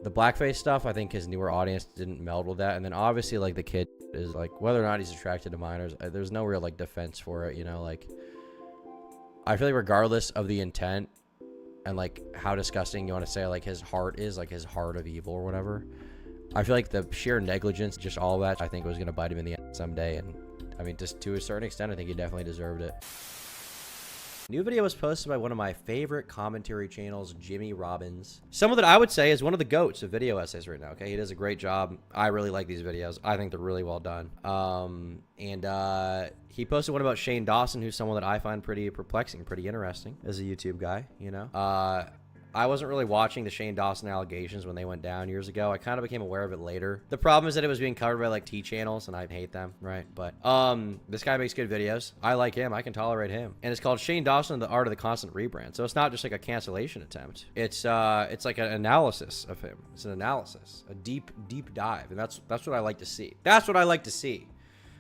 The blackface stuff, I think his newer audience didn't meld with that. And then obviously, like, the kid is, like, whether or not he's attracted to minors, there's no real, like, defense for it, you know? Like, I feel like regardless of the intent and, like, how disgusting you want to say, like, his heart is, like, his heart of evil or whatever, I feel like the sheer negligence, just all that, I think was going to bite him in the end someday. And, I mean, just to a certain extent, I think he definitely deserved it. New video was posted by one of my favorite commentary channels, Jimmy Robbins. Someone that I would say is one of the GOATs of video essays right now, okay? He does a great job. I really like these videos. I think they're really well done. He posted one about Shane Dawson, who's someone that I find pretty perplexing, pretty interesting as a YouTube guy, you know? I wasn't really watching the Shane Dawson allegations when they went down years ago. I kind of became aware of it later. The problem is that it was being covered by like T channels and I hate them, right? But this guy makes good videos. I like him. I can tolerate him. And it's called Shane Dawson, The Art of the Constant Rebrand. So it's not just like a cancellation attempt. It's like an analysis of him. It's an analysis, a deep dive. And that's what I like to see. That's what I like to see.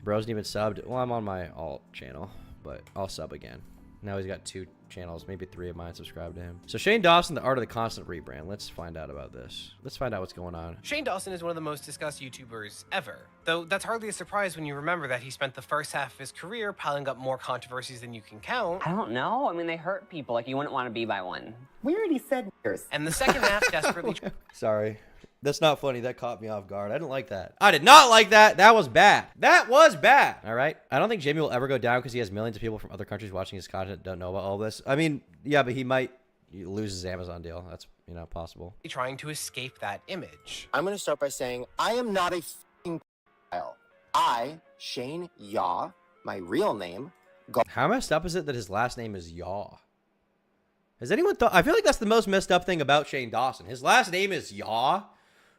Bro's even subbed. Well, I'm on my alt channel, but I'll sub again. Now he's got 2 channels, maybe 3 of mine subscribed to him. So Shane Dawson, The Art of the Constant Rebrand. Let's find out about this. Let's find out what's going on. Shane Dawson is one of the most discussed YouTubers ever, though that's hardly a surprise when you remember that he spent the first half of his career piling up more controversies than you can count. I don't know. I mean, they hurt people. Like, you wouldn't want to be by one. We already said yours. And the second half desperately... Sorry. That's not funny. That caught me off guard. I didn't like that. I did not like that. That was bad. That was bad. All right. I don't think Jamie will ever go down because he has millions of people from other countries watching his content that don't know about all this. I mean, yeah, but he might lose his Amazon deal. That's, you know, possible. Trying to escape that image. I'm going to start by saying I am not a f***ing pedophile. I, Shane Yaw, my real name. How messed up is it that his last name is Yaw? Has anyone thought? I feel like that's the most messed up thing about Shane Dawson. His last name is Yaw?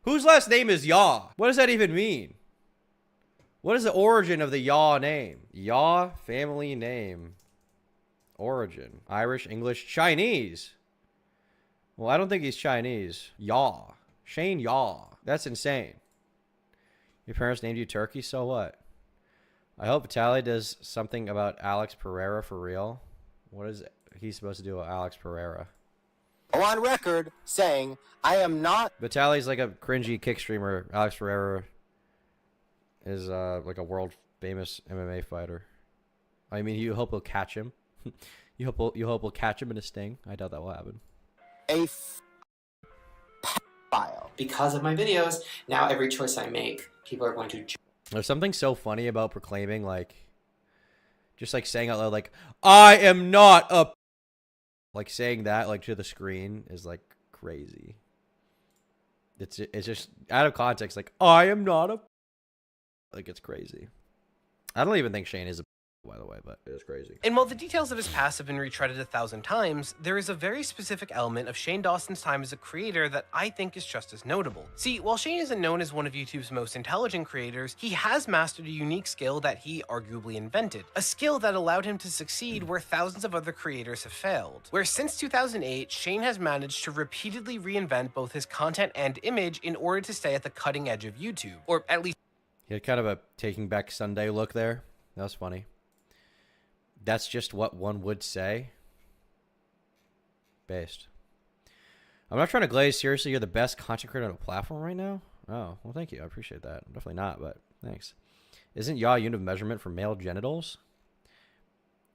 Whose last name is Yaw? What does that even mean? What is the origin of the Yaw name? Yaw, family name. Origin. Irish, English, Chinese. Well, I don't think he's Chinese. Yaw. Shane Yaw. That's insane. Your parents named you Turkey, so what? I hope Vitaly does something about Alex Pereira for real. What is he supposed to do with Alex Pereira? On record saying I am not. Vitaly's like a cringy kick streamer. Alex Pereira is like a world famous MMA fighter. I mean, you hope he'll catch him. you hope he'll catch him in a sting. I doubt that will happen. A pedophile. Because of my videos, now every choice I make, people are going to. There's something so funny about proclaiming, like, just like saying out loud, like, I am not a. Like saying that like to the screen is like crazy. It's just out of context. Like, I am not a. Like, it's crazy. I don't even think Shane is a. By the way, but it is crazy. And while the details of his past have been retreaded 1,000 times, there is a very specific element of Shane Dawson's time as a creator that I think is just as notable. See, while Shane isn't known as one of YouTube's most intelligent creators, he has mastered a unique skill that he arguably invented. A skill that allowed him to succeed where thousands of other creators have failed. Where since 2008, Shane has managed to repeatedly reinvent both his content and image in order to stay at the cutting edge of YouTube. Or at least... He had kind of a Taking Back Sunday look there. That was funny. That's just what one would say. Based. I'm not trying to glaze. Seriously, you're the best content creator on a platform right now? Oh, well, thank you. I appreciate that. I'm definitely not, but thanks. Isn't yaw a unit of measurement for male genitals?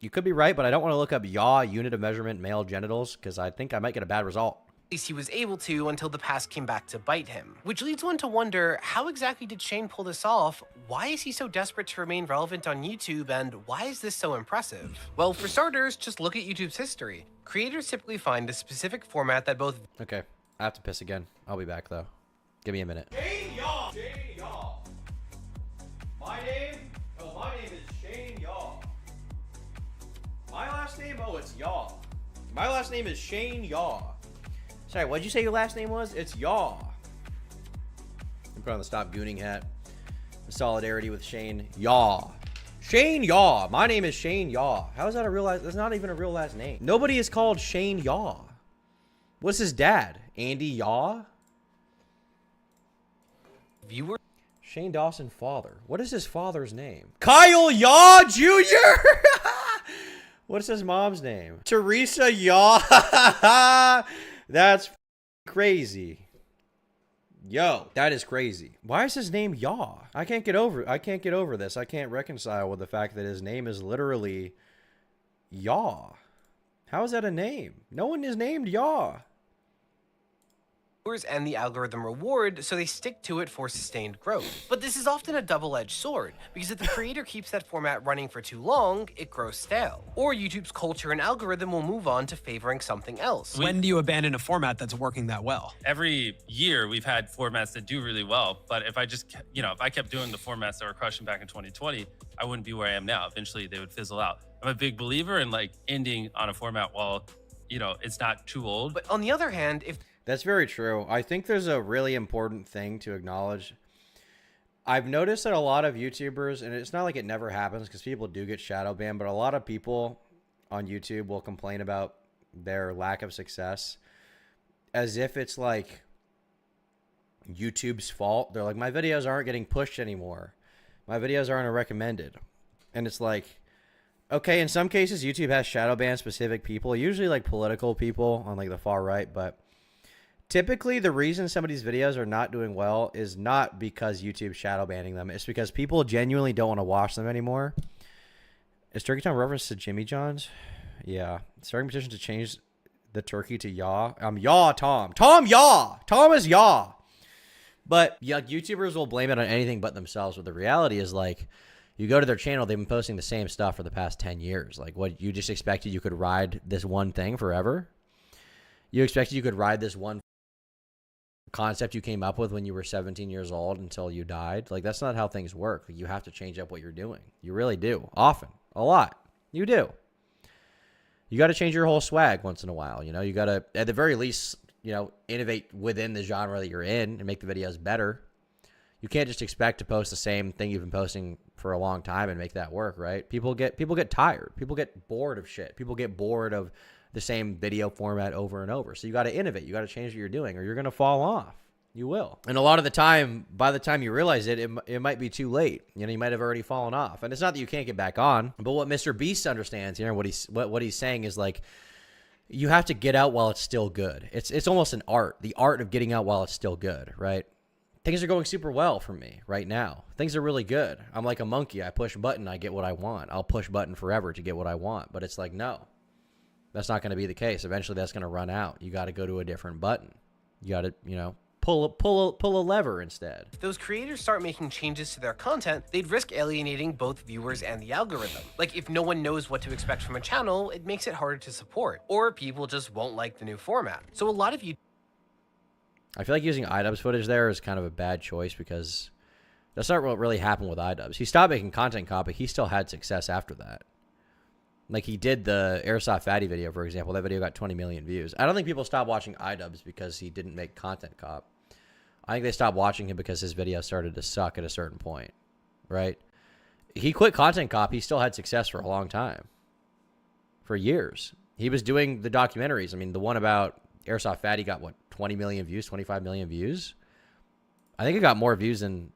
You could be right, but I don't want to look up yaw unit of measurement male genitals because I think I might get a bad result. At least he was able to until the past came back to bite him. Which leads one to wonder, how exactly did Shane pull this off? Why is he so desperate to remain relevant on YouTube, and why is this so impressive? Well, for starters, just look at YouTube's history. Creators typically find a specific format that both... Okay, I have to piss again. I'll be back, though. Give me a minute. Shane Yaw! Shane Yaw! My name is Shane Yaw. My last name, it's Yaw. My last name is Shane Yaw. Sorry, what'd you say your last name was? It's Yaw. I'm put on the Stop Gooning hat. The solidarity with Shane Yaw. Shane Yaw. My name is Shane Yaw. How is that a real last? That's not even a real last name. Nobody is called Shane Yaw. What's his dad? Andy Yaw? Viewer... Shane Dawson father. What is his father's name? Kyle Yaw Jr.? What is his mom's name? Teresa Yaw. That's crazy. Yo, that is crazy. Why is his name Yaw? I can't get over this. I can't reconcile with the fact that his name is literally Yaw. How is that a name? No one is named Yaw. And the algorithm reward, so they stick to it for sustained growth. But this is often a double-edged sword, because if the creator keeps that format running for too long, it grows stale. Or YouTube's culture and algorithm will move on to favoring something else. When do you abandon a format that's working that well? Every year we've had formats that do really well, but if I just, if I kept doing the formats that were crushing back in 2020, I wouldn't be where I am now. Eventually they would fizzle out. I'm a big believer in like ending on a format while, it's not too old. But on the other hand, if That's very true. I think there's a really important thing to acknowledge. I've noticed that a lot of YouTubers, and it's not like it never happens because people do get shadow banned, but a lot of people on YouTube will complain about their lack of success as if it's like YouTube's fault. They're like, my videos aren't getting pushed anymore. My videos aren't recommended. And it's like, okay, in some cases, YouTube has shadow ban specific people, usually like political people on like the far right, but typically, the reason some of these videos are not doing well is not because YouTube's shadow banning them. It's because people genuinely don't want to watch them anymore. Is Turkey Tom reference to Jimmy John's? Yeah. Starting petition to change the turkey to Yaw. Yaw Tom. Tom Yaw. Tom is Yaw. But yeah, YouTubers will blame it on anything but themselves. But the reality is, like, you go to their channel, they've been posting the same stuff for the past 10 years. Like, what, you just expected you could ride this one thing forever? You expected you could ride this one concept you came up with when you were 17 years old until you died? Like, that's not how things work. You have to change up what you're doing. You really do. Often. A lot. You do. You got to change your whole swag once in a while. You got to, at the very least, innovate within the genre that you're in and make the videos better. You can't just expect to post the same thing you've been posting for a long time and make that work, right? People get tired. People get bored of shit. People get bored of the same video format over and over. So you got to innovate. You got to change what you're doing or you're going to fall off. You will. And a lot of the time, by the time you realize it, it might be too late. You might have already fallen off. And it's not that you can't get back on, but what Mr. Beast understands, what he's saying is like, you have to get out while it's still good. It's almost an art, the art of getting out while it's still good, right? Things are going super well for me right now. Things are really good. I'm like a monkey. I push button, I get what I want. I'll push button forever to get what I want. But it's like, no. That's not going to be the case. Eventually, that's going to run out. You got to go to a different button. You got to, pull a lever instead. If those creators start making changes to their content, they'd risk alienating both viewers and the algorithm. Like, if no one knows what to expect from a channel, it makes it harder to support. Or people just won't like the new format. So a lot of you... I feel like using iDubbbz footage there is kind of a bad choice because that's not what really happened with iDubbbz. He stopped making content cop, but he still had success after that. Like, he did the Airsoft Fatty video, for example. That video got 20 million views. I don't think people stopped watching iDubbbz because he didn't make content cop. I think they stopped watching him because his videos started to suck at a certain point, right? He quit content cop. He still had success for a long time. For years. He was doing the documentaries. I mean, the one about Airsoft Fatty got, 20 million views, 25 million views? I think it got more views than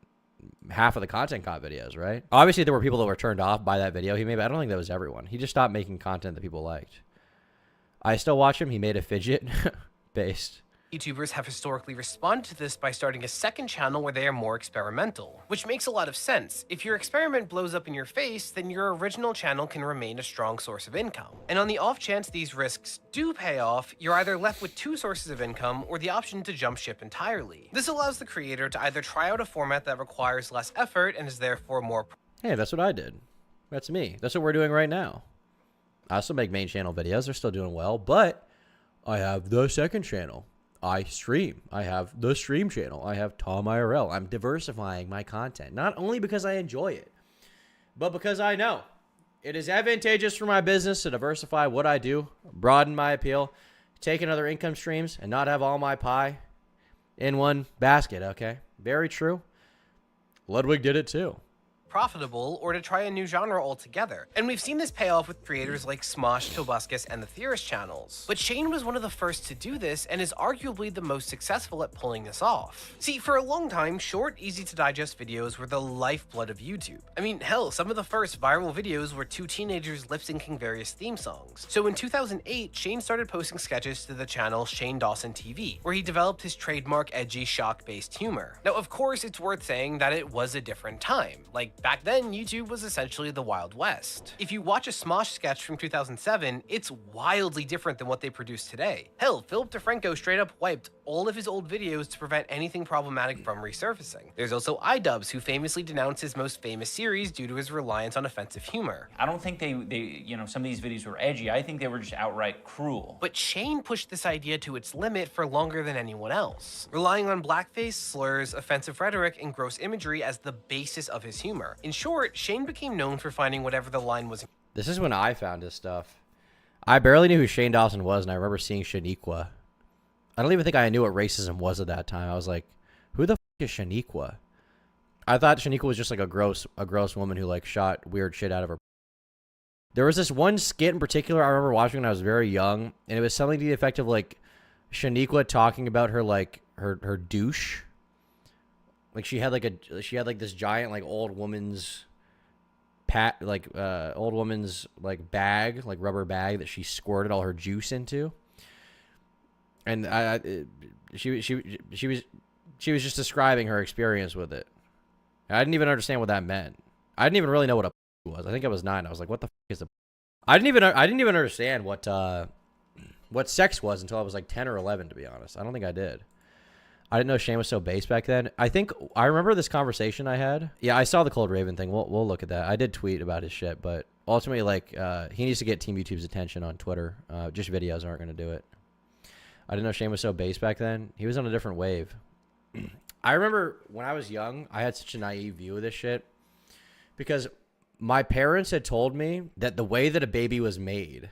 half of the content cop videos, right? Obviously, there were people that were turned off by that video he made, but I don't think that was everyone. He just stopped making content that people liked. I still watch him. He made a fidget based. YouTubers have historically responded to this by starting a second channel where they are more experimental, which makes a lot of sense. If your experiment blows up in your face, then your original channel can remain a strong source of income. And on the off chance these risks do pay off, you're either left with two sources of income or the option to jump ship entirely. This allows the creator to either try out a format that requires less effort and is therefore more... Hey, that's what I did. That's me. That's what we're doing right now. I also make main channel videos. They're still doing well, but I have the second channel. I stream. I have the stream channel. I have Tom IRL. I'm diversifying my content, not only because I enjoy it, but because I know it is advantageous for my business to diversify what I do, broaden my appeal, take in other income streams, and not have all my pie in one basket, okay? Very true. Ludwig did it too. profitable or to try a new genre altogether. And we've seen this pay off with creators like Smosh, Tobuscus, and the Theorist channels. But Shane was one of the first to do this and is arguably the most successful at pulling this off. See, for a long time, short, easy to digest videos were the lifeblood of YouTube. I mean, hell, some of the first viral videos were two teenagers lip-syncing various theme songs. So in 2008, Shane started posting sketches to the channel Shane Dawson TV, where he developed his trademark edgy, shock-based humor. Now, of course, it's worth saying that it was a different time. Like, back then, YouTube was essentially the Wild West. If you watch a Smosh sketch from 2007, it's wildly different than what they produce today. Hell, Philip DeFranco straight up wiped all of his old videos to prevent anything problematic from resurfacing. There's also iDubbbz, who famously denounced his most famous series due to his reliance on offensive humor. I don't think they some of these videos were edgy. I think they were just outright cruel. But Shane pushed this idea to its limit for longer than anyone else, relying on blackface, slurs, offensive rhetoric, and gross imagery as the basis of his humor. In short, Shane became known for finding whatever the line was. This is when I found his stuff. I barely knew who Shane Dawson was, and I remember seeing Shaniqua. I don't even think I knew what racism was at that time. I was like, who the f is Shaniqua? I thought Shaniqua was just like a gross woman who like shot weird shit out of her. There was this one skit in particular I remember watching when I was very young, and it was something to the effect of like Shaniqua talking about her like her douche. Like she had like this giant like old woman's bag, like rubber bag that she squirted all her juice into. And she was just describing her experience with it. I didn't even understand what that meant. I didn't even really know what a was. I think I was 9. I was like, what the is a? I didn't even understand what sex was until I was like 10 or 11. To be honest, I don't think I did. I didn't know Shane was so base back then. I think I remember this conversation I had. Yeah, I saw the Cold Raven thing. We'll look at that. I did tweet about his shit, but ultimately, like, he needs to get Team YouTube's attention on Twitter. Just videos aren't going to do it. I didn't know Shane was so base back then. He was on a different wave. I remember when I was young, I had such a naive view of this shit because my parents had told me that the way that a baby was made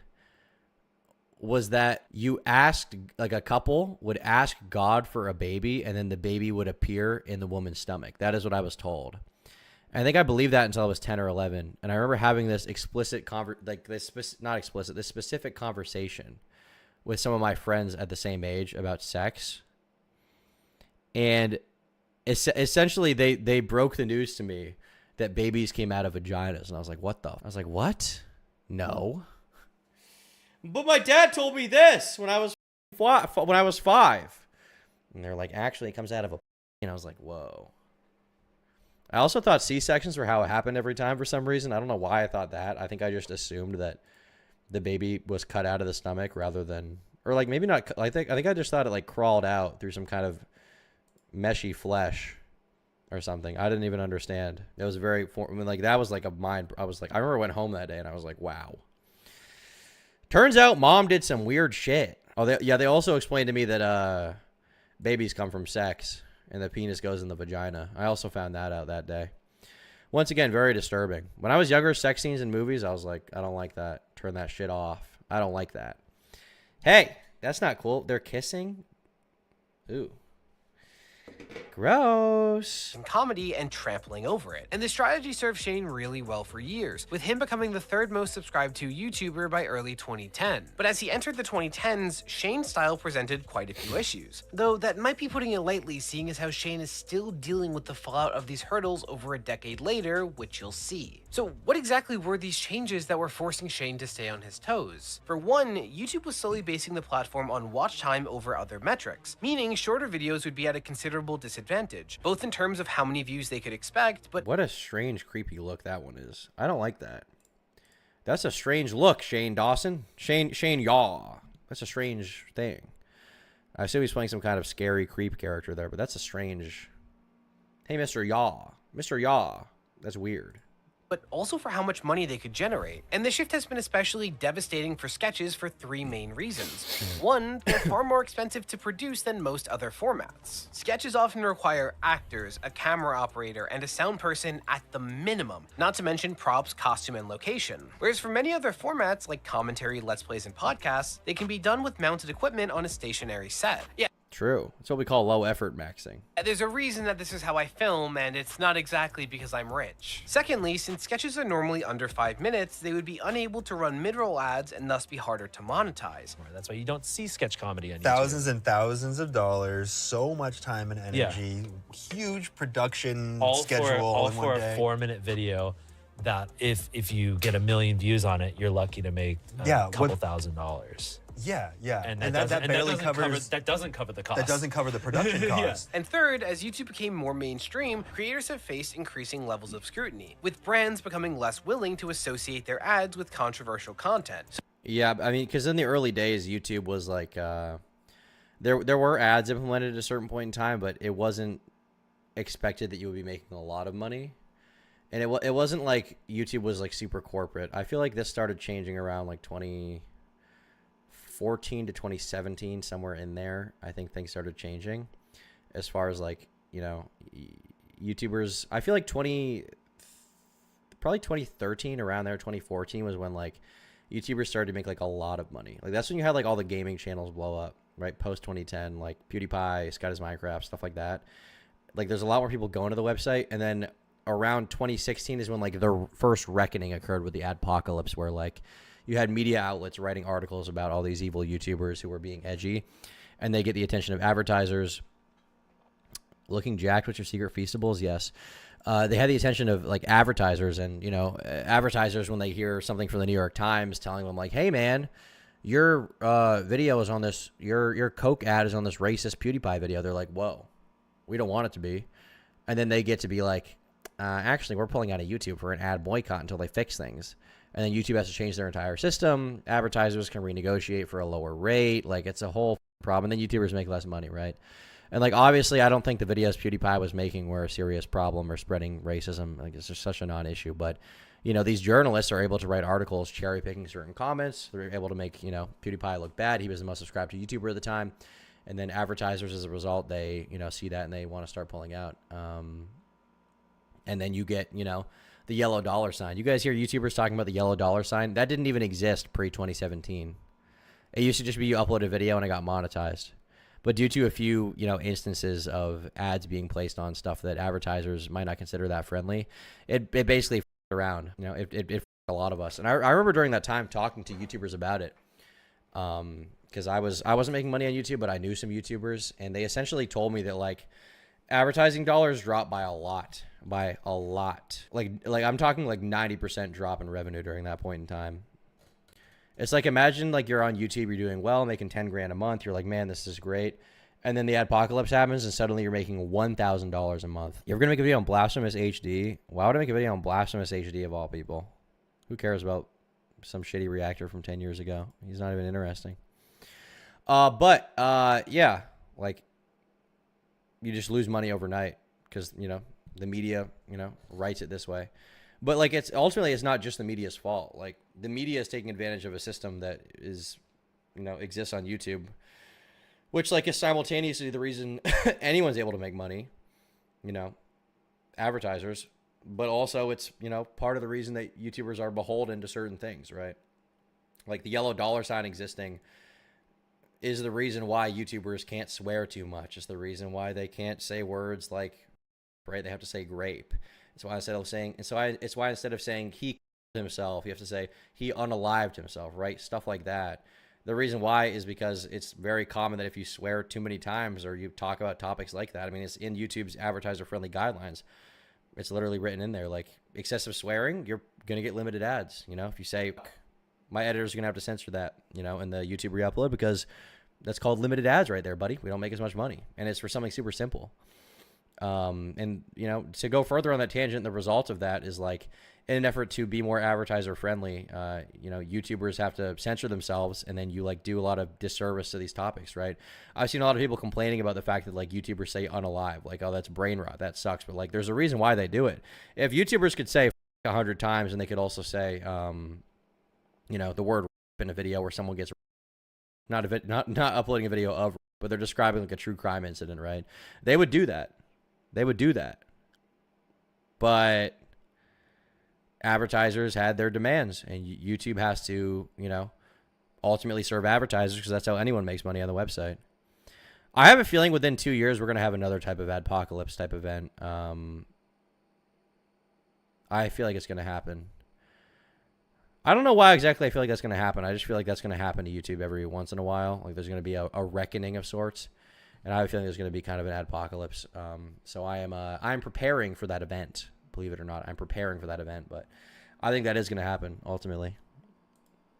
was that you asked, like a couple would ask God for a baby and then the baby would appear in the woman's stomach. That is what I was told. And I think I believed that until I was 10 or 11. And I remember having this specific conversation with some of my friends at the same age about sex. And essentially they broke the news to me that babies came out of vaginas. And I was like, what the? I was like, what? No. But my dad told me this when I was 5. And they're like, actually, it comes out of a. And I was like, whoa. I also thought C-sections were how it happened every time for some reason. I don't know why I thought that. I think I just assumed that the baby was cut out of the stomach rather than, or like maybe not. I think I just thought it like crawled out through some kind of meshy flesh or something. I didn't even understand. It was very, I mean, like that was like a mind. I was like, I remember I went home that day and I was like, wow. Turns out mom did some weird shit. Oh, they also explained to me that babies come from sex and the penis goes in the vagina. I also found that out that day. Once again, very disturbing. When I was younger, sex scenes in movies, I was like, I don't like that. Turn that shit off. I don't like that. Hey, that's not cool. They're kissing? Ooh. Gross. In comedy and trampling over it. And this strategy served Shane really well for years, with him becoming the 3rd most subscribed to YouTuber by early 2010. But as he entered the 2010s, Shane's style presented quite a few issues. Though that might be putting it lightly, seeing as how Shane is still dealing with the fallout of these hurdles over a decade later, which you'll see. So what exactly were these changes that were forcing Shane to stay on his toes? For one, YouTube was slowly basing the platform on watch time over other metrics, meaning shorter videos would be at a considerable disadvantage, both in terms of how many views they could expect, but what a strange, creepy look that one is. I don't like that. That's a strange look, Shane Dawson. Shane Yaw. That's a strange thing. I assume he's playing some kind of scary creep character there, but that's a strange. Hey, Mr. Yaw. Mr. Yaw. That's weird. But also for how much money they could generate. And the shift has been especially devastating for sketches for 3 main reasons. 1, they're far more expensive to produce than most other formats. Sketches often require actors, a camera operator, and a sound person at the minimum, not to mention props, costume, and location. Whereas for many other formats like commentary, let's plays, and podcasts, they can be done with mounted equipment on a stationary set. Yeah. True. It's what we call low effort maxing. There's a reason that this is how I film, and it's not exactly because I'm rich. Secondly, since sketches are normally under 5 minutes, they would be unable to run mid-roll ads and thus be harder to monetize. That's why you don't see sketch comedy on YouTube. Thousands and thousands of dollars, so much time and energy, huge production schedule all in for one a day. 4-minute video that if you get 1 million views on it, you're lucky to make a couple $1,000. Yeah, yeah. And that barely covers... That doesn't cover the cost. That doesn't cover the production costs. And third, as YouTube became more mainstream, creators have faced increasing levels of scrutiny, with brands becoming less willing to associate their ads with controversial content. Yeah, I mean, because in the early days, YouTube was like, there were ads implemented at a certain point in time, but it wasn't expected that you would be making a lot of money. And it wasn't like YouTube was like super corporate. I feel like this started changing around like 2014 to 2017, somewhere in there. I think things started changing as far as like, you know, YouTubers. I feel like probably 2013, around there, 2014 was when like YouTubers started to make like a lot of money. Like that's when you had like all the gaming channels blow up, right? Post 2010, like PewDiePie, Scott is Minecraft, stuff like that. Like there's a lot more people going to the website. And then around 2016 is when like the first reckoning occurred with the adpocalypse, where like you had media outlets writing articles about all these evil YouTubers who were being edgy, and they get the attention of advertisers. Looking jacked with your secret feastables, yes. They had the attention of like advertisers, and you know, advertisers, when they hear something from the New York Times telling them like, hey man, your video is on this, your Coke ad is on this racist PewDiePie video, they're like, whoa, we don't want it to be. And then they get to be like, actually, we're pulling out of YouTube for an ad boycott until they fix things. And then YouTube has to change their entire system. Advertisers can renegotiate for a lower rate. Like, it's a whole problem. And then YouTubers make less money, right? And, like, obviously, I don't think the videos PewDiePie was making were a serious problem or spreading racism. Like, it's just such a non-issue. But, you know, these journalists are able to write articles cherry-picking certain comments. They're able to make, you know, PewDiePie look bad. He was the most subscribed to YouTuber at the time. And then advertisers, as a result, they, you know, see that and they want to start pulling out. And then you get, you know, the yellow dollar sign. You guys hear YouTubers talking about the yellow dollar sign? That didn't even exist pre-2017. It used to just be you upload a video and it got monetized. But due to a few, you know, instances of ads being placed on stuff that advertisers might not consider that friendly, it basically f***ed around. You know, it f***ed a lot of us. And I remember during that time talking to YouTubers about it. Because I wasn't making money on YouTube, but I knew some YouTubers, and they essentially told me that like advertising dollars dropped by a lot. Like I'm talking like 90% drop in revenue during that point in time. It's like, imagine like you're on YouTube, you're doing well, making 10 grand a month. You're like, man, this is great. And then the adpocalypse happens and suddenly you're making $1,000 a month. You're going to make a video on Blasphemous HD. Why would I make a video on Blasphemous HD of all people? Who cares about some shitty reactor from 10 years ago? He's not even interesting. Yeah, like you just lose money overnight because, you know, the media, you know, writes it this way. But like, it's ultimately, it's not just the media's fault. Like the media is taking advantage of a system that is, you know, exists on YouTube, which like is simultaneously the reason anyone's able to make money, you know, advertisers, but also it's, you know, part of the reason that YouTubers are beholden to certain things, right? Like the yellow dollar sign existing is the reason why YouTubers can't swear too much. It's the reason why they can't say words like, right, they have to say grape. It's why instead of saying, it's why instead of saying he himself, you have to say he unalived himself, right? Stuff like that. The reason why is because it's very common that if you swear too many times or you talk about topics like that, I mean, it's in YouTube's advertiser-friendly guidelines. It's literally written in there, like excessive swearing, you're going to get limited ads. You know, if you say, my editor's going to have to censor that, you know, in the YouTube re-upload because that's called limited ads right there, buddy. We don't make as much money. And it's for something super simple. And, you know, to go further on that tangent, the result of that is like, in an effort to be more advertiser friendly, you know, YouTubers have to censor themselves, and then you like do a lot of disservice to these topics, right? I've seen a lot of people complaining about the fact that like YouTubers say unalive, like, oh, that's brain rot, that sucks. But like, there's a reason why they do it. If YouTubers could say 100 times, and they could also say, you know, the word in a video where someone gets not uploading a video of, but they're describing like a true crime incident, right? They would do that. They would do that. But advertisers had their demands, and YouTube has to, you know, ultimately serve advertisers because that's how anyone makes money on the website. I have a feeling within 2 years we're gonna have another type of adpocalypse type event. I feel like it's gonna happen. I don't know why exactly I feel like that's gonna happen. I just feel like that's gonna happen to YouTube every once in a while. Like there's gonna be a reckoning of sorts, and I have a feeling there's gonna be kind of an adpocalypse. So I'm preparing for that event. Believe it or not, I'm preparing for that event. But I think that is gonna happen ultimately.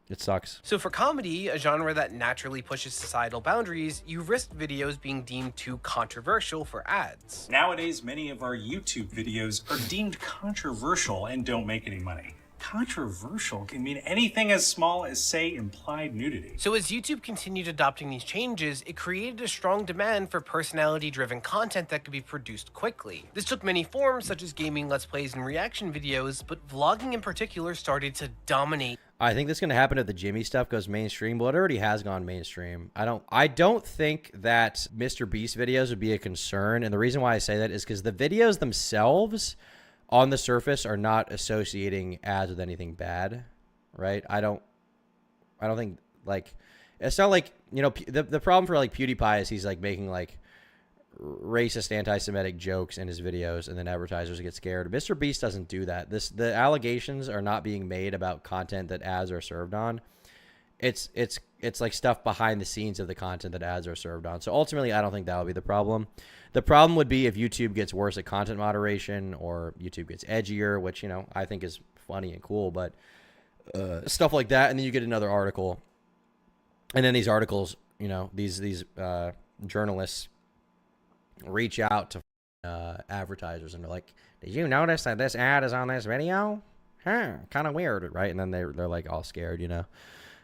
It sucks. So for comedy, a genre that naturally pushes societal boundaries, you risk videos being deemed too controversial for ads. Nowadays, many of our YouTube videos are deemed controversial and don't make any money. Controversial can mean anything as small as, say, implied nudity. So as YouTube continued adopting these changes, it created a strong demand for personality-driven content that could be produced quickly. This took many forms, such as gaming, let's plays, and reaction videos, but vlogging in particular started to dominate. I think that's going to happen if the Jimmy stuff goes mainstream. Well, it already has gone mainstream. I don't think that Mr. Beast videos would be a concern, and the reason why I say that is because the videos themselves on the surface are not associating ads with anything bad, right? I don't think, like, it's not like, you know, the problem for like PewDiePie is he's like making like racist, anti-Semitic jokes in his videos, and then advertisers get scared. Mr. Beast doesn't do that. The allegations are not being made about content that ads are served on. It's like stuff behind the scenes of the content that ads are served on. So ultimately, I don't think that would be the problem. The problem would be if YouTube gets worse at content moderation, or YouTube gets edgier, which, you know, I think is funny and cool, but stuff like that. And then you get another article, and then these articles, you know, these journalists reach out to advertisers and they're like, did you notice that this ad is on this video? Huh, kind of weird, right? And then they're like all scared, you know.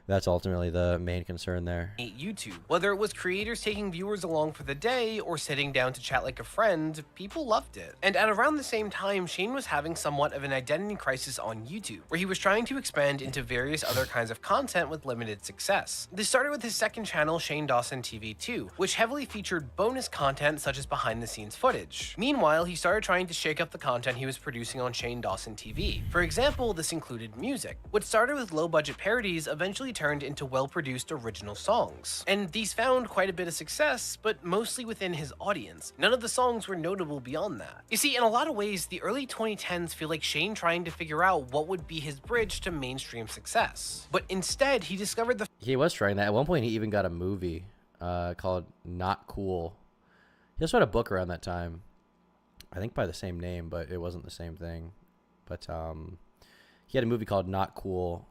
That's ultimately the main concern there. YouTube. Whether it was creators taking viewers along for the day or sitting down to chat like a friend, people loved it. And at around the same time, Shane was having somewhat of an identity crisis on YouTube, where he was trying to expand into various other kinds of content with limited success. This started with his second channel, Shane Dawson TV 2, which heavily featured bonus content such as behind the scenes footage. Meanwhile, he started trying to shake up the content he was producing on Shane Dawson TV. For example, this included music. What started with low budget parodies eventually turned into well-produced original songs. And these found quite a bit of success, but mostly within his audience. None of the songs were notable beyond that. You see, in a lot of ways, the early 2010s feel like Shane trying to figure out what would be his bridge to mainstream success. But instead, he discovered the... He was trying that. At one point, he even got a movie called Not Cool. He also had a book around that time. I think by the same name, but it wasn't the same thing. But he had a movie called Not Cool.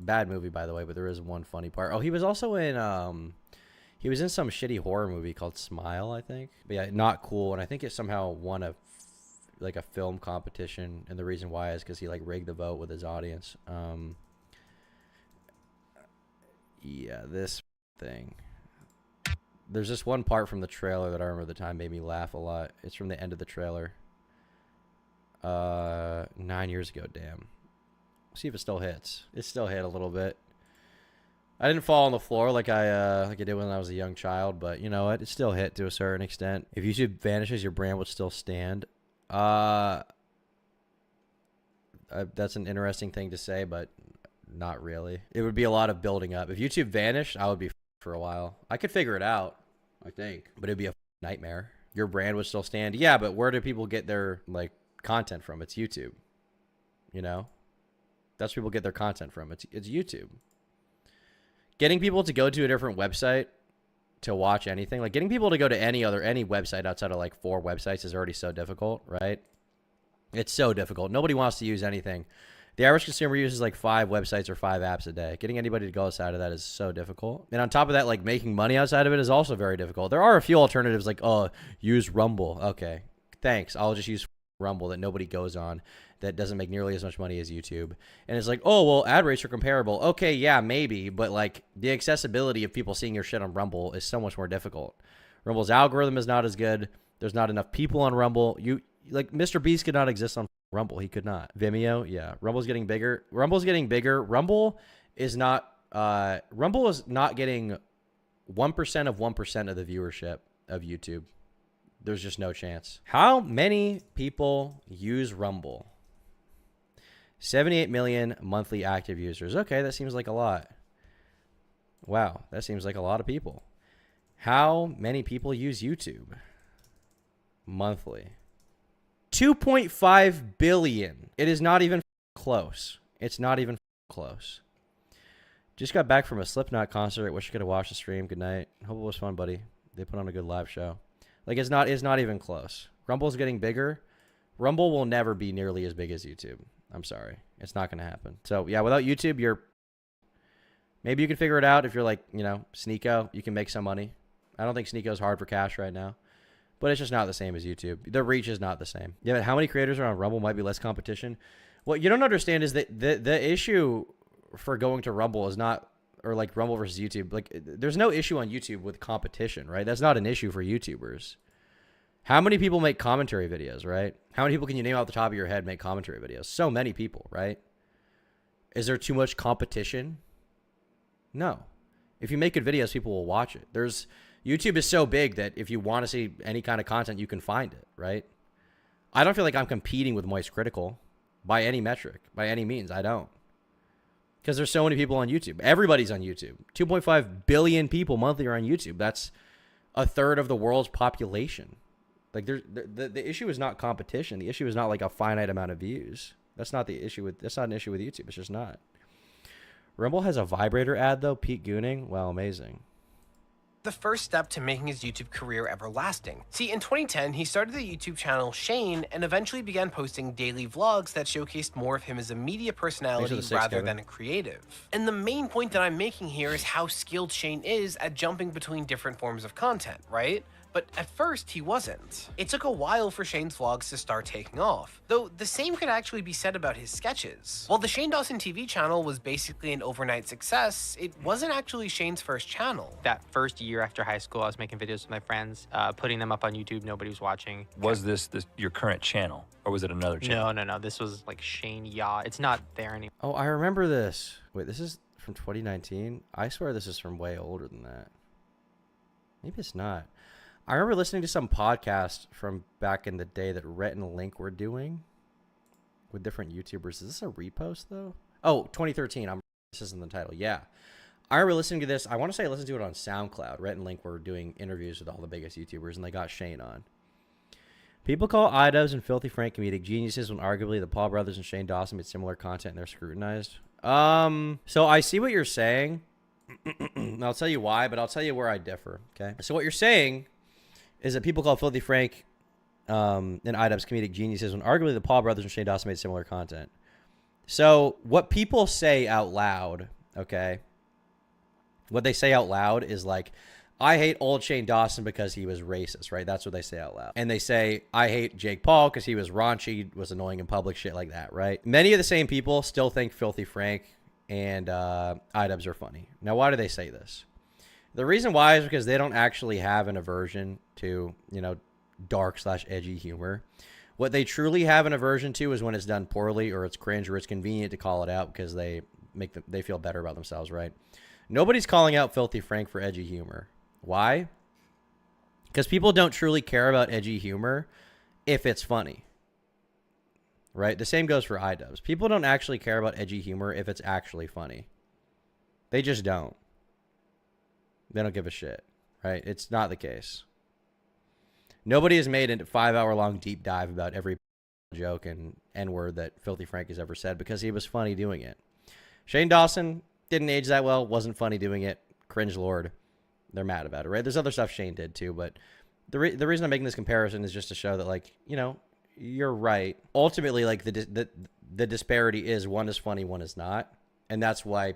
Bad movie, by the way, but there is one funny part. Oh, he was also in he was in some shitty horror movie called Smile, I think. But yeah, Not Cool, and I think it somehow won a film competition, and the reason why is because he like rigged the vote with his audience. Yeah, this thing. There's this one part from the trailer that I remember at the time made me laugh a lot. It's from the end of the trailer. 9 years ago, damn. See if it still hits. It still hit a little bit. I didn't fall on the floor like I did when I was a young child, but you know what? It still hit to a certain extent. If YouTube vanishes, your brand would still stand. That's an interesting thing to say, but not really. It would be a lot of building up. If YouTube vanished, I would be for a while. I could figure it out, I think, but it'd be a nightmare. Your brand would still stand. Yeah, but where do people get their like content from? It's YouTube. You know? That's where people get their content from. It's YouTube. Getting people to go to a different website to watch anything, like getting people to go to any website outside of like 4 websites is already so difficult, right? It's so difficult. Nobody wants to use anything. The average consumer uses like 5 websites or 5 apps a day. Getting anybody to go outside of that is so difficult. And on top of that, like making money outside of it is also very difficult. There are a few alternatives like, oh, use Rumble. Okay, thanks. I'll just use Rumble that nobody goes on, that doesn't make nearly as much money as YouTube. And it's like, oh, well, ad rates are comparable. Okay, yeah, maybe. But like the accessibility of people seeing your shit on Rumble is so much more difficult. Rumble's algorithm is not as good. There's not enough people on Rumble. Like Mr. Beast could not exist on Rumble. He could not. Vimeo, yeah. Rumble's getting bigger. Rumble is not getting 1% of 1% of the viewership of YouTube. There's just no chance. How many people use Rumble? 78 million monthly active users. Okay, that seems like a lot. Wow, that seems like a lot of people. How many people use YouTube monthly? 2.5 billion. It is not even close. It's not even close. Just got back from a Slipknot concert. Wish I could have watched the stream. Good night. Hope it was fun, buddy. They put on a good live show. Like, it's not even close. Rumble's getting bigger. Rumble will never be nearly as big as YouTube. I'm sorry. It's not going to happen. So, yeah, without YouTube, maybe you can figure it out if you're like, you know, Sneeko. You can make some money. I don't think Sneeko's hard for cash right now. But it's just not the same as YouTube. The reach is not the same. Yeah, but how many creators are on Rumble might be less competition. What you don't understand is that the issue for going to Rumble is not, or like Rumble versus YouTube, like there's no issue on YouTube with competition, right? That's not an issue for YouTubers. How many people make commentary videos, right? How many people can you name off the top of your head make commentary videos? So many people, right? Is there too much competition? No. If you make good videos, people will watch it. YouTube is so big that if you want to see any kind of content, you can find it, right? I don't feel like I'm competing with Moist Critical by any metric, by any means. I don't. Because there's so many people on YouTube. Everybody's on YouTube. 2.5 billion people monthly are on YouTube. That's a third of the world's population. Like, the issue is not competition. The issue is not like a finite amount of views. That's not the issue with. That's not an issue with YouTube. It's just not. Rumble has a vibrator ad though. Pete Gooning. Wow, amazing. The first step to making his YouTube career everlasting. See, in 2010, he started the YouTube channel Shane and eventually began posting daily vlogs that showcased more of him as a media personality rather than a creative. And the main point that I'm making here is how skilled Shane is at jumping between different forms of content, right? But at first, he wasn't. It took a while for Shane's vlogs to start taking off, though the same could actually be said about his sketches. While the Shane Dawson TV channel was basically an overnight success, it wasn't actually Shane's first channel. That first year after high school, I was making videos with my friends, putting them up on YouTube. Nobody was watching. Was this your current channel, or was it another channel? No. This was like Shane Yaw. It's not there anymore. Oh, I remember this. Wait, this is from 2019? I swear this is from way older than that. Maybe it's not. I remember listening to some podcast from back in the day that Rhett and Link were doing with different YouTubers. Is this a repost, though? Oh, 2013. This isn't the title. Yeah. I remember listening to this. I want to say I listened to it on SoundCloud. Rhett and Link were doing interviews with all the biggest YouTubers, and they got Shane on. People call Idos and Filthy Frank comedic geniuses when arguably the Paul brothers and Shane Dawson made similar content and they're scrutinized. So I see what you're saying. I'll tell you why, but I'll tell you where I differ, okay? So what you're saying is that people call Filthy Frank and Idubbbz comedic geniuses when arguably the Paul brothers and Shane Dawson made similar content. So what people say out loud, okay, what they say out loud is like, I hate old Shane Dawson because he was racist, right? That's what they say out loud. And they say, I hate Jake Paul because he was raunchy, was annoying in public, shit like that, right? Many of the same people still think Filthy Frank and Idubbbz are funny. Now, why do they say this? The reason why is because they don't actually have an aversion to, you know, dark/edgy humor. What they truly have an aversion to is when it's done poorly or it's cringe or it's convenient to call it out because they feel better about themselves, right? Nobody's calling out Filthy Frank for edgy humor. Why? Because people don't truly care about edgy humor if it's funny, right? The same goes for Idubbbz. People don't actually care about edgy humor if it's actually funny. They just don't. They don't give a shit, right? It's not the case. Nobody has made a 5-hour-long deep dive about every joke and N-word that Filthy Frank has ever said because he was funny doing it. Shane Dawson didn't age that well, wasn't funny doing it. Cringe lord. They're mad about it, right? There's other stuff Shane did too, but the reason I'm making this comparison is just to show that, like, you know, you're right. Ultimately, like, the disparity is one is funny, one is not. And that's why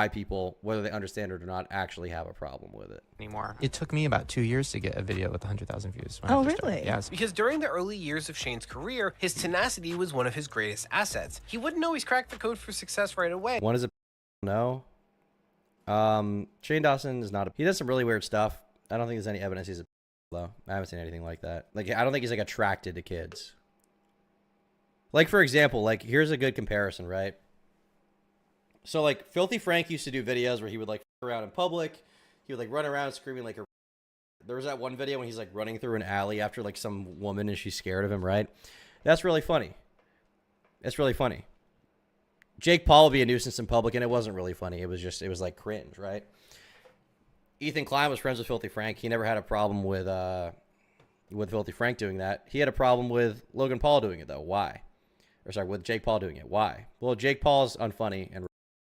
people, whether they understand it or not, actually have a problem with it. Anymore. It took me about 2 years to get a video with 100,000 views. Oh, really? Yes. Because during the early years of Shane's career, his tenacity was one of his greatest assets. He wouldn't always crack the code for success right away. One is a no. Shane Dawson is not he does some really weird stuff. I don't think there's any evidence he's a though. I haven't seen anything like that. Like, I don't think he's like attracted to kids. Like, for example, like, here's a good comparison, right? So, like, Filthy Frank used to do videos where he would, like, f around in public. He would, like, run around screaming like a... There was that one video when he's, like, running through an alley after, like, some woman and she's scared of him, right? That's really funny. It's really funny. Jake Paul would be a nuisance in public, and it wasn't really funny. It was just, it was, like, cringe, right? Ethan Klein was friends with Filthy Frank. He never had a problem with Filthy Frank doing that. He had a problem with Logan Paul doing it though. Why? Or sorry, with Jake Paul doing it. Why? Well, Jake Paul's unfunny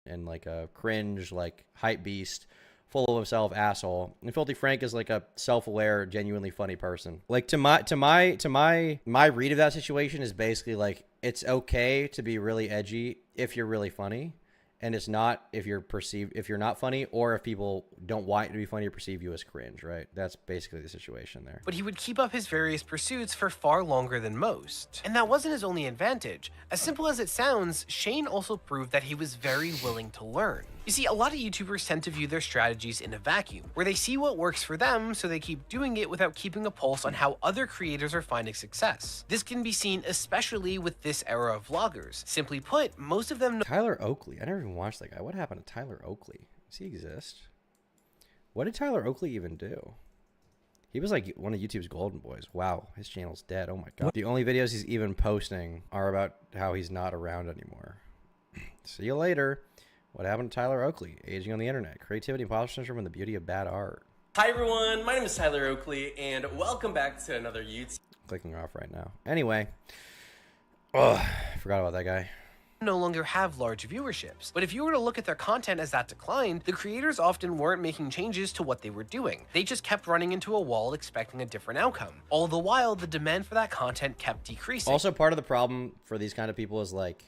and like a cringe, like hype beast, full of himself asshole. And Filthy Frank is like a self-aware, genuinely funny person. Like to my read of that situation is basically like it's okay to be really edgy if you're really funny. And it's not if you're not funny, or if people don't want you to be funny or perceive you as cringe, right? That's basically the situation there. But he would keep up his various pursuits for far longer than most. And that wasn't his only advantage. As simple as it sounds, Shane also proved that he was very willing to learn. You see, a lot of YouTubers tend to view their strategies in a vacuum, where they see what works for them, so they keep doing it without keeping a pulse on how other creators are finding success. This can be seen especially with this era of vloggers. Simply put, most of them know Tyler Oakley. I never even watched that guy. What happened to Tyler Oakley? Does he exist? What did Tyler Oakley even do? He was like one of YouTube's golden boys. Wow, his channel's dead. Oh my god. The only videos he's even posting are about how he's not around anymore. See you later. What happened to Tyler Oakley? Aging on the internet. Creativity, imposter syndrome, and the beauty of bad art. Hi everyone, my name is Tyler Oakley, and welcome back to another YouTube. Clicking off right now. Anyway. Ugh, forgot about that guy. No longer have large viewerships. But if you were to look at their content as that declined, the creators often weren't making changes to what they were doing. They just kept running into a wall expecting a different outcome. All the while, the demand for that content kept decreasing. Also, part of the problem for these kind of people is like,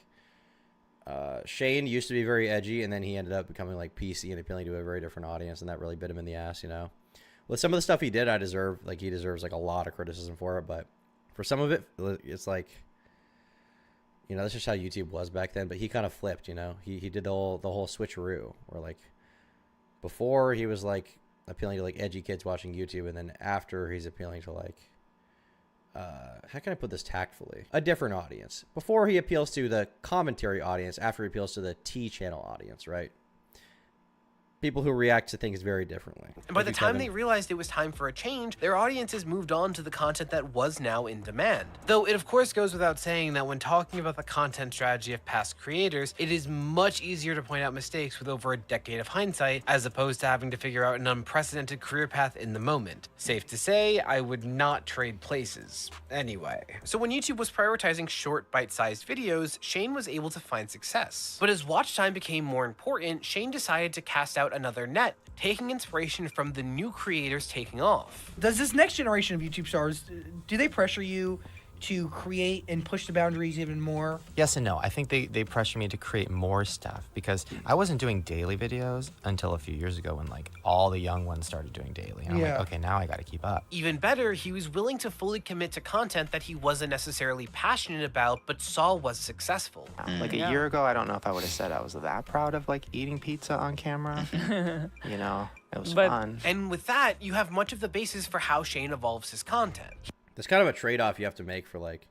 Shane used to be very edgy, and then he ended up becoming like PC and appealing to a very different audience, and that really bit him in the ass, you know. With some of the stuff he did, he deserves like a lot of criticism for it, but for some of it, it's like, you know, that's just how YouTube was back then. But he kind of flipped, you know. He did the whole switcheroo, where like before he was like appealing to like edgy kids watching YouTube, and then after he's appealing to like how can I put this tactfully? A different audience. Before he appeals to the commentary audience, after he appeals to the T channel audience, right? People who react to things very differently. And by the time they realized it was time for a change, their audiences moved on to the content that was now in demand. Though it of course goes without saying that when talking about the content strategy of past creators, it is much easier to point out mistakes with over a decade of hindsight, as opposed to having to figure out an unprecedented career path in the moment. Safe to say, I would not trade places. Anyway. So when YouTube was prioritizing short, bite-sized videos, Shane was able to find success. But as watch time became more important, Shane decided to cast out another net, taking inspiration from the new creators taking off. Does this next generation of YouTube stars, do they pressure you to create and push the boundaries even more? Yes and no. I think they pressure me to create more stuff, because I wasn't doing daily videos until a few years ago when like all the young ones started doing daily. And I'm like, okay, now I got to keep up. Even better, he was willing to fully commit to content that he wasn't necessarily passionate about, but saw was successful. Like a year ago, I don't know if I would have said I was that proud of like eating pizza on camera. You know, it was fun. And with that, you have much of the basis for how Shane evolves his content. There's kind of a trade-off you have to make for like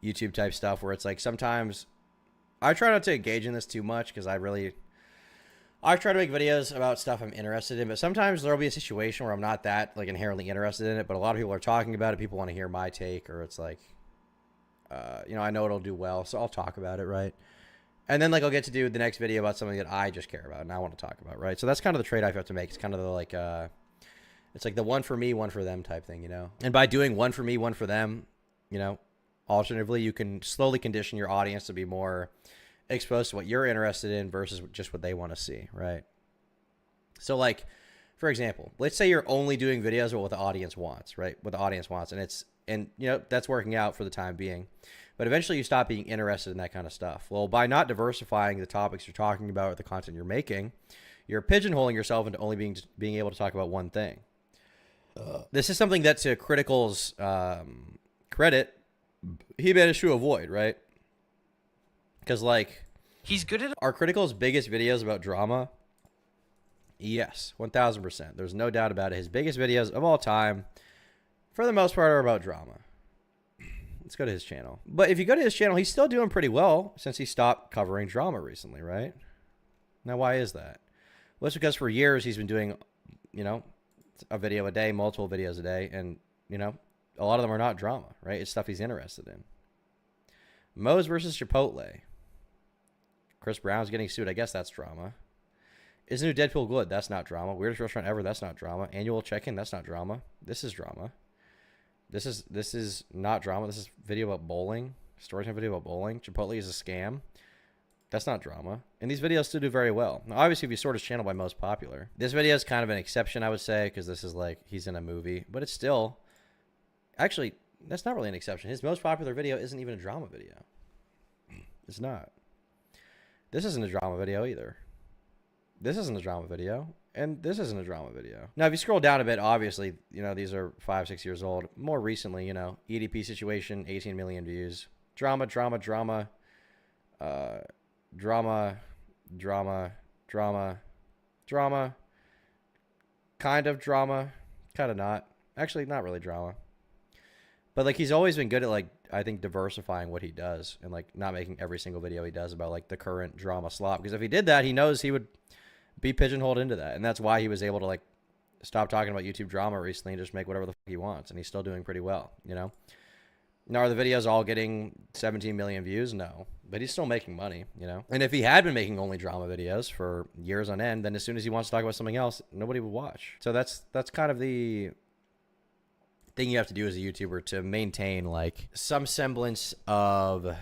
YouTube type stuff, where it's like sometimes I try not to engage in this too much, because I try to make videos about stuff I'm interested in, but sometimes there'll be a situation where I'm not that like inherently interested in it, but a lot of people are talking about it. People want to hear my take, or it's like, you know, I know it'll do well, so I'll talk about it, right? And then like I'll get to do the next video about something that I just care about and I want to talk about, right? So that's kind of the trade-off you have to make. It's kind of the like it's like the one for me, one for them type thing, you know? And by doing one for me, one for them, you know, alternatively, you can slowly condition your audience to be more exposed to what you're interested in versus just what they want to see, right? So like, for example, let's say you're only doing videos about what the audience wants, right? What the audience wants. And you know, that's working out for the time being. But eventually you stop being interested in that kind of stuff. Well, by not diversifying the topics you're talking about or the content you're making, you're pigeonholing yourself into only being able to talk about one thing. This is something that, to Critical's credit, he managed to avoid, right? Because, like, he's good at... Are Critical's biggest videos about drama? Yes, 1000%. There's no doubt about it. His biggest videos of all time, for the most part, are about drama. Let's go to his channel. But if you go to his channel, he's still doing pretty well since he stopped covering drama recently, right? Now, why is that? Well, it's because for years he's been doing, you know, a video a day, multiple videos a day, and, you know, a lot of them are not drama, right? It's stuff he's interested in. Moe's versus Chipotle. Chris Brown's getting sued. I guess that's drama. Is the new Deadpool good? That's not drama. Weirdest restaurant ever? That's not drama. Annual check-in? That's not drama. This is drama. This is not drama. This is video about bowling. Storytime video about bowling. Chipotle is a scam. That's not drama. And these videos still do very well. Now, obviously, if you sort his channel by most popular. This video is kind of an exception, I would say, because this is like, he's in a movie. But it's still... Actually, that's not really an exception. His most popular video isn't even a drama video. It's not. This isn't a drama video either. This isn't a drama video. And this isn't a drama video. Now, if you scroll down a bit, obviously, you know, these are 5-6 years old. More recently, you know, EDP situation, 18 million views. Drama, drama, drama. Drama, drama, drama, drama. Kind of drama. Kind of not. Actually, not really drama. But, like, he's always been good at, like, I think diversifying what he does. And, like, not making every single video he does about, like, the current drama slop. Because if he did that, he knows he would be pigeonholed into that. And that's why he was able to, like, stop talking about YouTube drama recently and just make whatever the fuck he wants. And he's still doing pretty well, you know? Now, are the videos all getting 17 million views? No. But he's still making money, you know? And if he had been making only drama videos for years on end, then as soon as he wants to talk about something else, nobody would watch. So that's kind of the thing you have to do as a YouTuber to maintain, like, some semblance of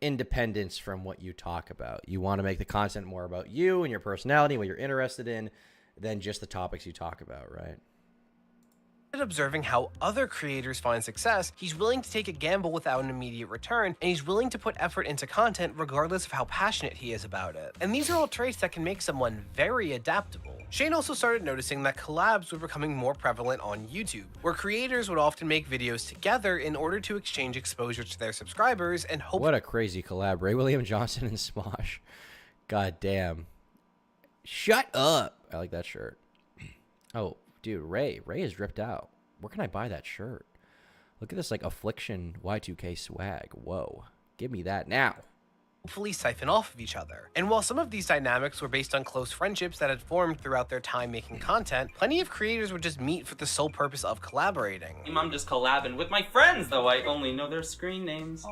independence from what you talk about. You want to make the content more about you and your personality, what you're interested in, than just the topics you talk about, right? Observing how other creators find success, he's willing to take a gamble without an immediate return, and he's willing to put effort into content regardless of how passionate he is about it. And these are all traits that can make someone very adaptable. Shane also started noticing that collabs were becoming more prevalent on YouTube, where creators would often make videos together in order to exchange exposure to their subscribers and hope— What a crazy collab. Ray William Johnson and Smosh. God damn. Shut up. I like that shirt. Oh, dude, Ray is ripped out. Where can I buy that shirt? Look at this, like, Affliction Y2K swag. Whoa. Give me that now. Hopefully siphon off of each other. And while some of these dynamics were based on close friendships that had formed throughout their time making content, plenty of creators would just meet for the sole purpose of collaborating. I'm just collabing with my friends, though I only know their screen names.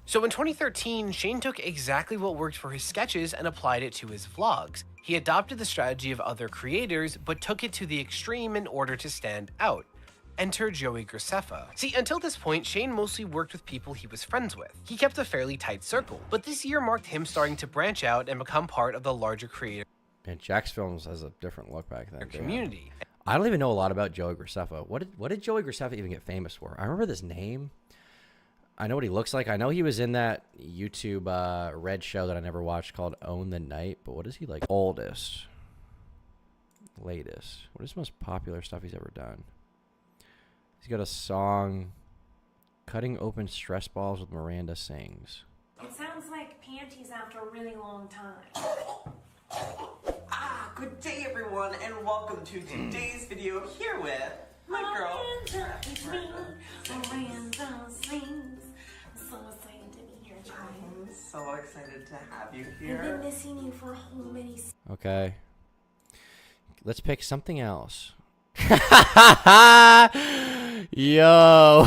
So in 2013, Shane took exactly what worked for his sketches and applied it to his vlogs. He adopted the strategy of other creators, but took it to the extreme in order to stand out. Enter Joey Graceffa. See, until this point, Shane mostly worked with people he was friends with. He kept a fairly tight circle, but this year marked him starting to branch out and become part of the larger creator And Jack's Films has a different look back then. community. I don't even know a lot about Joey Graceffa. What did Joey Graceffa even get famous for? I remember this name. I know what he looks like. I know he was in that YouTube Red show that I never watched called Own the Night. But what is he like? Oldest. Latest. What is the most popular stuff he's ever done? He's got a song, Cutting Open Stress Balls with Miranda Sings. It sounds like panties after a really long time. Good day, everyone, and welcome to today's video here with my girl. Miranda Sings. I'm so excited to be here, Charlie. I'm so excited to have you I've here. been missing you for a whole many. Okay. Let's pick something else. Yo.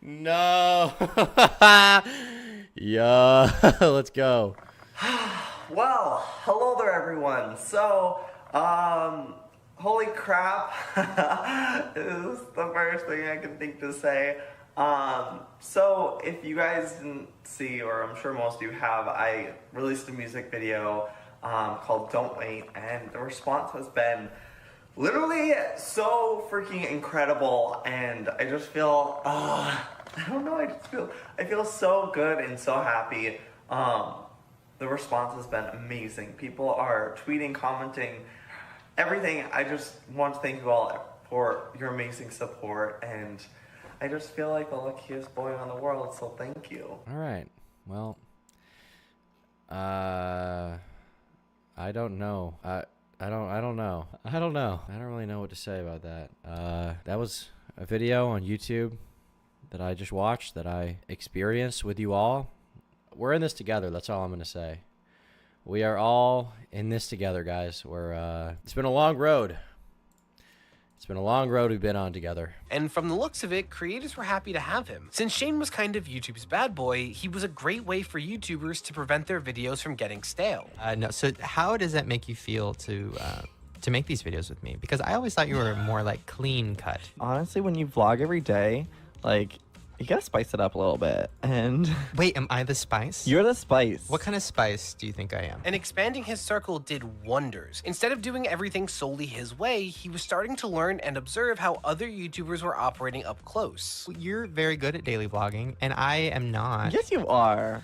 No. Yo. Let's go. Well, hello there, everyone. So, holy crap, is the first thing I can think to say. So if you guys didn't see, or I'm sure most of you have, I released a music video called Don't Wait, and the response has been literally so freaking incredible, and I just feel, I don't know, I feel so good and so happy. The response has been amazing. People are tweeting, commenting, everything. I just want to thank you all for your amazing support, and I just feel like the luckiest boy on the world, so thank you. All right. Well, I don't know. I don't know. I don't really know what to say about that. That was a video on YouTube that I just watched, that I experienced with you all. We're in this together. That's all I'm going to say. We are all in this together, guys. It's been a long road. It's been a long road we've been on together. And from the looks of it, creators were happy to have him. Since Shane was kind of YouTube's bad boy, he was a great way for YouTubers to prevent their videos from getting stale. No, so how does that make you feel to make these videos with me? Because I always thought you were more like clean cut. Honestly, when you vlog every day, like, you gotta spice it up a little bit. And wait, am I the spice? You're the spice. What kind of spice do you think I am? And expanding his circle did wonders. Instead of doing everything solely his way, he was starting to learn and observe how other YouTubers were operating up close. You're very good at daily vlogging, and I am not. Yes, you are.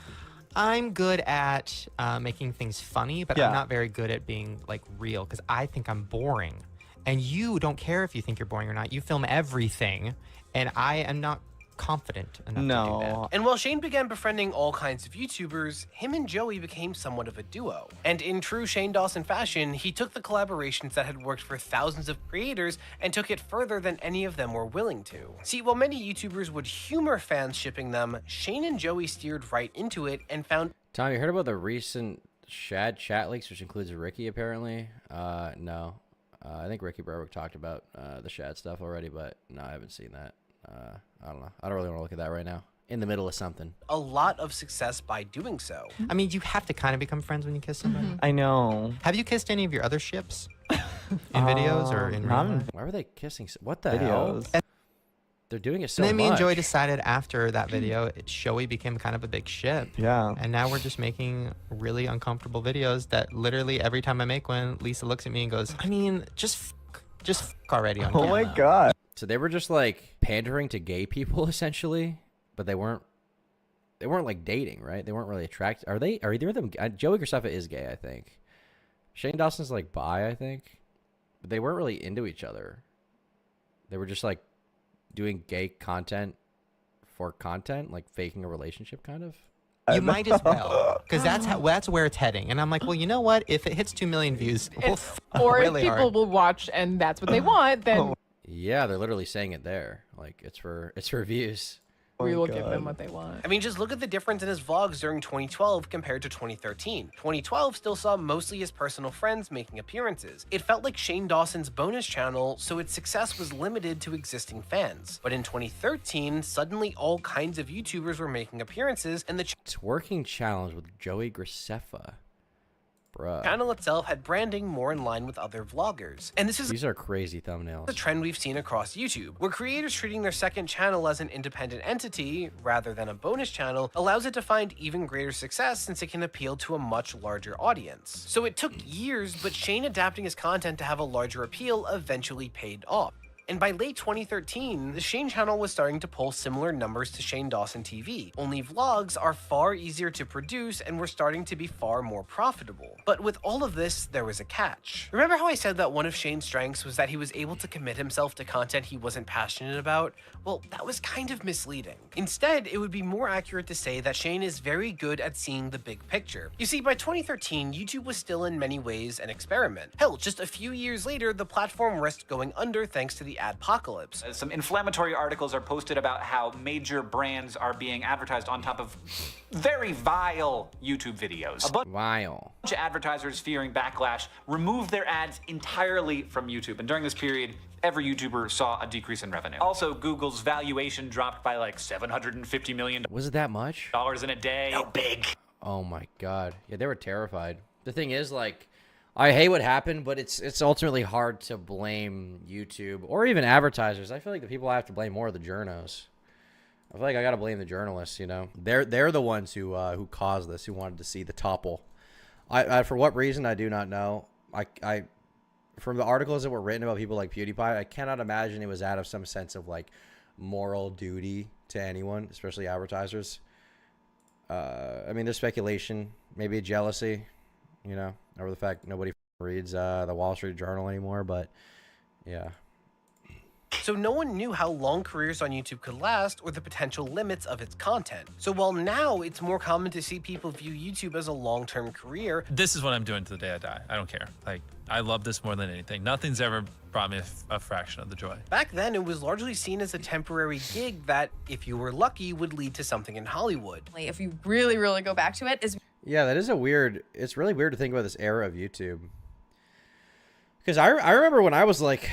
I'm good at making things funny, but Yeah. I'm not very good at being like real because I think I'm boring. And you don't care if you think you're boring or not. You film everything, and I am not confident enough to do that. And while Shane began befriending all kinds of YouTubers, him and Joey became somewhat of a duo. And in true Shane Dawson fashion, he took the collaborations that had worked for thousands of creators and took it further than any of them were willing to. See, while many YouTubers would humor fans shipping them, Shane and Joey steered right into it and found— Tom, you heard about the recent Shad chat leaks, which includes Ricky, apparently? No. I think Ricky Berwick talked about the Shad stuff already, but no, I haven't seen that. I don't know. I don't really want to look at that right now. In the middle of something. a lot of success by doing so. I mean, you have to kind of become friends when you kiss somebody. I know. Have you kissed any of your other ships? In videos or in real life? Why were they kissing? What the hell? They're doing it so And then much. me and Joey decided after that video, Joey became kind of a big ship. Yeah. And now we're just making really uncomfortable videos that literally every time I make one, Lisa looks at me and goes, I mean, just f already on Oh camera. my God. So they were just like pandering to gay people essentially, but they weren't like dating, right? They weren't really attracted. Are either of them? Joey Graceffa is gay, I think. Shane Dawson's like bi, I think. But they weren't really into each other. They were just like doing gay content for content, like faking a relationship kind of. You might as well, because that's where it's heading. And I'm like, well, you know what? If it hits 2 million views, we'll Or really if people hard. will watch and that's what they want, then Yeah, they're literally saying it there. Like it's for views. we will give them what they want. I mean, just look at the difference in his vlogs during 2012 compared to 2013. 2012 still saw mostly his personal friends making appearances. It felt like Shane Dawson's bonus channel, so its success was limited to existing fans. But in 2013, suddenly all kinds of YouTubers were making appearances, and the Twerking challenge with Joey Graceffa. Bruh. channel itself had branding more in line with other vloggers. And this is These are crazy thumbnails. a trend we've seen across YouTube, where creators treating their second channel as an independent entity rather than a bonus channel allows it to find even greater success since it can appeal to a much larger audience. So it took years, but Shane adapting his content to have a larger appeal eventually paid off. And by late 2013, the Shane channel was starting to pull similar numbers to Shane Dawson TV, only vlogs are far easier to produce and were starting to be far more profitable. But with all of this, there was a catch. Remember how I said that one of Shane's strengths was that he was able to commit himself to content he wasn't passionate about? Well, that was kind of misleading. Instead, it would be more accurate to say that Shane is very good at seeing the big picture. You see, by 2013, YouTube was still in many ways an experiment. Hell, just a few years later, the platform risked going under thanks to the adpocalypse. Some inflammatory articles are posted about how major brands are being advertised on top of very vile YouTube videos. A bunch of advertisers fearing backlash removed their ads entirely from YouTube, and during this period, every YouTuber saw a decrease in revenue. Also, Google's valuation dropped by like $750 million. Was it that much? In a day. How big? Oh my god. Yeah, they were terrified. The thing is, like, I hate what happened, but it's ultimately hard to blame YouTube or even advertisers. I feel like the people I have to blame more are the journos. I feel like I gotta blame the journalists. You know, they're the ones who caused this, who wanted to see the topple. I for what reason I do not know. I from the articles that were written about people like PewDiePie, I cannot imagine it was out of some sense of like moral duty to anyone, especially advertisers. I mean, there's speculation, maybe a jealousy, you know, over the fact nobody reads the Wall Street Journal anymore, but yeah. So no one knew how long careers on YouTube could last or the potential limits of its content. So while now it's more common to see people view YouTube as a long-term career, This is what I'm doing to the day I die. I don't care. Like, I love this more than anything. Nothing's ever brought me a fraction of the joy. back then it was largely seen as a temporary gig that, if you were lucky, would lead to something in Hollywood. If you really, really go back to it, is Yeah, that is it's really weird to think about this era of YouTube. Because I remember when I was like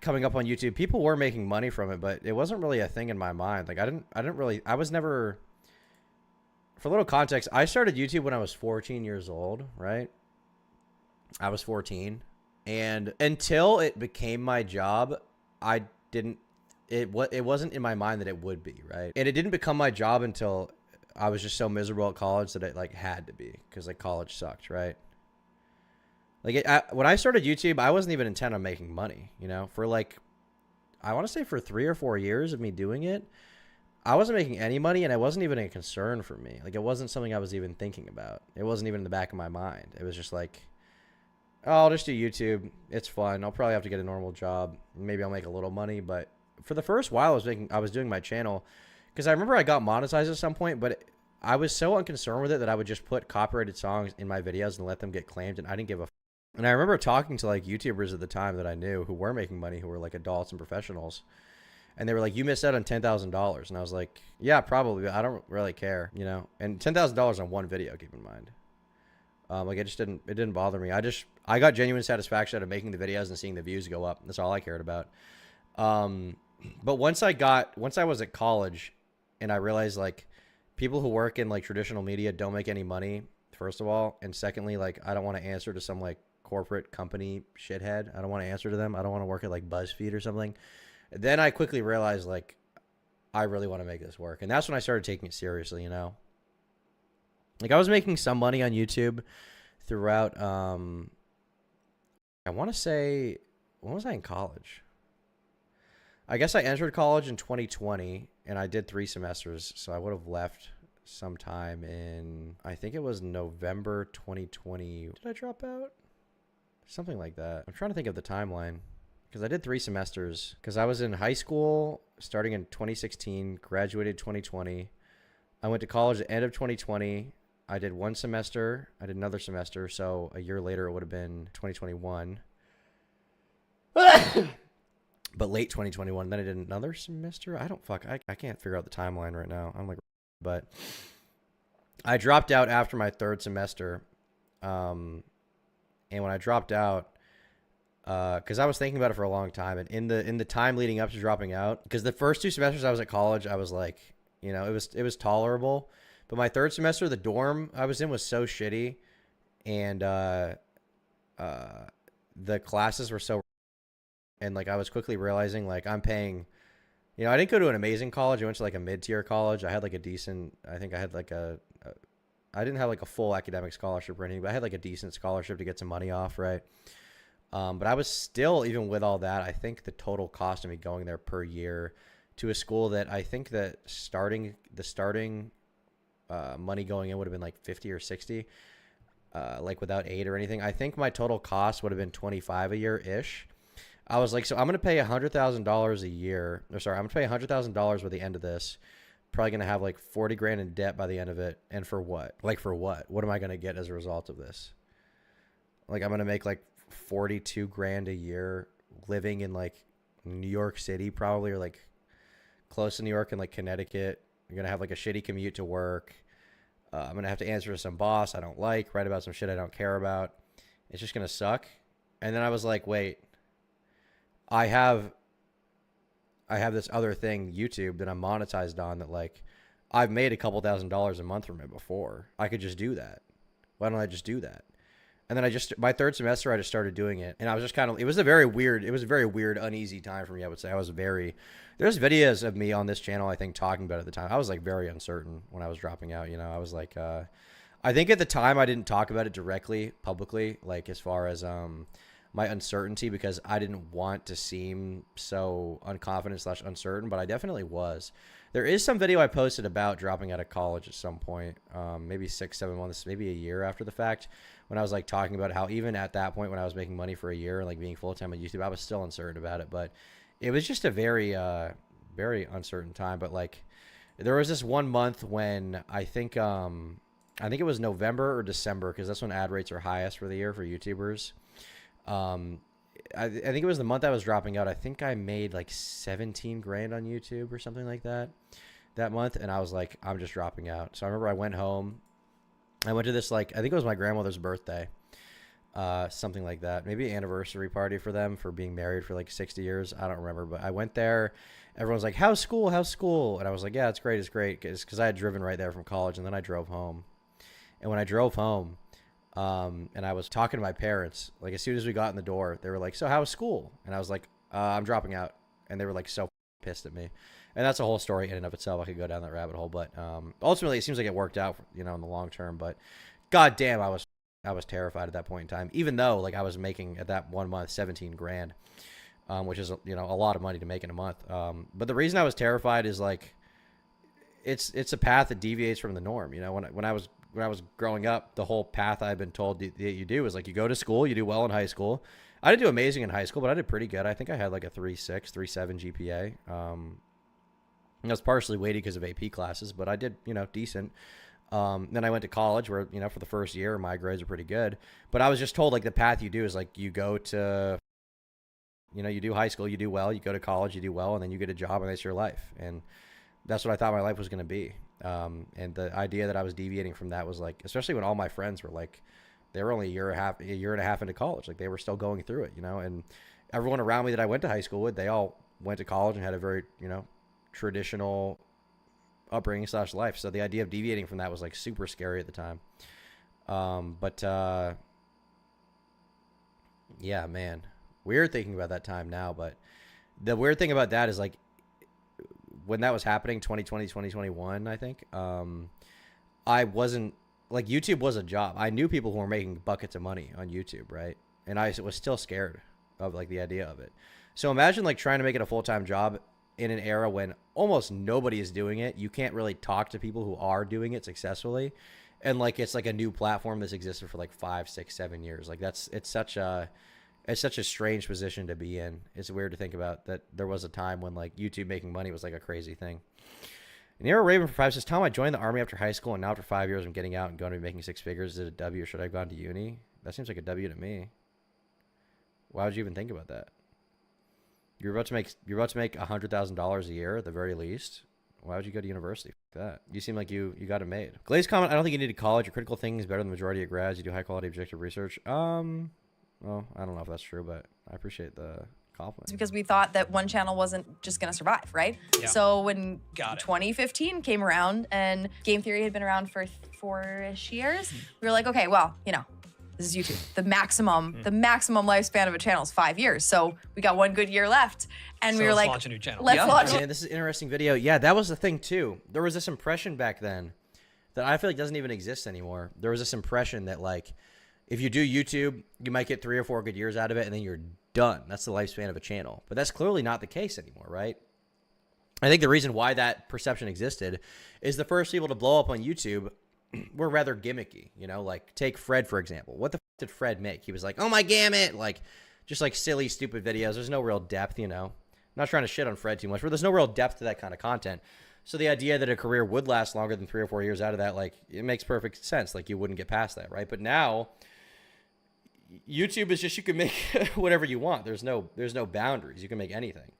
coming up on YouTube, people were making money from it, but it wasn't really a thing in my mind. Like I was never, for a little context, I started YouTube when I was 14 years old, right? I was 14, and until it became my job, it wasn't in my mind that it would be, right? And it didn't become my job until I was just so miserable at college that it like had to be, because like college sucked, right? Like when I started YouTube, I wasn't even intent on making money, you know, for like, I want to say for 3 or 4 years of me doing it, I wasn't making any money, and it wasn't even a concern for me. Like it wasn't something I was even thinking about. It wasn't even in the back of my mind. It was just like, oh, I'll just do YouTube. It's fun. I'll probably have to get a normal job. Maybe I'll make a little money. But for the first while I was doing my channel, because I remember I got monetized at some point, but I was so unconcerned with it that I would just put copyrighted songs in my videos and let them get claimed, and I didn't give a And I remember talking to like YouTubers at the time that I knew who were making money, who were like adults and professionals. And they were like, you missed out on $10,000. And I was like, yeah, probably, but I don't really care, you know? And $10,000 on one video, keep in mind. Like it didn't bother me. I got genuine satisfaction out of making the videos and seeing the views go up. That's all I cared about. But once I was at college and I realized like people who work in like traditional media don't make any money, first of all. And secondly, like, I don't want to answer to some like corporate company shithead. I don't want to answer to them. I don't want to work at like BuzzFeed or something. Then I quickly realized like, I really want to make this work. And that's when I started taking it seriously, you know? Like I was making some money on YouTube throughout, I want to say, when was I in college? I guess I entered college in 2020 and I did 3 semesters. So I would have left sometime in, I think it was November 2020. Did I drop out? Something like that. I'm trying to think of the timeline because I did 3 semesters because I was in high school starting in 2016, graduated 2020. I went to college at the end of 2020. I did 1 semester. I did another semester. So a year later, it would have been 2021. But late 2021. Then I did another semester. I can't figure out the timeline right now. I'm like, but I dropped out after my 3rd semester. And when I dropped out, because I was thinking about it for a long time, and in the time leading up to dropping out, because the first 2 semesters I was at college, I was like, you know, it was tolerable. But my 3rd semester, the dorm I was in was so shitty, and the classes were so, and like I was quickly realizing like I'm paying, you know, I didn't go to an amazing college. I went to like a mid-tier college. I had like a decent, I think I had like I didn't have like a full academic scholarship or anything, but I had like a decent scholarship to get some money off, right? But I was still, even with all that, I think the total cost of me going there per year to a school that I think that starting money going in would have been like 50 or 60, like without aid or anything. I think my total cost would have been 25 a year ish. I was like, so I'm going to pay $100,000 a year. Or sorry, I'm going to pay $100,000 by the end of this. Probably going to have like 40 grand in debt by the end of it. And for what? Like for what? What am I going to get as a result of this? Like I'm going to make like 42 grand a year living in like New York City probably, or like close to New York and like Connecticut. You're going to have like a shitty commute to work. I'm going to have to answer to some boss I don't like, write about some shit I don't care about. It's just going to suck. And then I was like, wait, I have this other thing, YouTube, that I'm monetized on that like I've made a couple $1,000s a month from it before. I could just do that. Why don't I just do that? And then my 3rd semester, I just started doing it. And I was just kind of, it was a very weird, uneasy time for me, I would say. There's videos of me on this channel, I think, talking about it at the time. I was like very uncertain when I was dropping out, you know. I was like, I think at the time I didn't talk about it directly, publicly, like as far as my uncertainty, because I didn't want to seem so unconfident / uncertain, but I definitely was. There is some video I posted about dropping out of college at some point, maybe 6-7 months, maybe a year after the fact, when I was like talking about how even at that point when I was making money for a year and like being full-time on YouTube, I was still uncertain about it. But it was just a very, very uncertain time. But like there was this one month when I think it was November or December, because that's when ad rates are highest for the year for YouTubers. I think it was the month I was dropping out. I think I made like 17 grand on YouTube or something like that month. And I was like, I'm just dropping out. So I remember I went home. I went to this, like, I think it was my grandmother's birthday. something like that. Maybe an anniversary party for them for being married for like 60 years. I don't remember, but I went there. Everyone's like, how's school? How's school? And I was like, yeah, it's great. It's great. Because I had driven right there from college, and then I drove home. And when I drove home, and I was talking to my parents, like as soon as we got in the door, they were like, so how was school? And I was like, I'm dropping out. And they were like so pissed at me. And that's a whole story in and of itself. I could go down that rabbit hole. But ultimately, it seems like it worked out, in the long term. But God damn, I was terrified at that point in time, even though like I was making at that 1 month 17 grand, which is a lot of money to make in a month. But the reason I was terrified is like it's a path that deviates from the norm. When I was growing up, the whole path I've been told that you do is like you go to school, you do well in high school. I didn't do amazing in high school, but I did pretty good. I think I had like a 3.6, 3.7 GPA. It was partially weighted because of AP classes, but I did decent. Then I went to college where, for the first year, my grades are pretty good. But I was just told, like, the path you do is, like, you go to, you do high school, you do well, you go to college, you do well, and then you get a job, and that's your life. And that's what I thought my life was going to be. And the idea that I was deviating from that was, like, especially when all my friends were, like, they were only a year and a half into college. Like, they were still going through it, and everyone around me that I went to high school with, they all went to college and had a very, traditional upbringing / life. So the idea of deviating from that was like super scary at the time. Yeah, man, weird thinking about that time now. But the weird thing about that is like when that was happening, 2020, 2021, I think, I wasn't like, YouTube was a job. I knew people who were making buckets of money on YouTube. Right. And I was still scared of like the idea of it. So imagine like trying to make it a full-time job in an era when almost nobody is doing it. You can't really talk to people who are doing it successfully. And like, it's like a new platform that's existed for like 5, 6, 7 years. Like it's such a strange position to be in. It's weird to think about that there was a time when like YouTube making money was like a crazy thing. And Nero Raven for 5 says, Tom, I joined the army after high school, and now after 5 years I'm getting out and going to be making 6 figures. Is it a W, or should I have gone to uni? That seems like a W to me. Why would you even think about that? You're about to make $100,000 a year at the very least. Why would you go to university? Fuck that. You seem like you got it made. Glaze comment, I don't think you need to college. Your critical thinking is better than the majority of grads. You do high quality objective research. Well, I don't know if that's true, but I appreciate the compliment. It's because we thought that one channel wasn't just going to survive, right? Yeah. So when 2015 came around and game theory had been around for 4-ish years, we were like, okay, well, this is YouTube. The maximum lifespan of a channel is 5 years. So we got 1 good year left. And we were like, launch a new channel. Let's launch it. Man, this is an interesting video. Yeah, that was the thing too. There was this impression back then that I feel like doesn't even exist anymore. There was this impression that like, if you do YouTube, you might get 3 or 4 good years out of it, and then you're done. That's the lifespan of a channel. But that's clearly not the case anymore, right? I think the reason why that perception existed is the first people to blow up on YouTube were rather gimmicky, like take Fred, for example. What the f did Fred make? He was like, oh my gamut, like just like silly, stupid videos. There's no real depth, I'm not trying to shit on Fred too much, but there's no real depth to that kind of content. So the idea that a career would last longer than 3 or 4 years out of that, like, it makes perfect sense. Like, you wouldn't get past that, right? But now, YouTube is just, you can make whatever you want. There's no boundaries. You can make anything.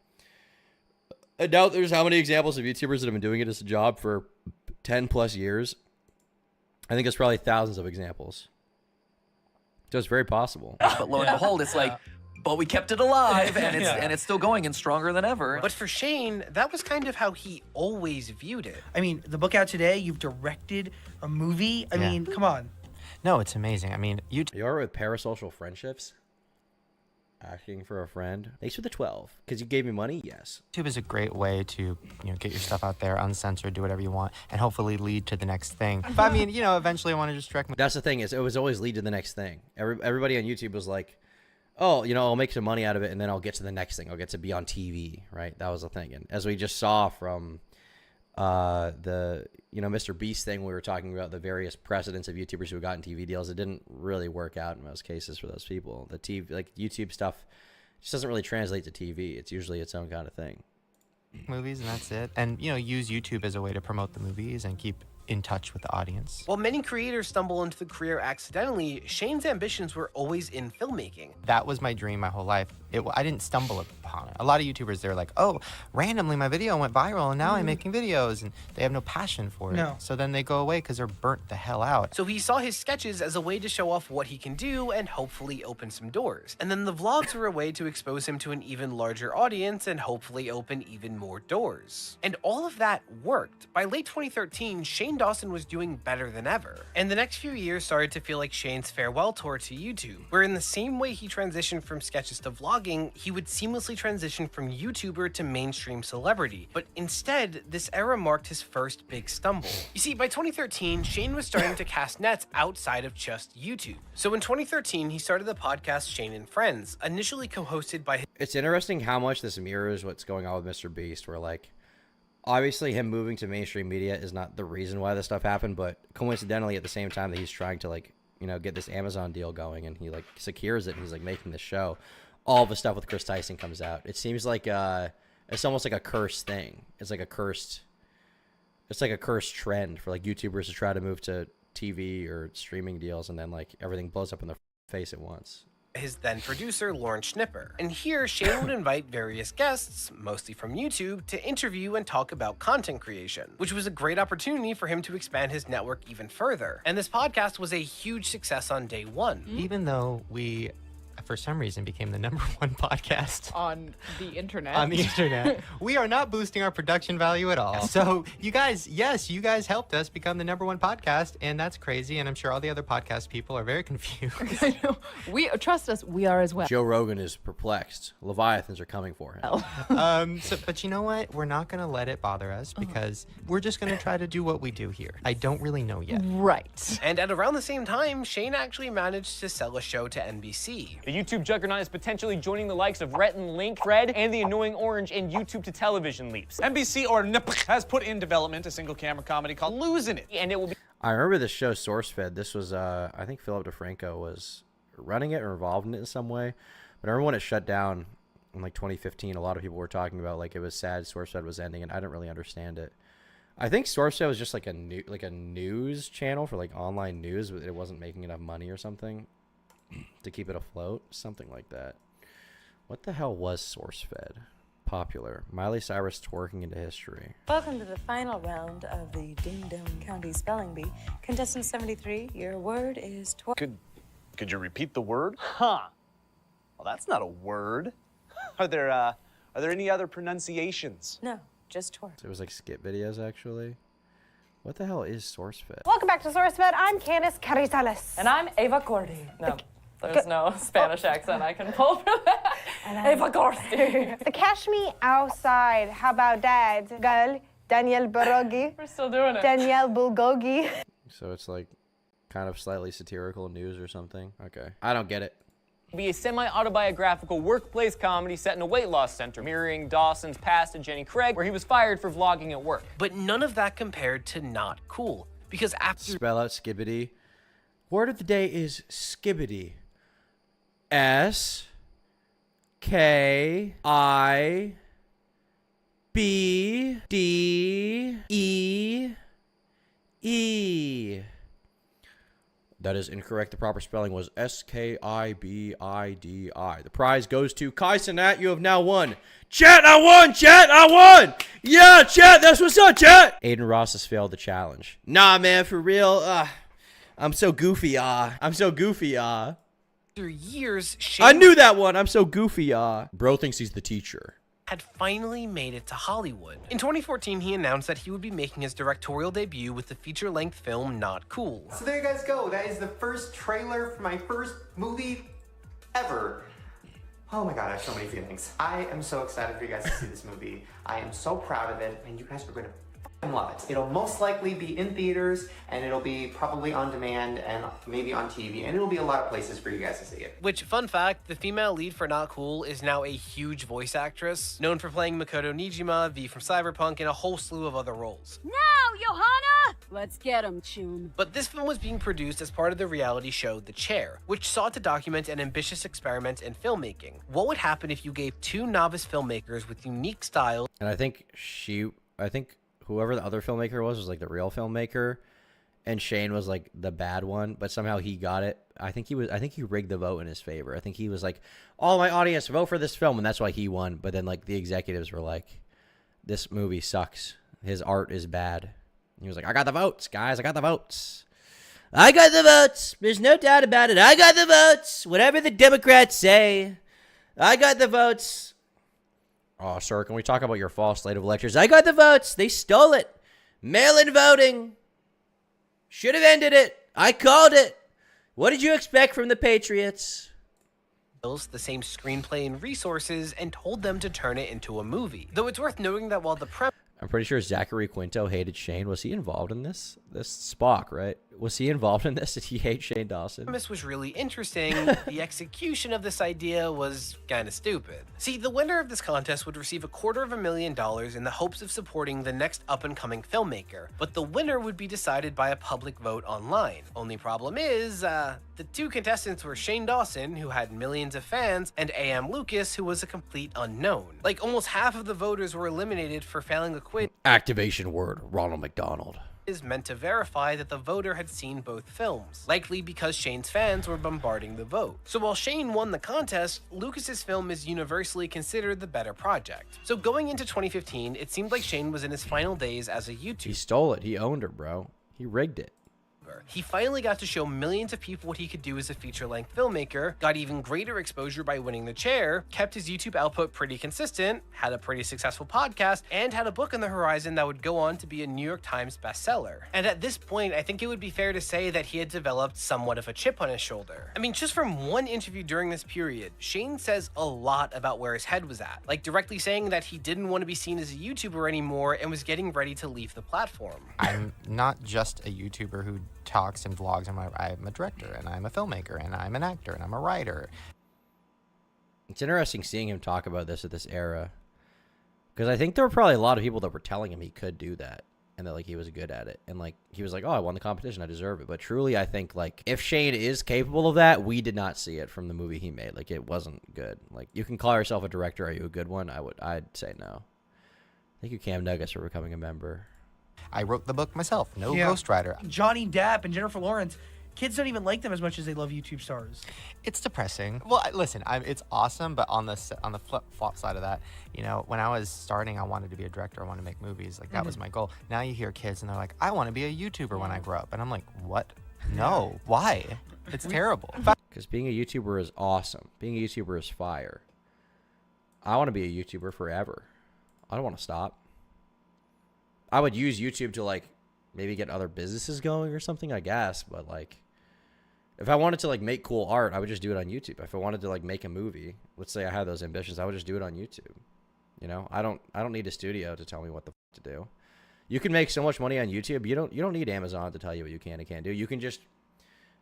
I doubt there's how many examples of YouTubers that have been doing it as a job for 10 plus years. I think it's probably thousands of examples. So it's very possible. But lo and behold, it's like, but we kept it alive, and it's still going and stronger than ever. But for Shane, that was kind of how he always viewed it. I mean, the book out today, you've directed a movie. I mean, come on. No, it's amazing. I mean, you are with parasocial friendships? Asking for a friend? Thanks for the 12. Because you gave me money? Yes. YouTube is a great way to, get your stuff out there, uncensored, do whatever you want, and hopefully lead to the next thing. But I mean, eventually I want to just direct my... That's the thing, is it was always lead to the next thing. Everybody on YouTube was like, oh, I'll make some money out of it, and then I'll get to the next thing. I'll get to be on TV, right? That was the thing. And as we just saw from the Mr. Beast thing, we were talking about the various precedents of YouTubers who have gotten TV deals. It didn't really work out in most cases for those people. The TV, like YouTube stuff, just doesn't really translate to TV. It's usually its own kind of thing. Movies, and that's it. And use YouTube as a way to promote the movies and keep in touch with the audience. While many creators stumble into the career accidentally, Shane's ambitions were always in filmmaking. That was my dream my whole life. I didn't stumble upon it. A lot of YouTubers, they're like, oh, randomly my video went viral and now I'm making videos, and they have no passion for it. No. So then they go away because they're burnt the hell out. So he saw his sketches as a way to show off what he can do and hopefully open some doors. And then the vlogs were a way to expose him to an even larger audience and hopefully open even more doors. And all of that worked. By late 2013, Shane Dawson was doing better than ever. And the next few years started to feel like Shane's farewell tour to YouTube, where in the same way he transitioned from sketches to vlogging, he would seamlessly transition from YouTuber to mainstream celebrity. But instead, this era marked his first big stumble. You see, by 2013, Shane was starting to cast nets outside of just YouTube. So in 2013, he started the podcast Shane and Friends, initially co-hosted by his— It's interesting how much this mirrors what's going on with Mr. Beast, where like, obviously him moving to mainstream media is not the reason why this stuff happened, but coincidentally at the same time that he's trying to like, you know, get this Amazon deal going and he like secures it and he's like making the show, all the stuff with Chris Tyson comes out. It seems like it's almost like a cursed thing. It's like a cursed trend for like YouTubers to try to move to TV or streaming deals, and then like everything blows up in their face at once. His then producer, Lauren Schnipper. And here, Shane would invite various guests, mostly from YouTube, to interview and talk about content creation, which was a great opportunity for him to expand his network even further. And this podcast was a huge success on day one. Even though we, for some reason, became the #1 podcast on the internet. On the internet. We are not boosting our production value at all. So you guys, yes, you guys helped us become the #1 podcast, and that's crazy, and I'm sure all the other podcast people are very confused. I know. We trust us, we are as well. Joe Rogan is perplexed. Leviathans are coming for him. But you know what? We're not going to let it bother us because we're just going to try to do what we do here. I don't really know yet. Right. And at around the same time, Shane actually managed to sell a show to NBC. The YouTube juggernaut is potentially joining the likes of Rhett and Link, Fred, and the Annoying Orange in YouTube to television leaps. NBC or NPC has put in development a single camera comedy called Losing It. And it will be— I remember this show SourceFed. This was, I think Philip DeFranco was running it or involved in it in some way. But I remember when it shut down in like 2015, a lot of people were talking about like it was sad SourceFed was ending, and I didn't really understand it. I think SourceFed was just like a news channel for like online news, but it wasn't making enough money or something to keep it afloat, something like that. What the hell was SourceFed? Popular. Miley Cyrus twerking into history. Welcome to the final round of the Ding Dong County Spelling Bee. Contestant 73, your word is twerk. Could you repeat the word? Huh. Well, that's not a word. Are there any other pronunciations? No, just twerk. It was like skit videos actually. What the hell is SourceFed? Welcome back to SourceFed. I'm Candice Carrizales. And I'm Ava Cordy. No, there's no Spanish accent I can pull from that. Ava Cordy. The Cash Me Outside, How About That, girl, Danielle Barogi. We're still doing it. Danielle Bulgogi. So it's like kind of slightly satirical news or something. Okay. I don't get it. Be a semi-autobiographical workplace comedy set in a weight loss center, mirroring Dawson's past at Jenny Craig, where he was fired for vlogging at work. But none of that compared to Not Cool, because after— Spell out skibbity. Word of the day is skibbity. S-K-I-B-D-E-E. That is incorrect. The proper spelling was S-K-I-B-I-D-I. The prize goes to Kai Sinat. You have now won. Chat, I won! Chat, I won! Yeah, chat, that's what's up, chat! Aiden Ross has failed the challenge. Nah, man, for real. I'm so goofy, I'm so goofy, After years, Shane— I knew that one. I'm so goofy, Bro thinks he's the teacher. Had finally made it to Hollywood. In 2014, he announced that he would be making his directorial debut with the feature-length film Not Cool. So there you guys go. That is the first trailer for my first movie ever. Oh my God, I have so many feelings. I am so excited for you guys to see this movie. I am so proud of it, and you guys are gonna love it. It'll most likely be in theaters, and it'll be probably on demand and maybe on TV, and it'll be a lot of places for you guys to see it. Which, fun fact, the female lead for Not Cool is now a huge voice actress, known for playing Makoto Nijima, V from Cyberpunk, and a whole slew of other roles. Now, Johanna! Let's get him, Chun. But this film was being produced as part of the reality show The Chair, which sought to document an ambitious experiment in filmmaking. What would happen if you gave two novice filmmakers with unique styles— And I think whoever the other filmmaker was like the real filmmaker, and Shane was like the bad one, but somehow he got it. I think he rigged the vote in his favor. I think he was like, all my audience vote for this film, and that's why he won. But then like the executives were like, this movie sucks. His art is bad. He was like, I got the votes, guys. I got the votes. I got the votes. There's no doubt about it. I got the votes. Whatever the Democrats say, I got the votes. Oh, sir, can we talk about your false slate of lectures? I got the votes. They stole it. Mail-in voting. Should have ended it. I called it. What did you expect from the Patriots? The same screenplay and resources and told them to turn it into a movie. Though it's worth noting that while the I'm pretty sure Zachary Quinto hated Shane. Was he involved in this? This Spock, right? Was he involved in this? Did he hate Shane Dawson? premise was really interesting, the execution of this idea was kind of stupid. See, the winner of this contest would receive $250,000 in the hopes of supporting the next up-and-coming filmmaker, but the winner would be decided by a public vote online. Only problem is, the two contestants were Shane Dawson, who had millions of fans, and A.M. Lucas, who was a complete unknown. Like, almost half of the voters were eliminated for failing a quiz. Activation word, Ronald McDonald. Is meant to verify that the voter had seen both films, likely because Shane's fans were bombarding the vote. So while Shane won the contest, Lucas's film is universally considered the better project. So going into 2015, it seemed like Shane was in his final days as a YouTuber. He stole it. He owned her, bro. He rigged it. He finally got to show millions of people what he could do as a feature-length filmmaker, got even greater exposure by winning the chair, kept his YouTube output pretty consistent, had a pretty successful podcast, and had a book on the horizon that would go on to be a New York Times bestseller. And at this point, I think it would be fair to say that he had developed somewhat of a chip on his shoulder. I mean, just from one interview during this period, Shane says a lot about where his head was at, like directly saying that he didn't want to be seen as a YouTuber anymore and was getting ready to leave the platform. I'm not just a YouTuber who talks and vlogs. I'm a director, and I'm a filmmaker, and I'm an actor, and I'm a writer. It's interesting seeing him talk about this at this era, because I think there were probably a lot of people that were telling him he could do that and that like he was good at it, and like he was like, oh, I won the competition, I deserve it. But truly, I think like if Shane is capable of that, we did not see it from the movie he made. Like it wasn't good. Like you can call yourself a director. Are you a good one? I'd say no. Thank you, Cam Nuggets, for becoming a member. I wrote the book myself. No ghostwriter. Johnny Depp and Jennifer Lawrence. Kids don't even like them as much as they love YouTube stars. It's depressing. Well, listen, it's awesome, but on the flip side of that, you know, when I was starting, I wanted to be a director. I wanted to make movies. Like that was my goal. Now you hear kids and they're like, I want to be a YouTuber when I grow up, and I'm like, what? No, why? It's terrible. Because being a YouTuber is awesome. Being a YouTuber is fire. I want to be a YouTuber forever. I don't want to stop. I would use YouTube to like maybe get other businesses going or something, I guess. But like, if I wanted to like make cool art, I would just do it on YouTube. If I wanted to like make a movie, let's say I had those ambitions, I would just do it on YouTube. You know, I don't need a studio to tell me what the f to do. You can make so much money on YouTube. You don't need Amazon to tell you what you can and can't do. You can just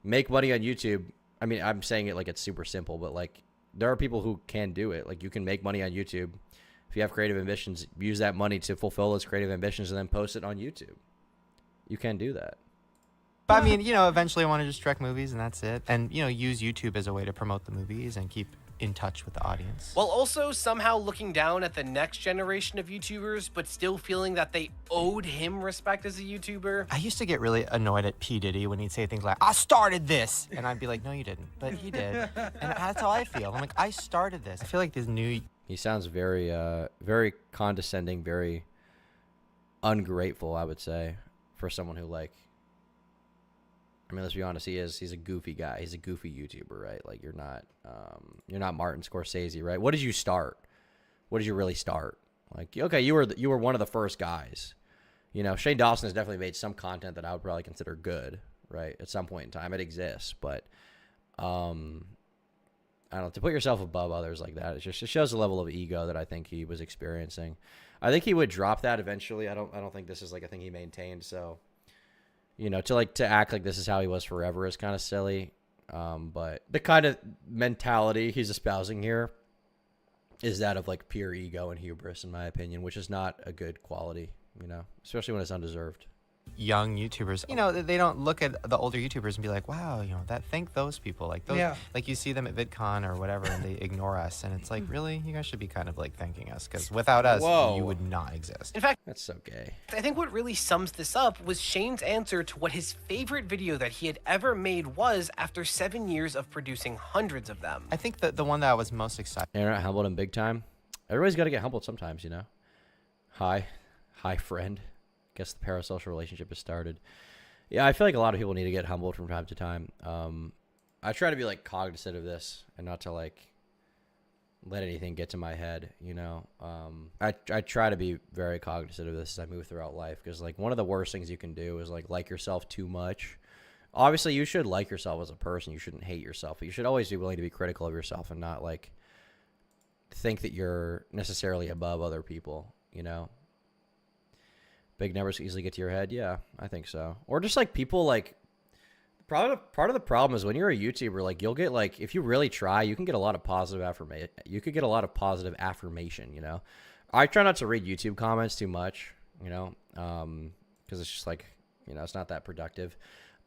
make money on YouTube. I mean, I'm saying it like it's super simple, but like there are people who can do it. Like you can make money on YouTube. If you have creative ambitions, use that money to fulfill those creative ambitions and then post it on YouTube. You can do that. But I mean, you know, eventually I want to just direct movies and that's it. And, you know, use YouTube as a way to promote the movies and keep in touch with the audience. While also somehow looking down at the next generation of YouTubers, but still feeling that they owed him respect as a YouTuber. I used to get really annoyed at P. Diddy when he'd say things like, I started this. And I'd be like, no, you didn't. But he did. And that's how I feel. I'm like, I started this. I feel like this new... He sounds very, very condescending, very ungrateful, I would say, for someone who like, I mean, let's be honest, he's a goofy guy. He's a goofy YouTuber, right? Like you're not Martin Scorsese, right? What did you start? What did you really start? Like, okay, you were one of the first guys. You know, Shane Dawson has definitely made some content that I would probably consider good, right? At some point in time, it exists, but, I don't know, to put yourself above others like that, it shows a level of ego that I think he was experiencing. I think he would drop that eventually. I don't think this is like a thing he maintained. So, you know, to act like this is how he was forever is kind of silly. But the kind of mentality he's espousing here is that of like pure ego and hubris, in my opinion, which is not a good quality, you know, especially when it's undeserved. young YouTubers, you know, they don't look at the older YouTubers and be like, wow, you know, thank those people. Like those, like you see them at VidCon or whatever and they ignore us. And it's like, really? You guys should be kind of like thanking us because without us, you would not exist. In fact, that's so gay. I think what really sums this up was Shane's answer to what his favorite video that he had ever made was after 7 years of producing hundreds of them. I think that the one that I was most excited. Internet humbled him big time. Everybody's got to get humbled sometimes, you know? Hi friend. Guess the parasocial relationship has started. Yeah, I feel like a lot of people need to get humbled from time to time. I try to be like cognizant of this and not to like let anything get to my head, you know. I try to be very cognizant of this as I move throughout life because like one of the worst things you can do is like yourself too much. Obviously, you should like yourself as a person. You shouldn't hate yourself, but you should always be willing to be critical of yourself and not like think that you're necessarily above other people, you know. Big numbers easily get to your head. Yeah, I think so. Or just like people like part of the problem is when you're a YouTuber, like you'll get like, if you really try, you can get a lot of positive affirmation. You could get a lot of positive affirmation, you know. I try not to read YouTube comments too much, you know, because it's just like, you know, it's not that productive.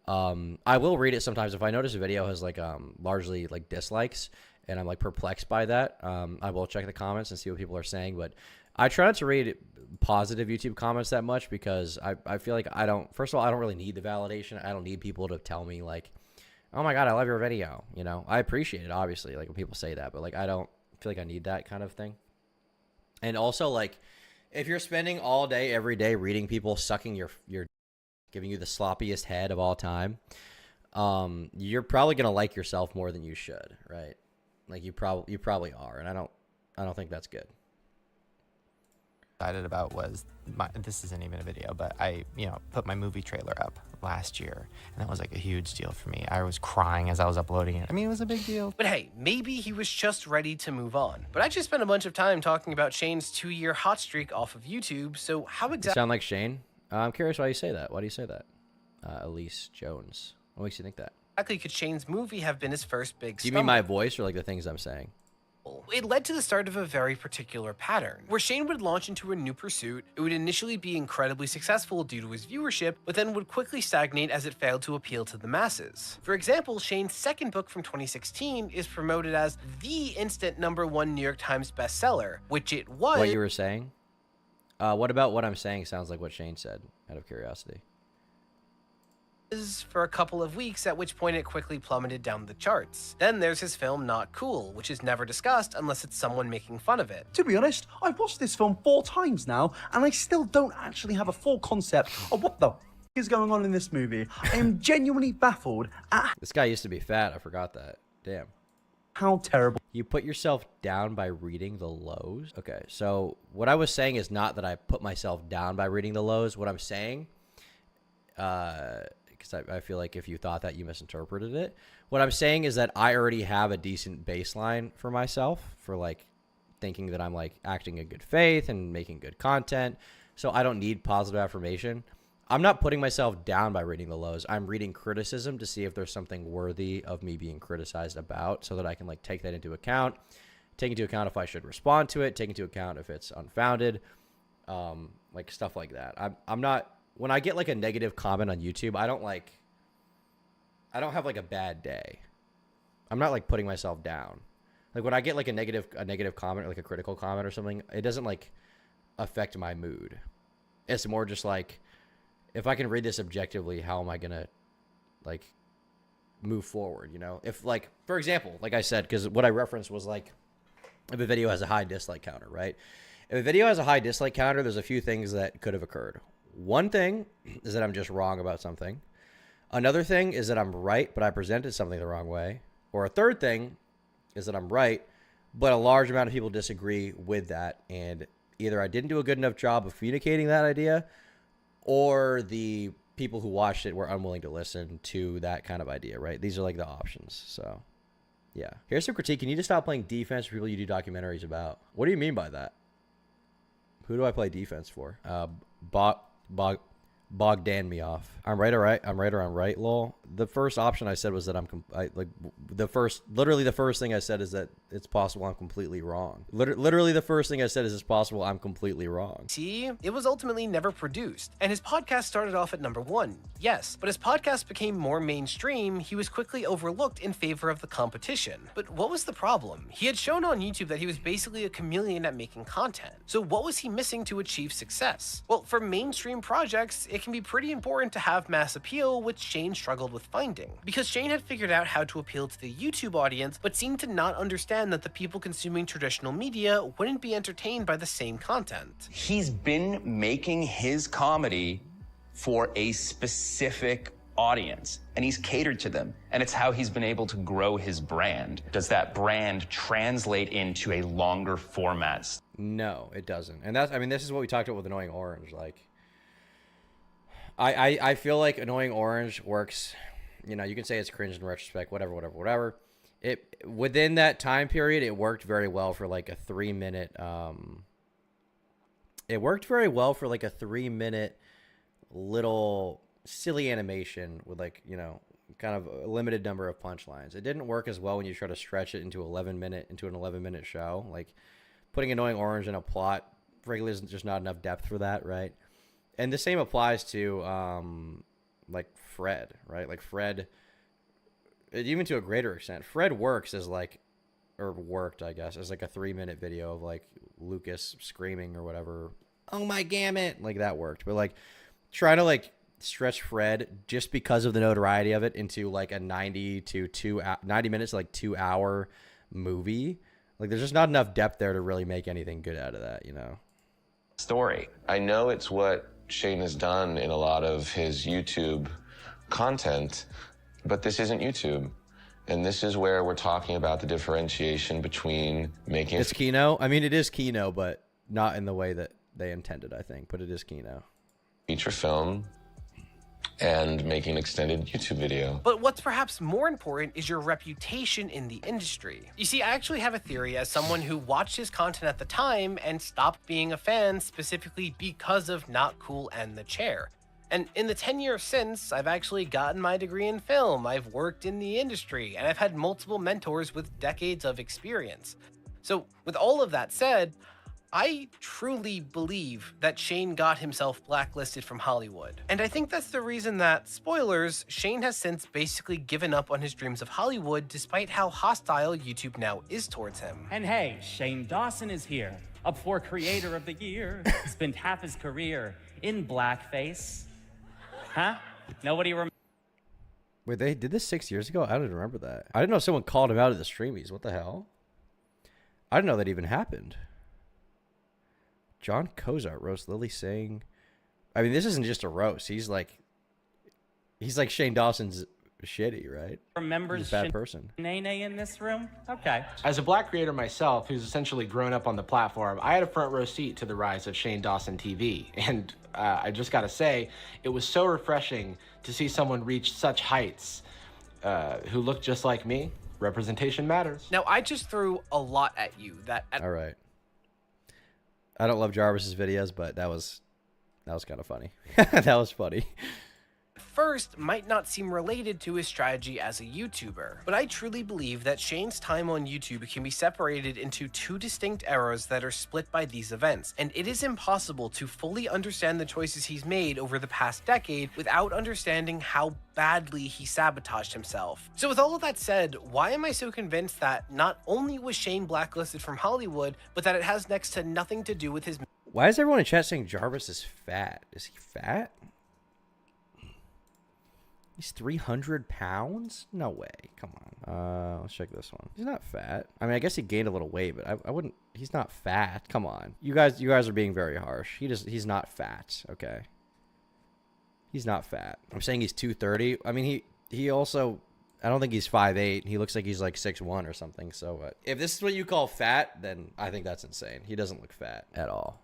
I will read it sometimes if I notice a video has like largely like dislikes and I'm like perplexed by that. I will check the comments and see what people are saying, but I try not to read positive YouTube comments that much because I feel like first of all, I don't really need the validation. I don't need people to tell me like, oh my God, I love your video. You know, I appreciate it, obviously, like when people say that, but like, I don't feel like I need that kind of thing. And also like, if you're spending all day, every day reading people sucking your giving you the sloppiest head of all time, you're probably going to like yourself more than you should. Right. Like you probably are. And I don't think that's good. Excited about was this isn't even a video, but I, you know, put my movie trailer up last year and that was like a huge deal for me. I was crying as I was uploading it. I mean, it was a big deal. But hey, maybe he was just ready to move on. But I just spent a bunch of time talking about Shane's 2-year hot streak off of YouTube. So how exactly? You sound like Shane. I'm curious why you say that. Why do you say that? Elise Jones. What makes you think that? Exactly could Shane's movie have been his first big Do you mean my voice or like the things I'm saying? It led to the start of a very particular pattern, where Shane would launch into a new pursuit. It would initially be incredibly successful due to his viewership, but then would quickly stagnate as it failed to appeal to the masses. For example, Shane's second book from 2016 is promoted as the instant #1 New York Times bestseller, which it was. What you were saying? What about what I'm saying sounds like what Shane said, out of curiosity. For a couple of weeks, at which point it quickly plummeted down the charts. Then there's his film Not Cool, which is never discussed unless it's someone making fun of it. To be honest, I've watched this film 4 times now, and I still don't actually have a full concept of what the is going on in this movie. I am genuinely baffled at This guy used to be fat. I forgot that. Damn. How terrible. You put yourself down by reading the lows? Okay, so what I was saying is not that I put myself down by reading the lows. What I'm saying, because I feel like if you thought that, you misinterpreted it. What I'm saying is that I already have a decent baseline for myself for like thinking that I'm like acting in good faith and making good content. So I don't need positive affirmation. I'm not putting myself down by reading the lows. I'm reading criticism to see if there's something worthy of me being criticized about so that I can like take that into account, take into account if I should respond to it, take into account if it's unfounded, like stuff like that. I'm not, when I get like a negative comment on YouTube, I don't have like a bad day. I'm not like putting myself down. Like when I get like a negative comment or like a critical comment or something, it doesn't like affect my mood. It's more just like, if I can read this objectively, how am I gonna like move forward, you know? If like, for example, like I said, because what I referenced was like, if a video has a high dislike counter, right? If a video has a high dislike counter, there's a few things that could have occurred. One thing is that I'm just wrong about something. Another thing is that I'm right, but I presented something the wrong way. Or a third thing is that I'm right, but a large amount of people disagree with that. And either I didn't do a good enough job of communicating that idea, or the people who watched it were unwilling to listen to that kind of idea, right? These are like the options. So, yeah. Here's some critique. You need to stop playing defense for people you do documentaries about. What do you mean by that? Who do I play defense for? Bogdan me off. I'm right or I'm right, lol. The first option I said was that literally the first thing I said is that it's possible I'm completely wrong. Literally the first thing I said is it's possible I'm completely wrong. See, it was ultimately never produced, and his podcast started off at #1, yes, but as podcasts became more mainstream, he was quickly overlooked in favor of the competition. But what was the problem? He had shown on YouTube that he was basically a chameleon at making content. So what was he missing to achieve success? Well, for mainstream projects, it can be pretty important to have mass appeal, which Shane struggled with finding. Because Shane had figured out how to appeal to the YouTube audience, but seemed to not understand that the people consuming traditional media wouldn't be entertained by the same content. He's been making his comedy for a specific audience, and he's catered to them, and it's how he's been able to grow his brand. Does that brand translate into a longer format? No, it doesn't. And that's, I mean, this is what we talked about with Annoying Orange. Like, I feel like Annoying Orange works, you know, you can say it's cringe in retrospect, whatever. It, within that time period, it worked very well for like a 3-minute, it worked very well for like a 3-minute little silly animation with, like, you know, kind of a limited number of punchlines. It didn't work as well when you try to stretch it into an 11-minute show. Like, putting Annoying Orange in a plot, frankly, there's just not enough depth for that, right? And the same applies to, like, Fred, right? Like, Fred, even to a greater extent, Fred works as, like, or worked, I guess, as, like, a 3-minute video of, like, Lucas screaming or whatever. Oh, my gamut! Like, that worked. But, like, trying to, like, stretch Fred just because of the notoriety of it into, like, a 90 minutes to, like, 2-hour movie. Like, there's just not enough depth there to really make anything good out of that, you know? Story. I know it's what Shane has done in a lot of his YouTube content, but this isn't YouTube. And this is where we're talking about the differentiation between making... It's Kino. I mean, it is Kino, but not in the way that they intended, I think. But it is Kino. Feature film and making an extended YouTube video. But what's perhaps more important is your reputation in the industry. You see, I actually have a theory as someone who watched his content at the time and stopped being a fan specifically because of Not Cool and The Chair. And in the 10 years since, I've actually gotten my degree in film, I've worked in the industry, and I've had multiple mentors with decades of experience. So with all of that said, I truly believe that Shane got himself blacklisted from Hollywood. And I think that's the reason that, spoilers, Shane has since basically given up on his dreams of Hollywood despite how hostile YouTube now is towards him. And hey, Shane Dawson is here, up for Creator of the Year. Spent half his career in blackface. Huh? Nobody remembers? Wait, they did this 6 years ago? I don't remember that. I didn't know someone called him out at the streamies. What the hell? I didn't know that even happened. John Kozart roast Lily saying, I mean, this isn't just a roast. He's like Shane Dawson's shitty, right? Remembers He's a bad person. Nene in this room? Okay. As a black creator myself, who's essentially grown up on the platform, I had a front row seat to the rise of Shane Dawson TV. And I just gotta say, it was so refreshing to see someone reach such heights who looked just like me. Representation matters. Now, I just threw a lot at you. All right. I don't love Jarvis's videos, but that was kind of funny. That was funny. First might not seem related to his strategy as a YouTuber, but I truly believe that Shane's time on YouTube can be separated into two distinct eras that are split by these events, and it is impossible to fully understand the choices he's made over the past decade without understanding how badly he sabotaged himself. So with all of that said, why am I so convinced that not only was Shane blacklisted from Hollywood, but that it has next to nothing to do with his... Why is everyone in chat saying Jarvis is fat? Is he fat? He's 300 pounds? No way. Come on. Let's check this one. He's not fat. I mean, I guess he gained a little weight, but I wouldn't. He's not fat. Come on. You guys are being very harsh. He's not fat. Okay. He's not fat. I'm saying he's 230. I mean, he also, I don't think he's 5'8". He looks like he's like 6'1" or something. So if this is what you call fat, then I think that's insane. He doesn't look fat at all.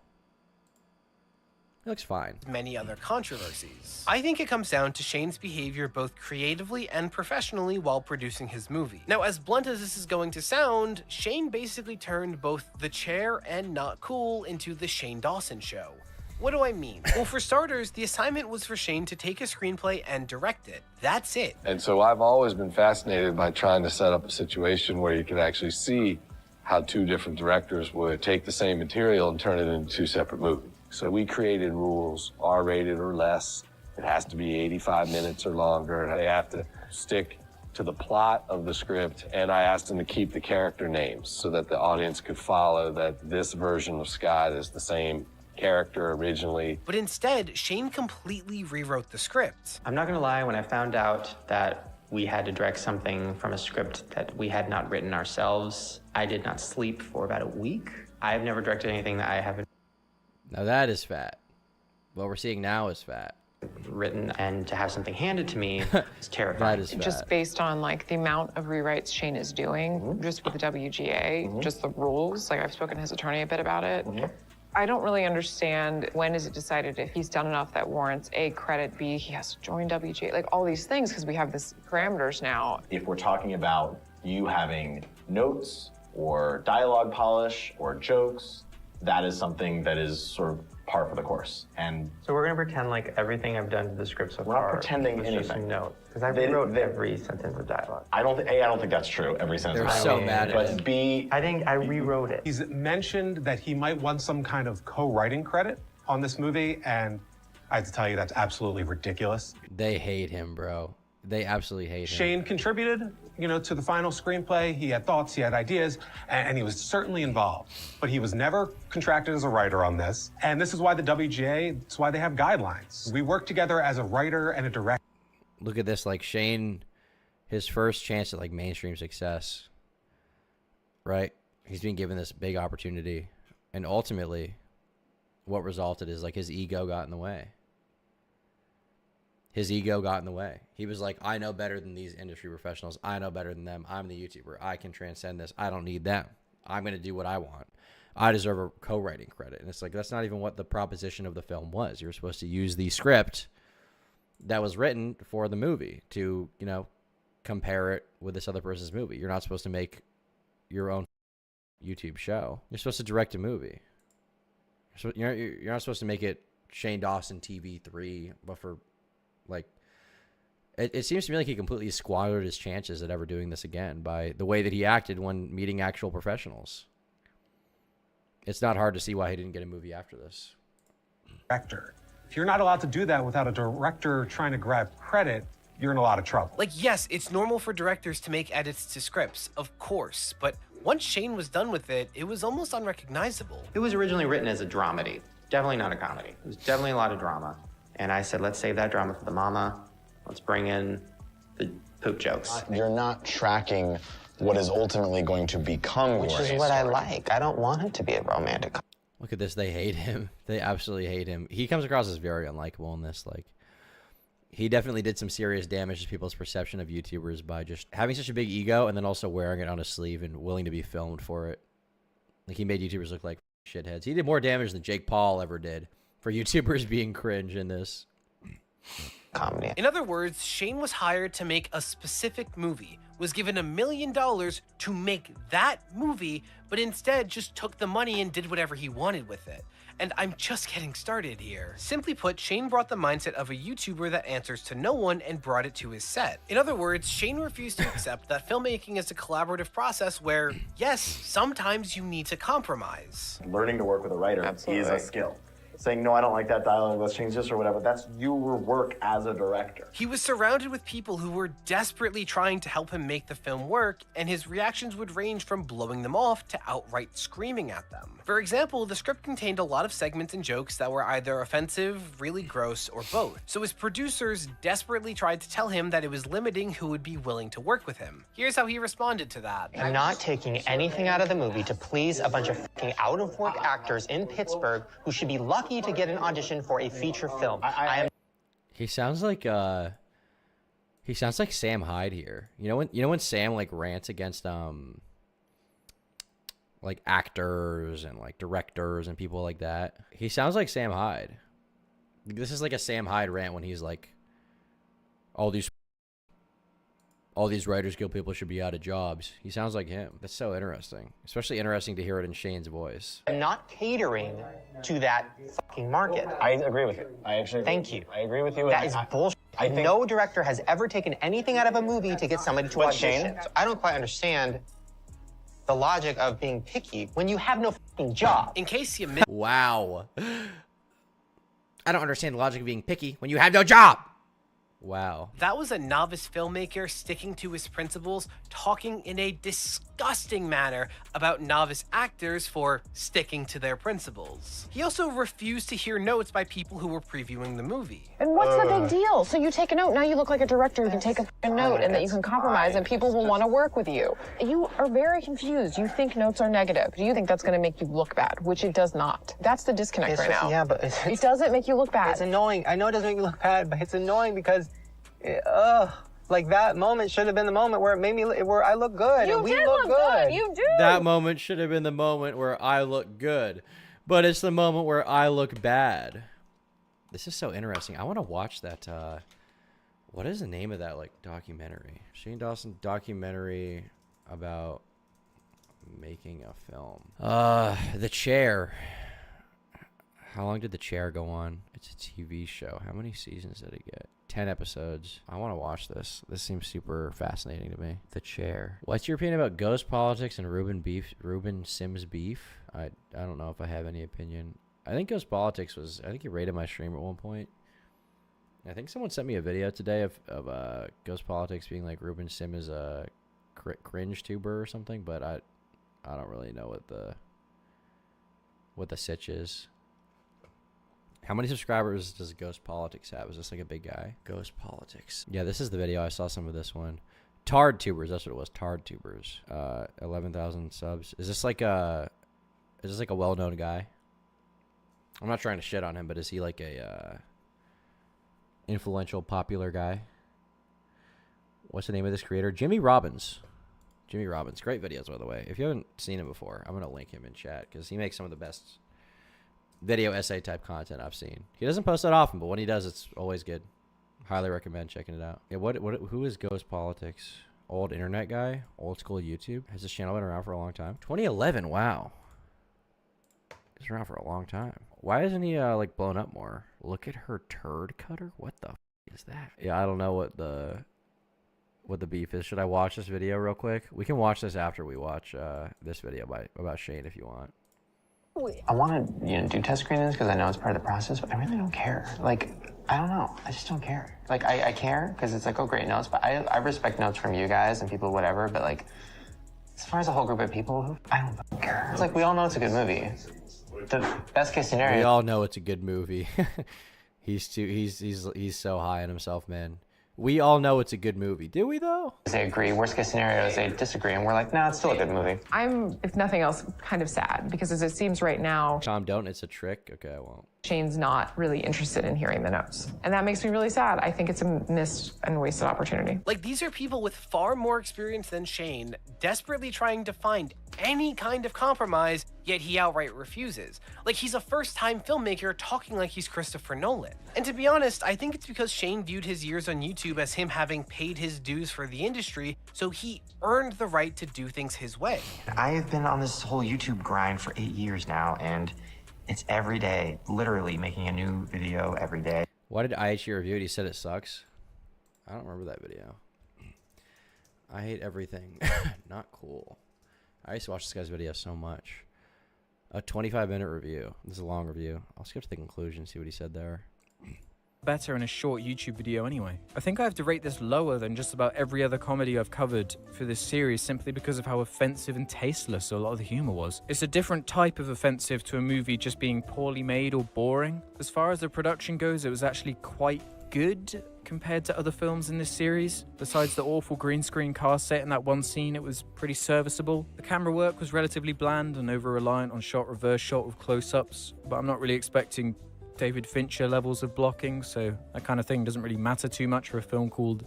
He looks fine. Many other controversies. I think it comes down to Shane's behavior both creatively and professionally while producing his movie. Now, as blunt as this is going to sound, Shane basically turned both The Chair and Not Cool into The Shane Dawson Show. What do I mean? Well, for starters, the assignment was for Shane to take a screenplay and direct it. That's it. And so I've always been fascinated by trying to set up a situation where you can actually see how two different directors would take the same material and turn it into two separate movies. So we created rules, R-rated or less. It has to be 85 minutes or longer. They have to stick to the plot of the script, and I asked them to keep the character names so that the audience could follow that this version of Scott is the same character originally. But instead, Shane completely rewrote the script. I'm not gonna lie, when I found out that we had to direct something from a script that we had not written ourselves, I did not sleep for about a week. I have never directed anything that I haven't Now that is fat. What we're seeing now is fat. written, and to have something handed to me is terrifying. That is fat. Just based on like the amount of rewrites Shane is doing, just with the WGA, just the rules. Like I've spoken to his attorney a bit about it. I don't really understand when is it decided if he's done enough that warrants A, credit, B, he has to join WGA, like all these things because we have this parameters now. If we're talking about you having notes or dialogue polish or jokes, that is something that is sort of par for the course. And So we're gonna pretend like everything I've done to the script so we're not far pretending was just anything. notes, because I rewrote every sentence of dialogue. I don't think that's true. Every sentence. They're so mad at him. But B, I think I rewrote it. He's mentioned that he might want some kind of co-writing credit on this movie, and I have to tell you that's absolutely ridiculous. They hate him, bro. They absolutely hate him. Shane contributed, to the final screenplay. He had thoughts, he had ideas, and he was certainly involved. But he was never contracted as a writer on this. And this is why the WGA, it's why they have guidelines. We work together as a writer and a director. Look at this, like Shane, his first chance at like mainstream success, right? He's being given this big opportunity. And ultimately, what resulted is like his ego got in the way. His ego got in the way. He was like, I know better than these industry professionals. I know better than them. I'm the YouTuber. I can transcend this. I don't need them. I'm going to do what I want. I deserve a co-writing credit. And it's like, that's not even what the proposition of the film was. You were supposed to use the script that was written for the movie to, compare it with this other person's movie. You're not supposed to make your own YouTube show. You're supposed to direct a movie. You're not supposed to make it Shane Dawson TV 3, but for like, it seems to me like he completely squandered his chances at ever doing this again by the way that he acted when meeting actual professionals. It's not hard to see why he didn't get a movie after this. Director. If you're not allowed to do that without a director trying to grab credit, you're in a lot of trouble. Like, yes, it's normal for directors to make edits to scripts, of course, but once Shane was done with it, it was almost unrecognizable. It was originally written as a dramedy, definitely not a comedy. It was definitely a lot of drama. And I said, let's save that drama for the mama. Let's bring in the poop jokes. You're not tracking what is ultimately going to become Which your is what I like. I don't want it to be a romantic. Look at this. They hate him. They absolutely hate him. He comes across as very unlikable in this. Like, he definitely did some serious damage to people's perception of YouTubers by just having such a big ego and then also wearing it on his sleeve and willing to be filmed for it. Like, he made YouTubers look like shitheads. He did more damage than Jake Paul ever did for YouTubers being cringe in this. Comedy. In other words, Shane was hired to make a specific movie, was given $1 million to make that movie, but instead just took the money and did whatever he wanted with it. And I'm just getting started here. Simply put, Shane brought the mindset of a YouTuber that answers to no one and brought it to his set. In other words, Shane refused to accept that filmmaking is a collaborative process where, yes, sometimes you need to compromise. learning to work with a writer is a skill. Saying, no, I don't like that dialogue, let's change this or whatever, that's your work as a director. He was surrounded with people who were desperately trying to help him make the film work, and his reactions would range from blowing them off to outright screaming at them. For example, the script contained a lot of segments and jokes that were either offensive, really gross, or both. So his producers desperately tried to tell him that it was limiting who would be willing to work with him. Here's how he responded to that. I'm not taking anything out of the movie to please a bunch of fucking out-of-work actors in Pittsburgh who should be lucky to get an audition for a feature film. I am. He sounds like Sam Hyde here. You know when Sam like rants against like actors and like directors and people like that. He sounds like Sam Hyde. This is like a Sam Hyde rant when he's like, all these all these Writers Guild people should be out of jobs. He sounds like him. That's so interesting. Especially interesting to hear it in Shane's voice. And not catering to that fucking market. I agree with you. I actually Thank you. I agree with you. That is bullshit. I think no director has ever taken anything out of a movie to get somebody to watch Shane? Shane. So I don't quite understand the logic of being picky when you have no fucking job. In case you missed. Wow. I don't understand the logic of being picky when you have no job. Wow. That was a novice filmmaker sticking to his principles, talking in a disgusting manner about novice actors for sticking to their principles. He also refused to hear notes by people who were previewing the movie. And what's the big deal? So you take a note, now you look like a director who can take a note and that you can compromise and people will want to work with you. You are very confused. You think notes are negative. Do you think that's going to make you look bad? Which it does not. That's the disconnect right now. Yeah, but it doesn't make you look bad. It's annoying. I know it doesn't make you look bad, but it's annoying because, like that moment should have been the moment where it made me, where I look good and we look good. You do. That moment should have been the moment where I look good. But it's the moment where I look bad. This is so interesting. I want to watch that, what is the name of that, like, documentary? Shane Dawson documentary about making a film. The Chair. How long did The Chair go on? It's a TV show. How many seasons did it get? 10 episodes. I want to watch this. This seems super fascinating to me. The Chair. What's your opinion about ghost politics and Ruben Sims beef? I don't know if I have any opinion. I think ghost politics was, I think he rated my stream at one point. I think someone sent me a video today of ghost politics being like Ruben Sim is a cringe tuber or something, but I don't really know what the sitch is. How many subscribers does Ghost Politics have? Is this like a big guy? Ghost Politics. Yeah, this is the video. I saw some of this one. Tard Tubers. That's what it was. Tard Tubers. 11,000 subs. Is this like a well-known guy? I'm not trying to shit on him, but is he like a influential, popular guy? What's the name of this creator? Jimmy Robbins. Jimmy Robbins. Great videos, by the way. If you haven't seen him before, I'm going to link him in chat because he makes some of the best video essay type content I've seen. He doesn't post that often, but when he does, it's always good. Highly recommend checking it out. Yeah, who is Ghost Politics? Old internet guy? Old school YouTube? Has this channel been around for a long time? 2011, wow. It's around for a long time. Why isn't he like blown up more? Look at her turd cutter? What the f is that? Yeah, I don't know what the beef is. Should I watch this video real quick? We can watch this after we watch this video about Shane if you want. I want to, do test screenings because I know it's part of the process, but I really don't care. Like, I don't know. I just don't care. Like, I care because it's like, oh, great notes, but I respect notes from you guys and people, whatever, but like, as far as a whole group of people, I don't care. It's like, we all know it's a good movie. The best case scenario. We all know it's a good movie. He's so high on himself, man. We all know it's a good movie. Do we, though? They agree. Worst case scenario is they disagree, and we're like, nah, it's still a good movie. I'm, if nothing else, kind of sad because as it seems right now, Tom, don't. It's a trick. Okay, I won't. Shane's not really interested in hearing the notes. And that makes me really sad. I think it's a missed and wasted opportunity. Like, these are people with far more experience than Shane, desperately trying to find any kind of compromise, yet he outright refuses. Like, he's a first-time filmmaker talking like he's Christopher Nolan. And to be honest, I think it's because Shane viewed his years on YouTube as him having paid his dues for the industry, so he earned the right to do things his way. I have been on this whole YouTube grind for 8 years now, and it's every day, literally making a new video every day. Why did IHG review it? He said it sucks. I don't remember that video. I hate everything. Not cool. I used to watch this guy's video so much. A 25-minute review. This is a long review. I'll skip to the conclusion, see what he said there. Better in a short YouTube video anyway. I think I have to rate this lower than just about every other comedy I've covered for this series simply because of how offensive and tasteless a lot of the humor was. It's a different type of offensive to a movie just being poorly made or boring. As far as the production goes, it was actually quite good compared to other films in this series. Besides the awful green screen car set in that one scene, it was pretty serviceable. The camera work was relatively bland and over-reliant on shot reverse shot with close-ups, but I'm not really expecting David Fincher levels of blocking, so that kind of thing doesn't really matter too much for a film called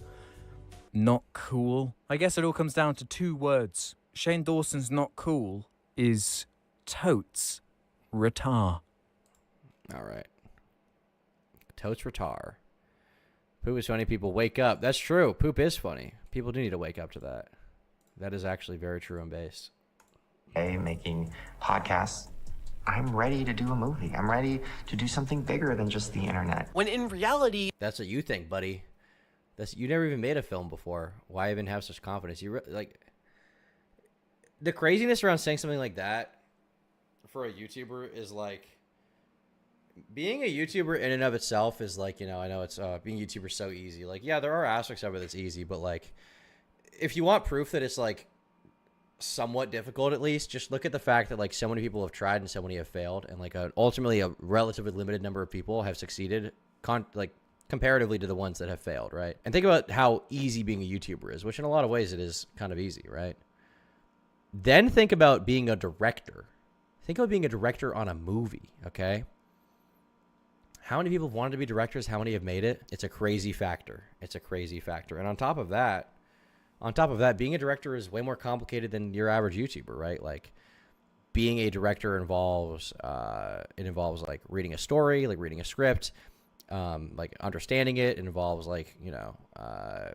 Not Cool. I guess it all comes down to two words. Shane Dawson's Not Cool is totes retar. All right. Totes retar. Poop is funny. People wake up. That's true. Poop is funny. People do need to wake up to that. That is actually very true and based. Making podcasts. I'm ready to do a movie. I'm ready to do something bigger than just the internet. When in reality, that's what you think, buddy. You never even made a film before. Why even have such confidence? Like the craziness around saying something like that for a YouTuber is like, being a YouTuber in and of itself is like, you know, I know it's being a YouTuber so easy. Like, yeah, there are aspects of it that's easy, but like, if you want proof that it's like somewhat difficult, at least just look at the fact that like so many people have tried and so many have failed, and like ultimately a relatively limited number of people have succeeded, comparatively to the ones that have failed, right? And think about how easy being a YouTuber is, which in a lot of ways it is kind of easy, right? Then think about being a director. Think about being a director on a movie, okay? How many people have wanted to be directors? How many have made it? It's a crazy factor. It's a crazy factor. And on top of that, being a director is way more complicated than your average YouTuber, right? Like, being a director involves like reading a story, like reading a script, like understanding it. It involves like, you know,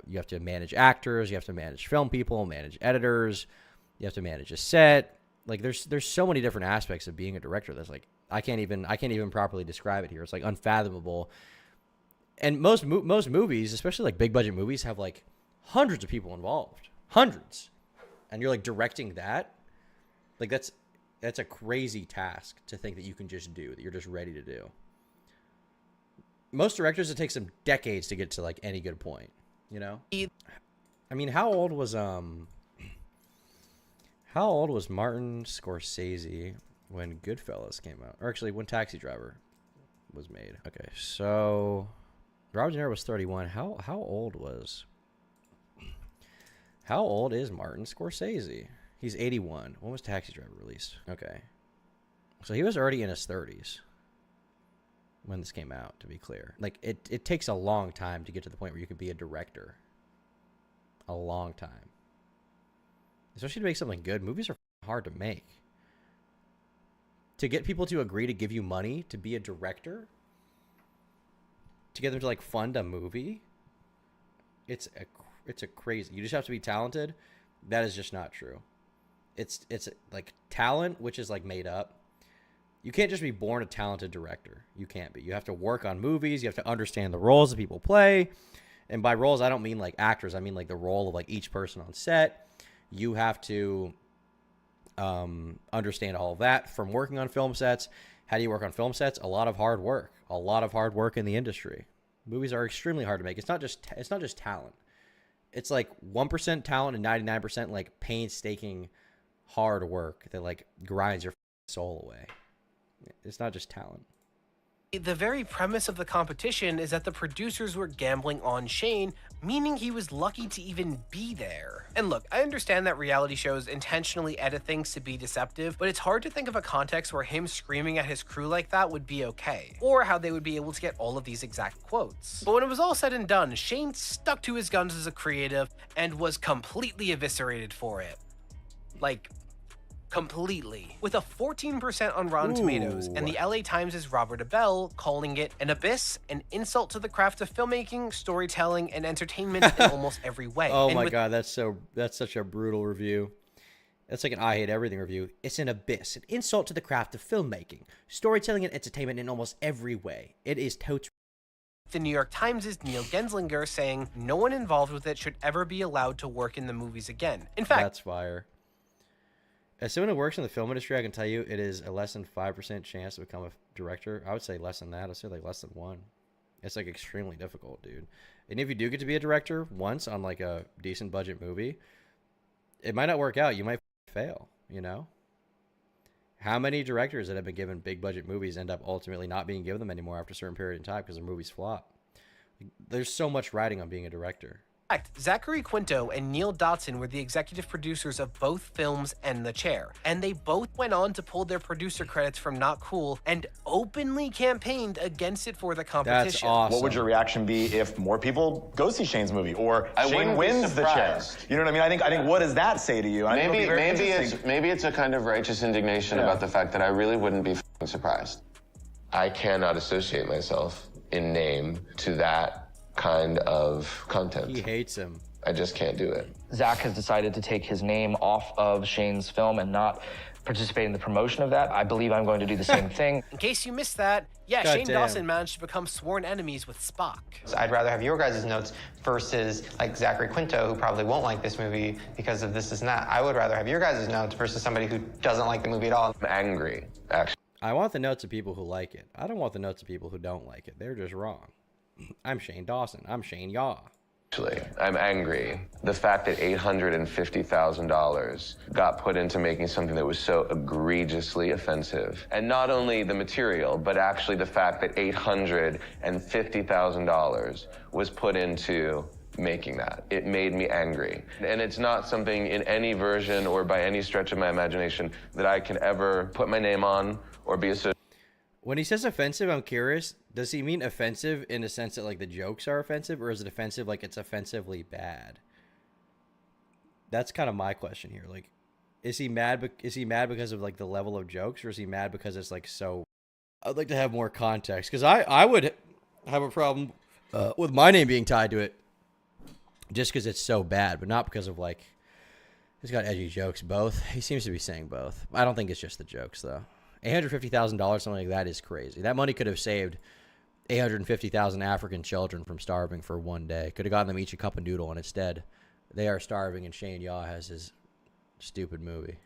you have to manage actors, you have to manage film people, manage editors, you have to manage a set. Like, there's so many different aspects of being a director that's like, I can't even properly describe it here. It's like unfathomable. And most movies, especially like big budget movies, have like hundreds of people involved, hundreds, and you're like directing that. Like that's a crazy task to think that you can just do, that you're just ready to do. Most directors, it takes them decades to get to like any good point, you know? I mean, how old was Martin Scorsese when Goodfellas came out? Or actually, when Taxi Driver was made. Okay, so Robert De Niro was 31. How old is Martin Scorsese? He's 81. When was Taxi Driver released? Okay. So he was already in his 30s when this came out, to be clear. Like, it takes a long time to get to the point where you can be a director. A long time. Especially to make something good. Movies are hard to make. To get people to agree to give you money to be a director, to get them to like fund a movie, it's a crazy. You just have to be talented. That is just not true. It's like talent, which is like made up. You can't just be born a talented director. You can't be. You have to work on movies. You have to understand the roles that people play. And by roles, I don't mean like actors. I mean like the role of like each person on set. You have to understand all of that from working on film sets. How do you work on film sets? A lot of hard work. A lot of hard work in the industry. Movies are extremely hard to make. It's not just talent. It's like 1% talent and 99% like painstaking hard work that like grinds your soul away. It's not just talent. The very premise of the competition is that the producers were gambling on Shane, meaning he was lucky to even be there. And look, I understand that reality shows intentionally edit things to be deceptive, but it's hard to think of a context where him screaming at his crew like that would be okay, or how they would be able to get all of these exact quotes. But when it was all said and done, Shane stuck to his guns as a creative and was completely eviscerated for it. Like, completely. With a 14% on Rotten Tomatoes, and the LA Times' Robert Abel calling it an abyss, an insult to the craft of filmmaking, storytelling, and entertainment in almost every way. Oh my god, that's such a brutal review. That's like an I hate everything review. It's an abyss, an insult to the craft of filmmaking, storytelling, and entertainment in almost every way. It is totes. The New York Times' Neil Genslinger saying no one involved with it should ever be allowed to work in the movies again. In fact, that's fire. As someone who works in the film industry, I can tell you it is a less than 5% chance to become a director. I would say less than that. I'd say like less than 1. It's like extremely difficult, dude. And if you do get to be a director once on like a decent budget movie, it might not work out. You might fail, you know? How many directors that have been given big budget movies end up ultimately not being given them anymore after a certain period of time because their movies flop? There's so much riding on being a director. Zachary Quinto and Neil Dawson were the executive producers of both films and The Chair, and they both went on to pull their producer credits from Not Cool and openly campaigned against it for the competition. That's awesome. What would your reaction be if more people go see Shane's movie, or Shane wins The Chair? You know what I mean? I think what does that say to you? Maybe it's a kind of righteous indignation about the fact that I really wouldn't be surprised. I cannot associate myself in name to that kind of content. He hates him. I just can't do it. Zach has decided to take his name off of Shane's film and not participate in the promotion of that. I believe I'm going to do the same thing. In case you missed that, yeah, God Shane damn. Dawson managed to become sworn enemies with Spock. So I'd rather have your guys' notes versus like Zachary Quinto, who probably won't like this movie because of this and that. I would rather have your guys' notes versus somebody who doesn't like the movie at all. I'm angry, actually. I want the notes of people who like it. I don't want the notes of people who don't like it. They're just wrong. I'm Shane Dawson. I'm Shane Yaw. Actually, I'm angry. The fact that $850,000 got put into making something that was so egregiously offensive. And not only the material, but actually the fact that $850,000 was put into making that. It made me angry. And it's not something in any version or by any stretch of my imagination that I can ever put my name on or be associated. When he says offensive, I'm curious, does he mean offensive in the sense that like the jokes are offensive, or is it offensive like it's offensively bad? That's kind of my question here. Like, is he mad because of like the level of jokes, or is he mad because it's like so? I'd like to have more context, because I would have a problem with my name being tied to it just because it's so bad, but not because of like he's got edgy jokes. Both. He seems to be saying both. I don't think it's just the jokes though. $850,000, something like that, is crazy. That money could have saved 850,000 African children from starving for one day. Could have gotten them each a cup of noodle, and instead, they are starving, and Shane Yaw has his stupid movie.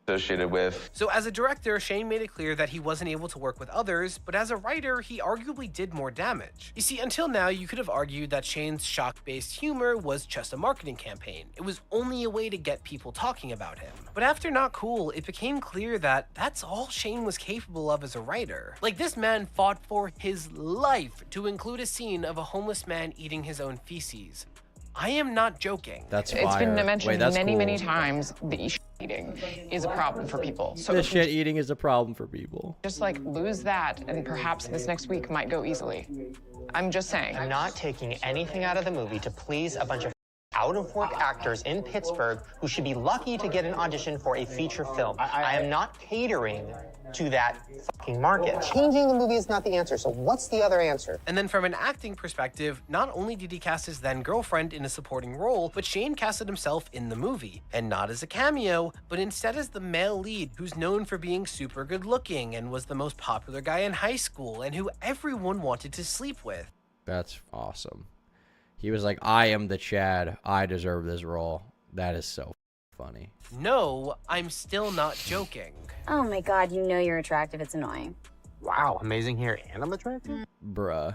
Associated with. So as a director, Shane made it clear that he wasn't able to work with others, but as a writer, he arguably did more damage. You see, until now, you could have argued that Shane's shock-based humor was just a marketing campaign. It was only a way to get people talking about him. But after Not Cool, it became clear that that's all Shane was capable of as a writer. Like, this man fought for his life to include a scene of a homeless man eating his own feces. I am not joking. That's It's been fire. mentioned Wait, that's many, cool. many times that eating is a problem for people. So The if we shit eating is a problem for people. just like lose that, and perhaps this next week might go easily. I'm just saying. I'm not taking anything out of the movie to please a bunch of out-of-work actors in Pittsburgh who should be lucky to get an audition for a feature film. I am not catering to that fucking market. Changing the movie is not the answer, so what's the other answer? And then from an acting perspective, not only did he cast his then girlfriend in a supporting role, but Shane casted himself in the movie. And not as a cameo, but instead as the male lead, who's known for being super good looking and was the most popular guy in high school and who everyone wanted to sleep with. That's awesome. He was like, I am the Chad. I deserve this role. That is so funny. No, I'm still not joking. Oh my god, you know you're attractive. It's annoying. Wow, amazing hair and I'm attractive? Bruh.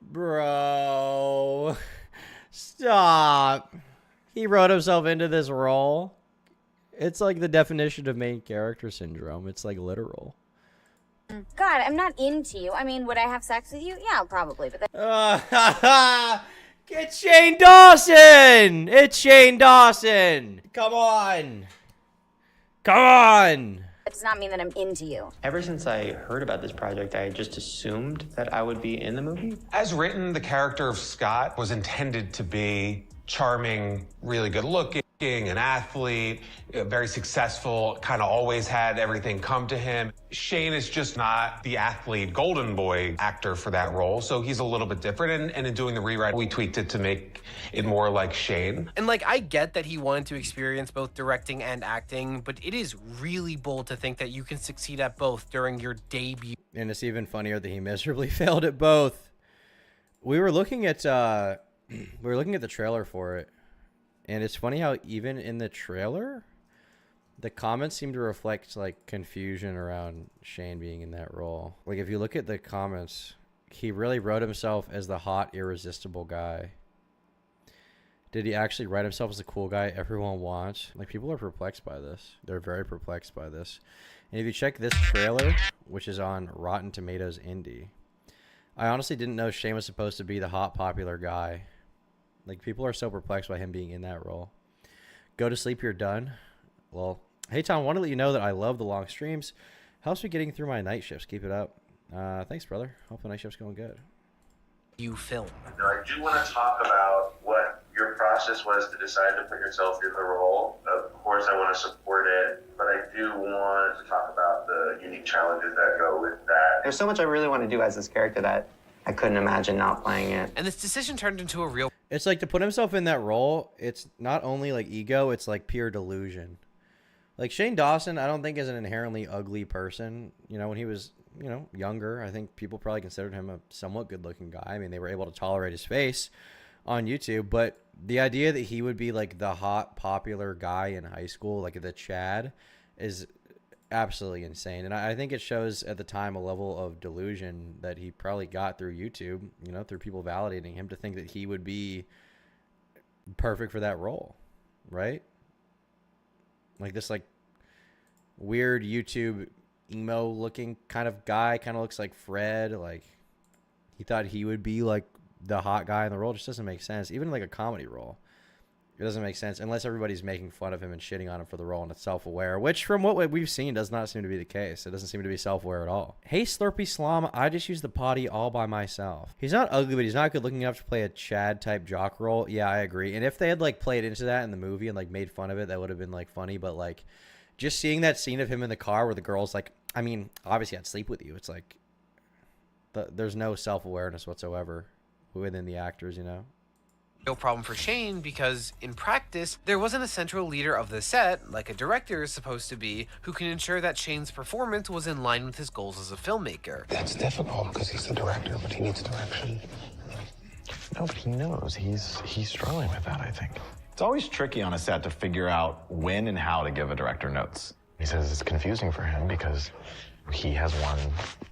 Bro. Stop. He wrote himself into this role. It's like the definition of main character syndrome. It's like literal. God, I'm not into you. I mean, would I have sex with you? Yeah, probably. But It's Shane Dawson! It's Shane Dawson! Come on! Come on! that does not mean that I'm into you. Ever since I heard about this project, I just assumed that I would be in the movie. As written, the character of Scott was intended to be charming, really good looking, an athlete, very successful, kind of always had everything come to him. Shane is just not the athlete golden boy actor for that role, so he's a little bit different. And in doing the rewrite, we tweaked it to make it more like Shane. And like, I get that he wanted to experience both directing and acting, but it is really bold to think that you can succeed at both during your debut. And it's even funnier that he miserably failed at both. We were looking at the trailer for it, and it's funny how even in the trailer, the comments seem to reflect like confusion around Shane being in that role. Like if you look at the comments, he really wrote himself as the hot, irresistible guy. Did he actually write himself as the cool guy everyone wants? Like, people are perplexed by this. They're very perplexed by this. And if you check this trailer, which is on Rotten Tomatoes Indie, I honestly didn't know Shane was supposed to be the hot, popular guy. Like, people are so perplexed by him being in that role. Go to sleep, you're done. Well, hey, Tom, I want to let you know that I love the long streams. Helps me getting through my night shifts. Keep it up. Thanks, brother. Hope the night shift's going good. You film. I do want to talk about what your process was to decide to put yourself in the role. Of course, I want to support it, but I do want to talk about the unique challenges that go with that. There's so much I really want to do as this character that I couldn't imagine not playing it. And this decision turned into a real... It's like to put himself in that role, it's not only like ego, it's like pure delusion. Like Shane Dawson, I don't think is an inherently ugly person. You know, when he was, you know, younger, I think people probably considered him a somewhat good looking guy. I mean, they were able to tolerate his face on YouTube, but the idea that he would be like the hot, popular guy in high school, like the Chad, is absolutely insane. And I think it shows at the time a level of delusion that he probably got through YouTube, you know, through people validating him, to think that he would be perfect for that role, right? Like this like weird YouTube emo looking kind of guy, kind of looks like Fred. Like he thought he would be like the hot guy in the role. It just doesn't make sense. Even like a comedy role, it doesn't make sense unless everybody's making fun of him and shitting on him for the role and it's self-aware, which from what we've seen does not seem to be the case. It doesn't seem to be self-aware at all. Hey Slurpy Slom, I just use the potty all by myself. He's not ugly, but he's not good looking enough to play a Chad type jock role. Yeah, I agree. And if they had like played into that in the movie and like made fun of it, that would have been like funny. But like just seeing that scene of him in the car where the girl's like, I mean, obviously I'd sleep with you. It's like there's no self-awareness whatsoever within the actors, you know? real problem for Shane because, in practice, there wasn't a central leader of the set, like a director is supposed to be, who can ensure that Shane's performance was in line with his goals as a filmmaker. That's difficult because he's the director, but he needs direction. No, but he knows. He's struggling with that, I think. It's always tricky on a set to figure out when and how to give a director notes. He says it's confusing for him because he has one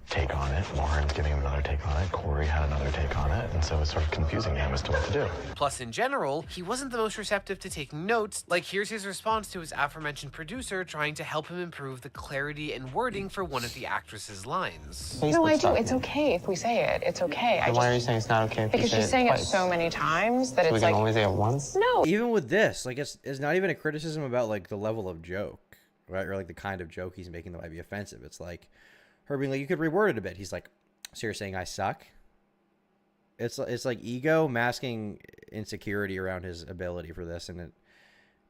take on it, Lauren's giving him another take on it, Corey had another take on it, and so it's sort of confusing him as to what to do. Plus, in general, he wasn't the most receptive to taking notes. Like, here's his response to his aforementioned producer trying to help him improve the clarity and wording for one of the actress's lines. No, I do. It's okay if we say it. It's okay. Then why are you saying it's not okay if because she's saying it so many times that so it's we can like... only say it once? No. Even with this, like, it's not even a criticism about, like, the level of joke, right? Or, like, the kind of joke he's making that might be offensive. It's like, her being like, you could reword it a bit. He's like, so you're saying I suck? It's like ego masking insecurity around his ability for this, and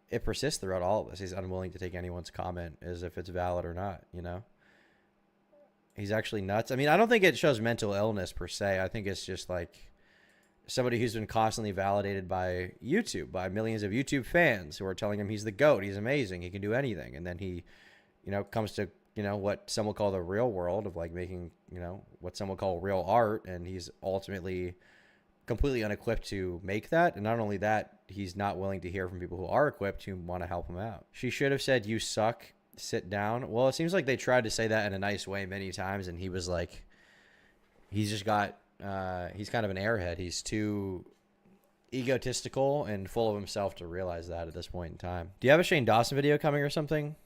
it persists throughout all of this. He's unwilling to take anyone's comment as if it's valid or not, you know? He's actually nuts. I mean, I don't think it shows mental illness per se. I think it's just like somebody who's been constantly validated by YouTube, by millions of YouTube fans who are telling him he's the GOAT, he's amazing, he can do anything. And then he, you know, comes to, you know, what some will call the real world of like making, you know, what some will call real art. And he's ultimately completely unequipped to make that. And not only that, he's not willing to hear from people who are equipped who want to help him out. She should have said, you suck, sit down. Well, it seems like they tried to say that in a nice way many times. And he was like, he's just got, he's kind of an airhead. He's too egotistical and full of himself to realize that at this point in time. Do you have a Shane Dawson video coming or something?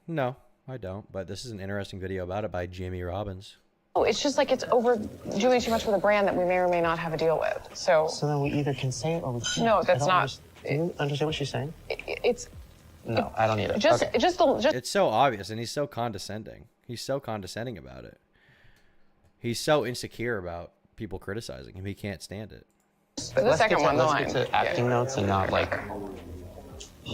No, I don't. But this is an interesting video about it by Jamie Robbins. Oh, it's just like it's over doing too much for the brand that we may or may not have a deal with. So then we either can say it or we can't. No, that's not. Do you understand what she's saying? It's... No, I don't either. Just, Okay. just It's so obvious, and he's so condescending. He's so condescending about it. He's so insecure about people criticizing him. He can't stand it. the second one, the line. Let's get to acting notes and not like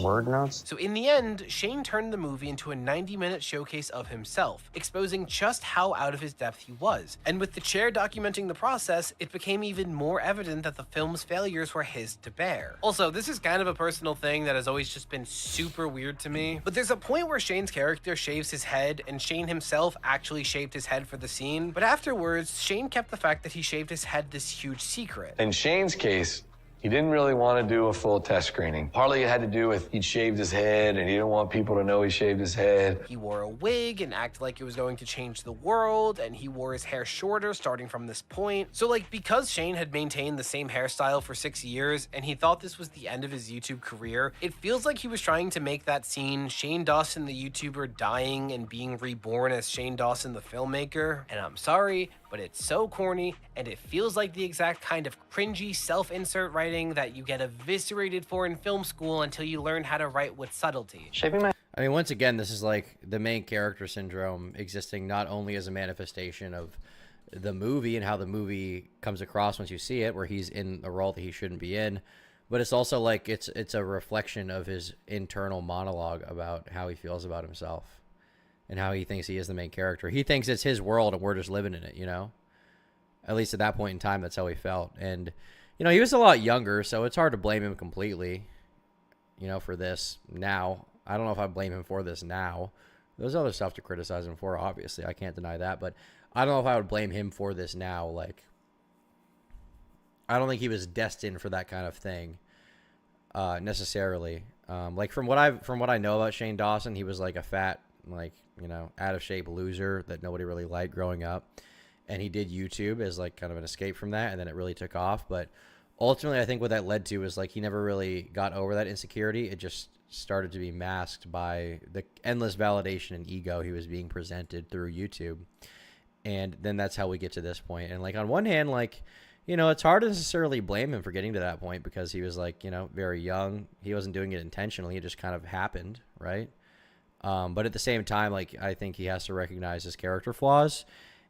word notes. So in the end, Shane turned the movie into a 90-minute showcase of himself, exposing just how out of his depth he was. And with the chair documenting the process, it became even more evident that the film's failures were his to bear. Also, this is kind of a personal thing that has always just been super weird to me, but there's a point where Shane's character shaves his head, and Shane himself actually shaved his head for the scene, but afterwards, Shane kept the fact that he shaved his head this huge secret. In Shane's case, he didn't really want to do a full test screening. Partly it had to do with he'd shaved his head and he didn't want people to know he shaved his head. He wore a wig and acted like it was going to change the world, and he wore his hair shorter starting from this point. So like, because Shane had maintained the same hairstyle for 6 years and he thought this was the end of his YouTube career, it feels like he was trying to make that scene, Shane Dawson the YouTuber dying and being reborn as Shane Dawson the filmmaker. And I'm sorry, but it's so corny, and it feels like the exact kind of cringy self-insert writing that you get eviscerated for in film school until you learn how to write with subtlety. I mean, once again, this is like the main character syndrome existing not only as a manifestation of the movie and how the movie comes across once you see it, where he's in a role that he shouldn't be in, but it's also like it's a reflection of his internal monologue about how he feels about himself and how he thinks he is the main character. He thinks it's his world and we're just living in it, you know? At least at that point in time, that's how he felt. And, you know, he was a lot younger, so it's hard to blame him completely, you know, for this now. I don't know if I blame him for this now. There's other stuff to criticize him for, obviously. I can't deny that. But I don't know if I would blame him for this now. Like, I don't think he was destined for that kind of thing necessarily. Like, from what I know about Shane Dawson, he was like a fat, like, you know, out of shape loser that nobody really liked growing up. And he did YouTube as like kind of an escape from that, and then it really took off. But ultimately, I think what that led to was like he never really got over that insecurity. It just started to be masked by the endless validation and ego he was being presented through YouTube. And then that's how we get to this point. And like on one hand, like, you know, it's hard to necessarily blame him for getting to that point because he was like, you know, very young. He wasn't doing it intentionally. It just kind of happened, right? But at the same time, like, I think he has to recognize his character flaws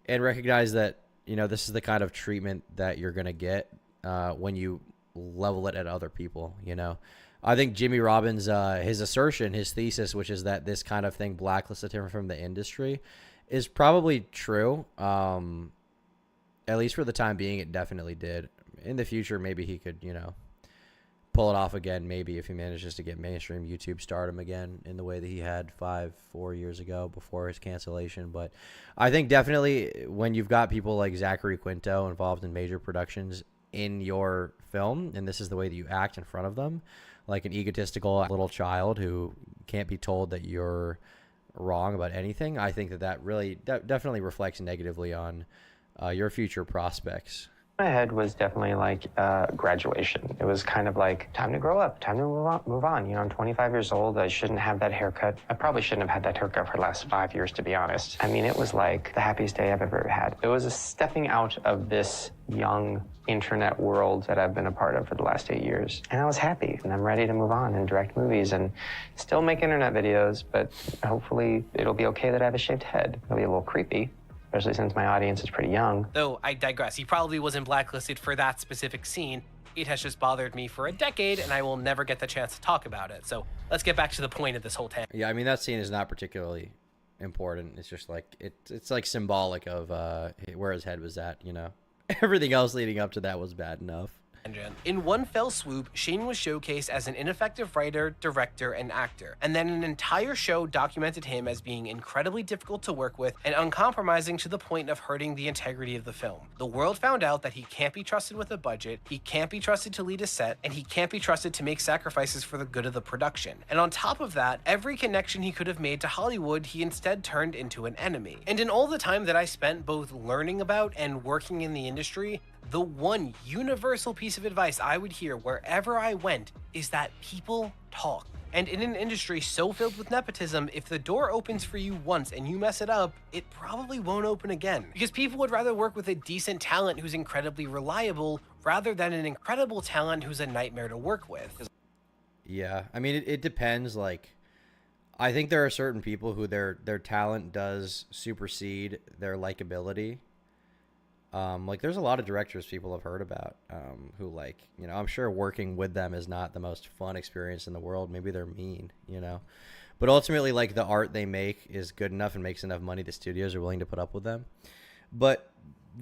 and recognize that, you know, this is the kind of treatment that you're going to get when you level it at other people, you know. I think Jimmy Robbins, his assertion, his thesis, which is that this kind of thing blacklisted him from the industry, is probably true. At least for the time being, it definitely did. In the future, maybe he could, you know, pull it off again, maybe if he manages to get mainstream YouTube stardom again in the way that he had 4 years ago before his cancellation. But I think definitely when you've got people like Zachary Quinto involved in major productions in your film, and this is the way that you act in front of them, like an egotistical little child who can't be told that you're wrong about anything, I think that really definitely reflects negatively on your future prospects. My head was definitely like graduation. It was kind of like time to grow up, time to move on. You know, I'm 25 years old. I shouldn't have that haircut. I probably shouldn't have had that haircut for the last 5 years, to be honest. I mean, it was like the happiest day I've ever had. It was a stepping out of this young internet world that I've been a part of for the last 8 years. And I was happy, and I'm ready to move on and direct movies and still make internet videos, but hopefully it'll be okay that I have a shaved head. It'll be a little creepy, especially since my audience is pretty young. Though I digress, he probably wasn't blacklisted for that specific scene. It has just bothered me for a decade, and I will never get the chance to talk about it. So let's get back to the point of this whole tangent. Yeah, I mean, that scene is not particularly important. It's just like, it's like symbolic of where his head was at, you know? Everything else leading up to that was bad enough. In one fell swoop, Shane was showcased as an ineffective writer, director, and actor, and then an entire show documented him as being incredibly difficult to work with and uncompromising to the point of hurting the integrity of the film. The world found out that he can't be trusted with a budget, he can't be trusted to lead a set, and he can't be trusted to make sacrifices for the good of the production. And on top of that, every connection he could have made to Hollywood, he instead turned into an enemy. And in all the time that I spent both learning about and working in the industry, the one universal piece of advice I would hear wherever I went is that people talk. And in an industry so filled with nepotism, if the door opens for you once and you mess it up, it probably won't open again. Because people would rather work with a decent talent who's incredibly reliable rather than an incredible talent who's a nightmare to work with. Yeah, I mean, it depends. Like, I think there are certain people who their talent does supersede their likability. Like, there's a lot of directors people have heard about who, like, you know, I'm sure working with them is not the most fun experience in the world. Maybe they're mean, you know. But ultimately, like, the art they make is good enough and makes enough money the studios are willing to put up with them. But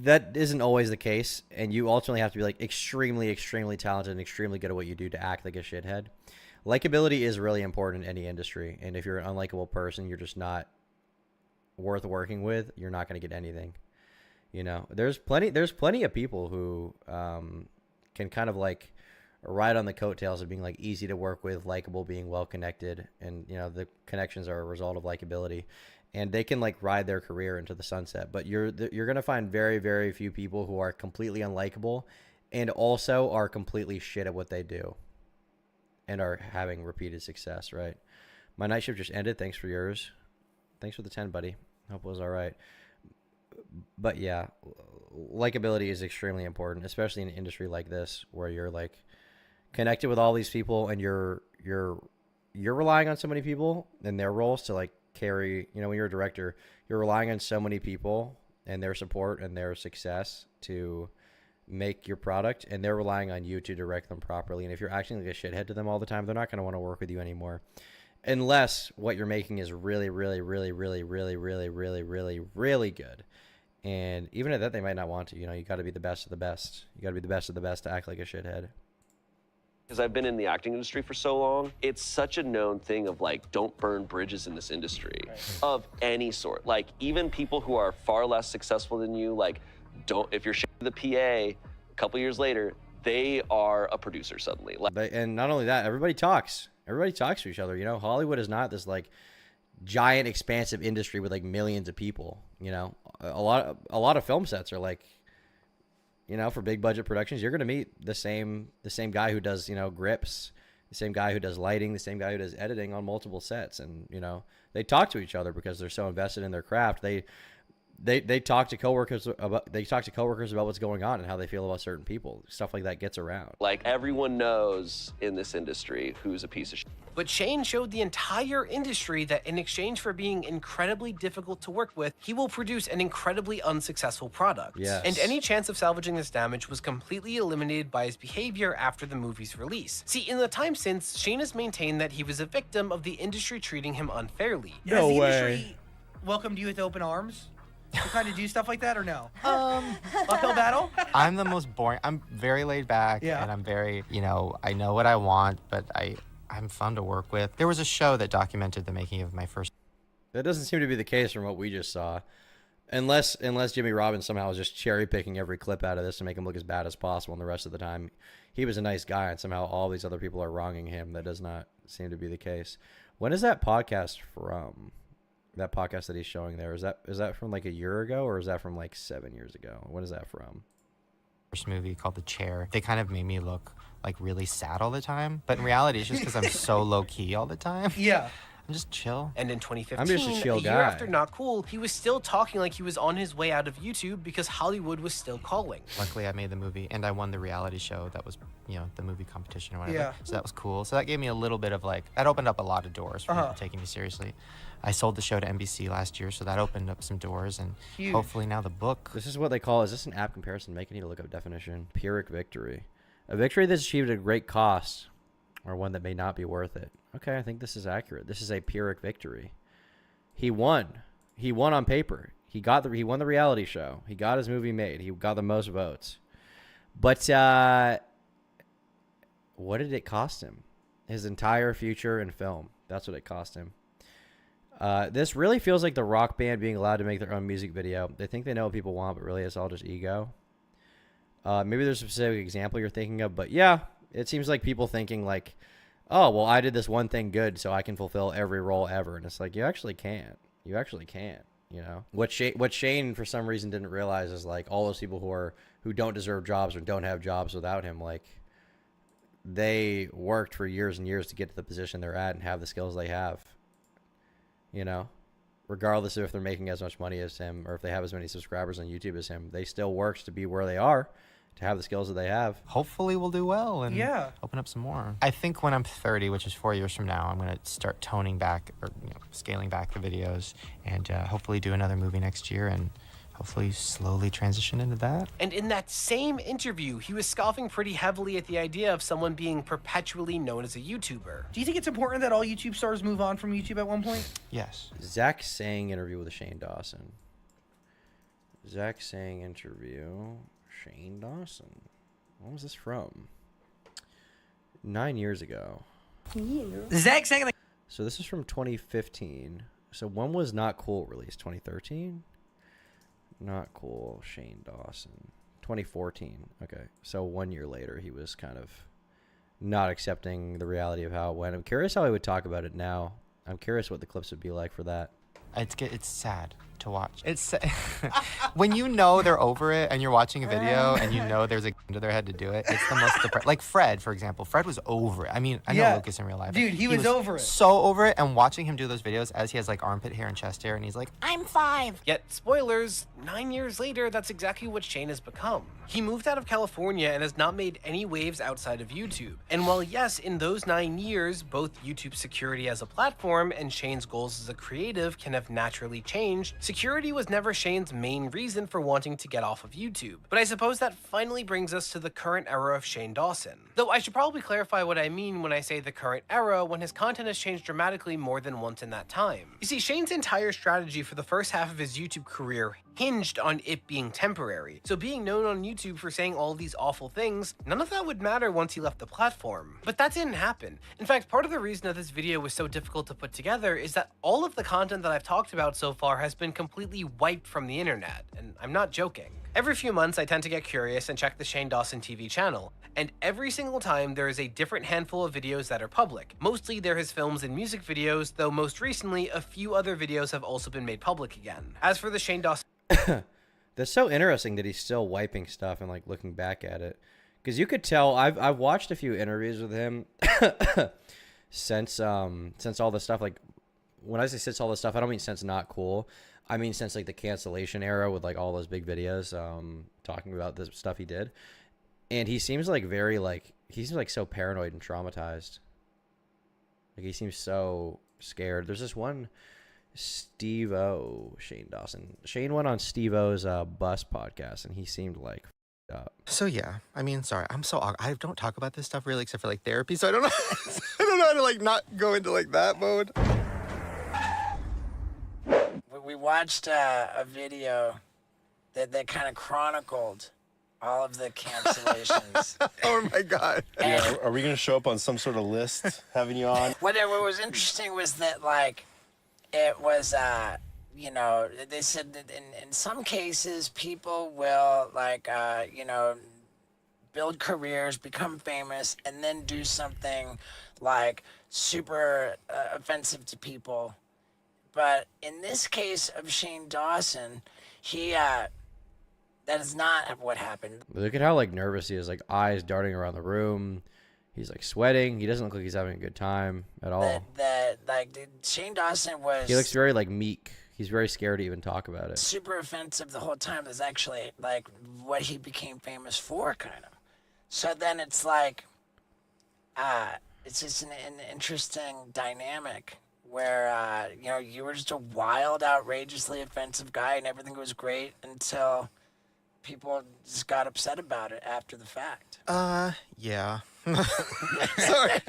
that isn't always the case, and you ultimately have to be, like, extremely, extremely talented and extremely good at what you do to act like a shithead. Likability is really important in any industry, and if you're an unlikable person, you're just not worth working with, you're not going to get anything. You know, there's plenty of people who can kind of like ride on the coattails of being like easy to work with, likable, being well connected, and you know the connections are a result of likability, and they can like ride their career into the sunset. But you're gonna find very, very few people who are completely unlikable and also are completely shit at what they do and are having repeated success. Right? My night shift just ended. Thanks for yours. Thanks for the 10, buddy. Hope it was all right. But yeah, likability is extremely important, especially in an industry like this where you're like connected with all these people and you're relying on so many people and their roles to like carry, you know, when you're a director, you're relying on so many people and their support and their success to make your product, and they're relying on you to direct them properly. And if you're acting like a shithead to them all the time, they're not going to want to work with you anymore. Unless what you're making is really, really, really, really, really, really, really, really, really good. And even at that, they might not want to. You know, you got to be the best of the best. You got to be the best of the best to act like a shithead. Because I've been in the acting industry for so long, it's such a known thing of like, don't burn bridges in this industry of any sort. Like, even people who are far less successful than you, like, if you're the PA a couple years later, they are a producer suddenly. And not only that, everybody talks. Everybody talks to each other. You know, Hollywood is not this like giant, expansive industry with like millions of people. You know, a lot of film sets are like, you know, for big budget productions, you're gonna meet the same guy who does, you know, grips, the same guy who does lighting, the same guy who does editing on multiple sets, and you know, they talk to each other because they're so invested in their craft. They talk to coworkers about what's going on and how they feel about certain people. Stuff like that gets around. Like, everyone knows in this industry who's a piece of shit. But Shane showed the entire industry that in exchange for being incredibly difficult to work with, he will produce an incredibly unsuccessful product. Yes. And any chance of salvaging this damage was completely eliminated by his behavior after the movie's release. See, in the time since, Shane has maintained that he was a victim of the industry treating him unfairly. Has the industry welcomed you with open arms? To kind of do stuff like that or no? Uphill battle? I'm the most boring. I'm very laid back, and I'm very, you know, I know what I want, but I'm fun to work with. There was a show that documented the making of my first. That doesn't seem to be the case from what we just saw, unless Jimmy Robbins somehow is just cherry picking every clip out of this to make him look as bad as possible, and the rest of the time he was a nice guy, and somehow all these other people are wronging him. That does not seem to be the case. When is that podcast from? That podcast that he's showing there, is that from like a year ago, or is that from like 7 years ago? When is that from? First movie called The Chair. They kind of made me look like really sad all the time, but in reality, it's just because I'm so low key all the time. Yeah. I'm just chill. And in 2015, I'm just a chill year guy. after Not Cool, he was still talking like he was on his way out of YouTube because Hollywood was still calling. Luckily, I made the movie, and I won the reality show that was, you know, the movie competition or whatever. Yeah. So that was cool. So that gave me a little bit of like, that opened up a lot of doors for people taking me seriously. I sold the show to NBC last year, so that opened up some doors, and Huge. hopefully now the book. This is what they call, is this an app comparison? Make need to look up definition. Pyrrhic victory. A victory that's achieved at a great cost, or one that may not be worth it. Okay, I think this is accurate. This is a Pyrrhic victory. He won. He won on paper. He won the reality show. He got his movie made. He got the most votes. But what did it cost him? His entire future in film. That's what it cost him. This really feels like the rock band being allowed to make their own music video. They think they know what people want, but really it's all just ego. Maybe there's a specific example you're thinking of, but yeah, it seems like people thinking like, oh, well, I did this one thing good, so I can fulfill every role ever. And it's like, you actually can't. You actually can't, you know? What Shane, for some reason, didn't realize is like all those people who don't deserve jobs or don't have jobs without him, like, they worked for years and years to get to the position they're at and have the skills they have. You know, regardless of if they're making as much money as him or if they have as many subscribers on YouTube as him, they still worked to be where they are, to have the skills that they have. Hopefully we'll do well and open up some more. I think when I'm 30, which is 4 years from now, I'm going to start toning back or scaling back the videos and hopefully do another movie next year and hopefully slowly transition into that. And in that same interview, he was scoffing pretty heavily at the idea of someone being perpetually known as a YouTuber. Do you think it's important that all YouTube stars move on from YouTube at one point? Yes. Zach Sang interview with Shane Dawson. Zach Sang interview, Shane Dawson. When was this from? 9 years ago. Zach Sang. So this is from 2015. So when was Not Cool released? 2013? Not Cool, Shane Dawson. 2014. Okay. So 1 year later, he was kind of not accepting the reality of how it went. I'm curious how he would talk about it now. I'm curious what the clips would be like for that. It's sad to watch. It's when you know they're over it and you're watching a video and you know there's a gun to their head to do it. It's the most depressing. Like Fred, for example. Fred was over it. I mean, I know Lucas in real life. Dude, he was over it. So over it, and watching him do those videos as he has like armpit hair and chest hair, and he's like, I'm 5. Yet, spoilers, 9 years later, that's exactly what Shane has become. He moved out of California and has not made any waves outside of YouTube. And while yes, in those 9 years, both YouTube's security as a platform and Shane's goals as a creative can have naturally changed, Security was never Shane's main reason for wanting to get off of YouTube, but I suppose that finally brings us to the current era of Shane Dawson. Though I should probably clarify what I mean when I say the current era, when his content has changed dramatically more than once in that time. You see, Shane's entire strategy for the first half of his YouTube career hinged on it being temporary, so being known on YouTube for saying all these awful things, none of that would matter once he left the platform. But that didn't happen. In fact, part of the reason that this video was so difficult to put together is that all of the content that I've talked about so far has been completely wiped from the internet, and I'm not joking. Every few months, I tend to get curious and check the Shane Dawson TV channel, and every single time there is a different handful of videos that are public. Mostly they're his films and music videos, though most recently, a few other videos have also been made public again. As for the Shane Dawson... That's so interesting that he's still wiping stuff and like looking back at it, because you could tell. I've watched a few interviews with him since all this stuff. Like, when I say since all this stuff, I don't mean since not cool. I mean since like the cancellation era with like all those big videos talking about the stuff he did. And he seems like he seems like so paranoid and traumatized. Like, he seems so scared. There's this one Shane Dawson. Shane went on Steve-O's Bus podcast, and he seemed like up. So yeah, I mean, sorry, I don't talk about this stuff really except for like therapy, so I don't know I don't know how to like not go into like that mode. We watched a video that kind of chronicled all of the cancellations. Oh my God. Yeah, are we going to show up on some sort of list having you on? What was interesting was that, like, it was, you know, they said that in some cases people will, like, you know, build careers, become famous, and then do something, like, super offensive to people. But in this case of Shane Dawson, that is not what happened. Look at how like nervous he is, like eyes darting around the room. He's like sweating. He doesn't look like he's having a good time at all. Shane Dawson was... He looks very like meek. He's very scared to even talk about it. Super offensive the whole time. That's actually like what he became famous for, kind of. So then it's like, it's just an interesting dynamic where, you know, you were just a wild, outrageously offensive guy and everything was great until people just got upset about it after the fact. Yeah. Sorry.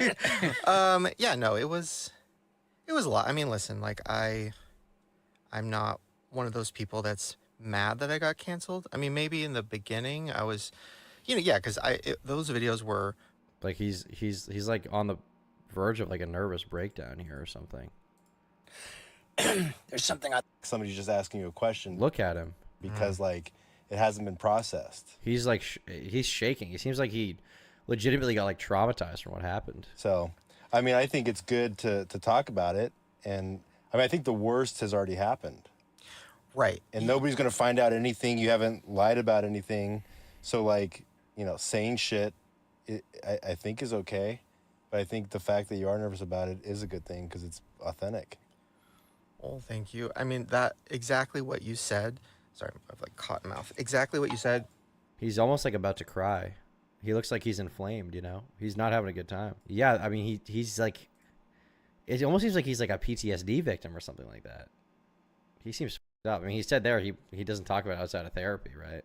Yeah, no, it was a lot. I mean, listen, like I'm not one of those people that's mad that I got canceled. I mean, maybe in the beginning I was, you know, yeah, because those videos were like he's like on the verge of like a nervous breakdown here or something. There's something somebody's just asking you a question. Look at him, because like it hasn't been processed. He's like he's shaking. He seems like he legitimately got like traumatized from what happened. So, I mean, I think it's good to talk about it, and I mean, I think the worst has already happened. Right. And nobody's gonna find out anything. You haven't lied about anything, so like, you know, saying shit, I think is okay. But I think the fact that you are nervous about it is a good thing because it's authentic. Oh, thank you. I mean, that exactly what you said. Sorry, I've like cotton mouth. Exactly what you said. He's almost like about to cry. He looks like he's inflamed, you know? He's not having a good time. Yeah, I mean, he's like... It almost seems like he's like a PTSD victim or something like that. He seems f***ed up. I mean, he said there he doesn't talk about it outside of therapy, right?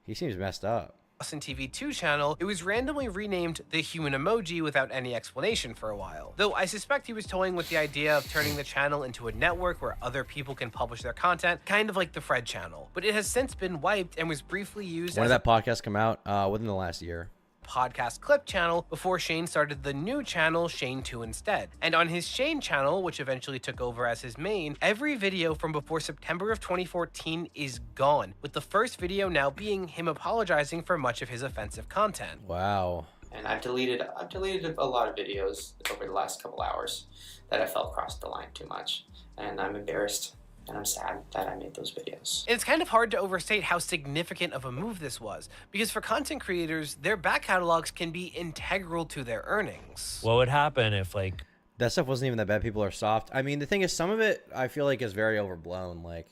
He seems messed up. Dawson TV 2 channel, it was randomly renamed The Human Emoji without any explanation for a while. Though I suspect he was toying with the idea of turning the channel into a network where other people can publish their content, kind of like the Fred channel. But it has since been wiped and was briefly used When as did that podcast come out? Within the last year. podcast clip channel before Shane started the new channel Shane 2 instead. And on his Shane channel, which eventually took over as his main, every video from before September of 2014 is gone, with the first video now being him apologizing for much of his offensive content. Wow. And I've deleted a lot of videos over the last couple hours that I felt crossed the line too much, and I'm embarrassed. And I'm sad that I made those videos. It's kind of hard to overstate how significant of a move this was, because for content creators, their back catalogs can be integral to their earnings. What would happen if, like... That stuff wasn't even that bad. People are soft. I mean, the thing is, some of it, I feel like, is very overblown. Like,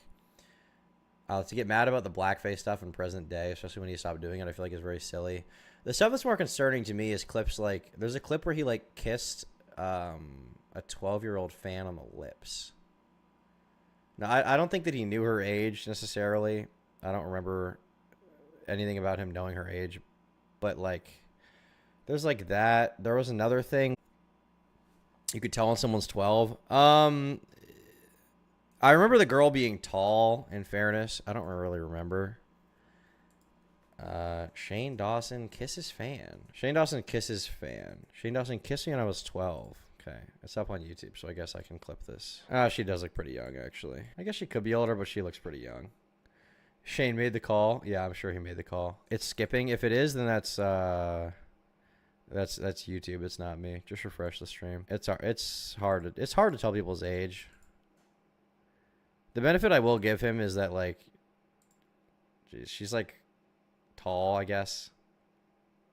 to get mad about the blackface stuff in present day, especially when you stop doing it, I feel like is very silly. The stuff that's more concerning to me is clips like... There's a clip where he, like, kissed a 12-year-old fan on the lips. No, I don't think that he knew her age necessarily. I don't remember anything about him knowing her age. But, like, there's, like, that. There was another thing. You could tell when someone's 12. I remember the girl being tall, in fairness. I don't really remember. Shane Dawson kisses fan. Shane Dawson kisses fan. Shane Dawson kissed me when I was 12. Okay, it's up on YouTube, so I guess I can clip this. She does look pretty young, actually. I guess she could be older, but she looks pretty young. Shane made the call. Yeah, I'm sure he made the call. It's skipping. If it is, then that's YouTube. It's not me. Just refresh the stream. It's hard to tell people's age. The benefit I will give him is that, like, geez, she's like tall, I guess.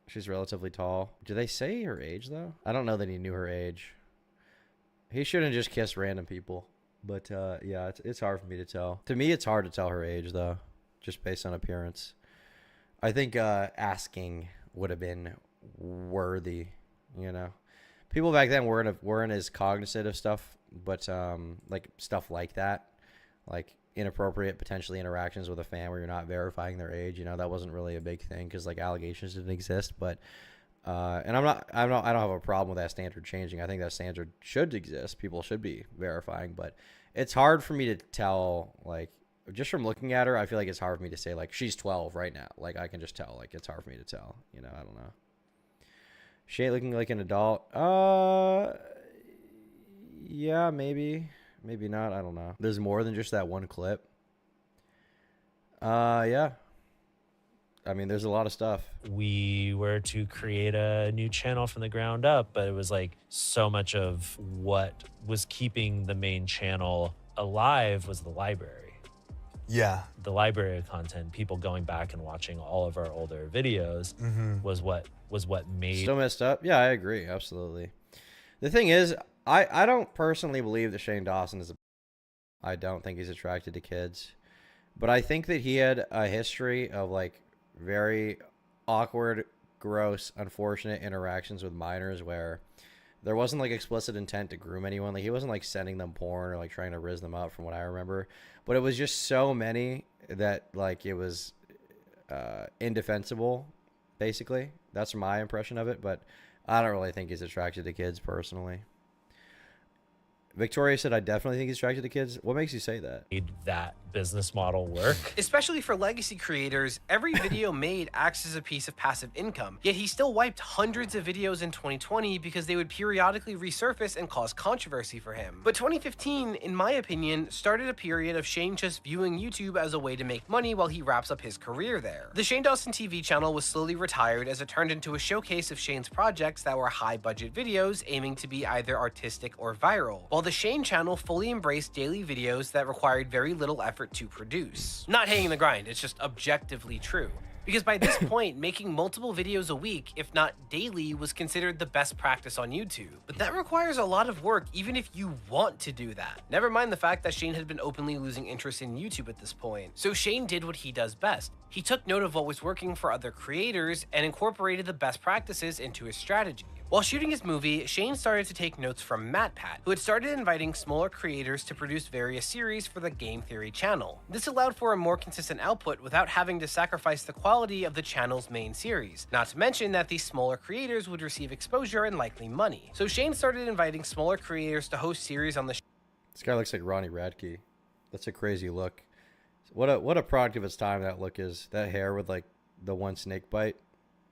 She's relatively tall. Do they say her age though? I don't know that he knew her age. He shouldn't just kiss random people. But yeah, it's hard for me to tell. To me, it's hard to tell her age though, just based on appearance. I think asking would have been worthy, you know. People back then weren't as cognizant of stuff, but like stuff like that, like inappropriate potentially interactions with a fan where you're not verifying their age, you know, that wasn't really a big thing because like allegations didn't exist. But and I don't have a problem with that standard changing. I think that standard should exist. People should be verifying, but it's hard for me to tell, like, just from looking at her, I feel like it's hard for me to say like she's 12 right now. Like I can just tell, like it's hard for me to tell, you know. I don't know. She ain't looking like an adult. Yeah, maybe not. I don't know. There's more than just that one clip. Yeah. I mean, there's a lot of stuff. We were to create a new channel from the ground up, but it was like so much of what was keeping the main channel alive was the library. Yeah. The library of content, people going back and watching all of our older videos was what made. Still messed up? Yeah, I agree. Absolutely. The thing is, I don't personally believe that Shane Dawson is I don't think he's attracted to kids. But I think that he had a history of like very awkward, gross, unfortunate interactions with minors where there wasn't like explicit intent to groom anyone. Like he wasn't like sending them porn or like trying to rizz them up from what I remember. But it was just so many that like it was indefensible, basically. That's my impression of it. But I don't really think he's attracted to kids personally. Victoria said, I definitely think he's attracted to kids. What makes you say that? Made that business model work. Especially for legacy creators, every video made acts as a piece of passive income. Yet he still wiped hundreds of videos in 2020 because they would periodically resurface and cause controversy for him. But 2015, in my opinion, started a period of Shane just viewing YouTube as a way to make money while he wraps up his career there. The Shane Dawson TV channel was slowly retired as it turned into a showcase of Shane's projects that were high-budget videos aiming to be either artistic or viral, while the Shane channel fully embraced daily videos that required very little effort to produce. Not hanging the grind, it's just objectively true. Because by this point, making multiple videos a week, if not daily, was considered the best practice on YouTube. But that requires a lot of work even if you want to do that. Never mind the fact that Shane had been openly losing interest in YouTube at this point. So Shane did what he does best. He took note of what was working for other creators and incorporated the best practices into his strategy. While shooting his movie, Shane started to take notes from MatPat, who had started inviting smaller creators to produce various series for the Game Theory channel. This allowed for a more consistent output without having to sacrifice the quality of the channel's main series, not to mention that these smaller creators would receive exposure and likely money. So Shane started inviting smaller creators to host series on the This guy looks like Ronnie Radke. That's a crazy look. What a product of its time that look is. That hair with like the one snake bite.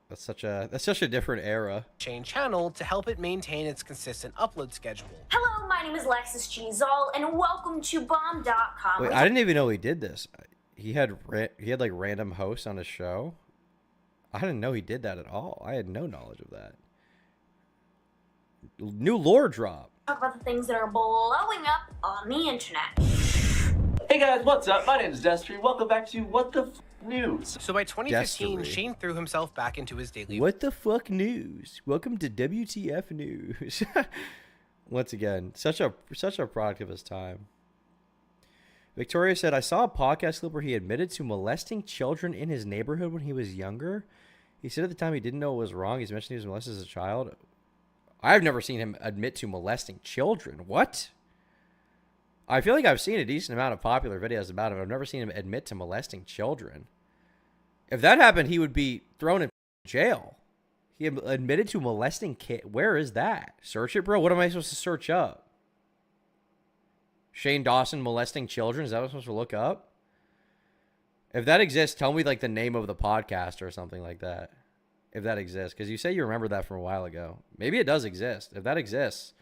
That's such a different era. Shane channel to help it maintain its consistent upload schedule. Hello, my name is Lexus Gzal, and welcome to Bomb.com. Wait, I didn't even know he did this. He had like random hosts on his show. I didn't know he did that at all. I had no knowledge of that. New lore drop. Talk about the things that are blowing up on the internet. Hey guys, what's up? My name is Destry. Welcome back to What the News. So by 2015, Destry. Shane threw himself back into his daily. What the fuck news? Welcome to WTF News. Once again, such a product of his time. Victoria said, I saw a podcast clip where he admitted to molesting children in his neighborhood when he was younger. He said at the time he didn't know it was wrong. He's mentioned he was molested as a child. I've never seen him admit to molesting children. What? I feel like I've seen a decent amount of popular videos about him. I've never seen him admit to molesting children. If that happened, he would be thrown in jail. He admitted to molesting kids. Where is that? Search it, bro. What am I supposed to search up? Shane Dawson molesting children? Is that what I'm supposed to look up? If that exists, tell me like the name of the podcast or something like that. If that exists. Because you say you remember that from a while ago. Maybe it does exist. If that exists,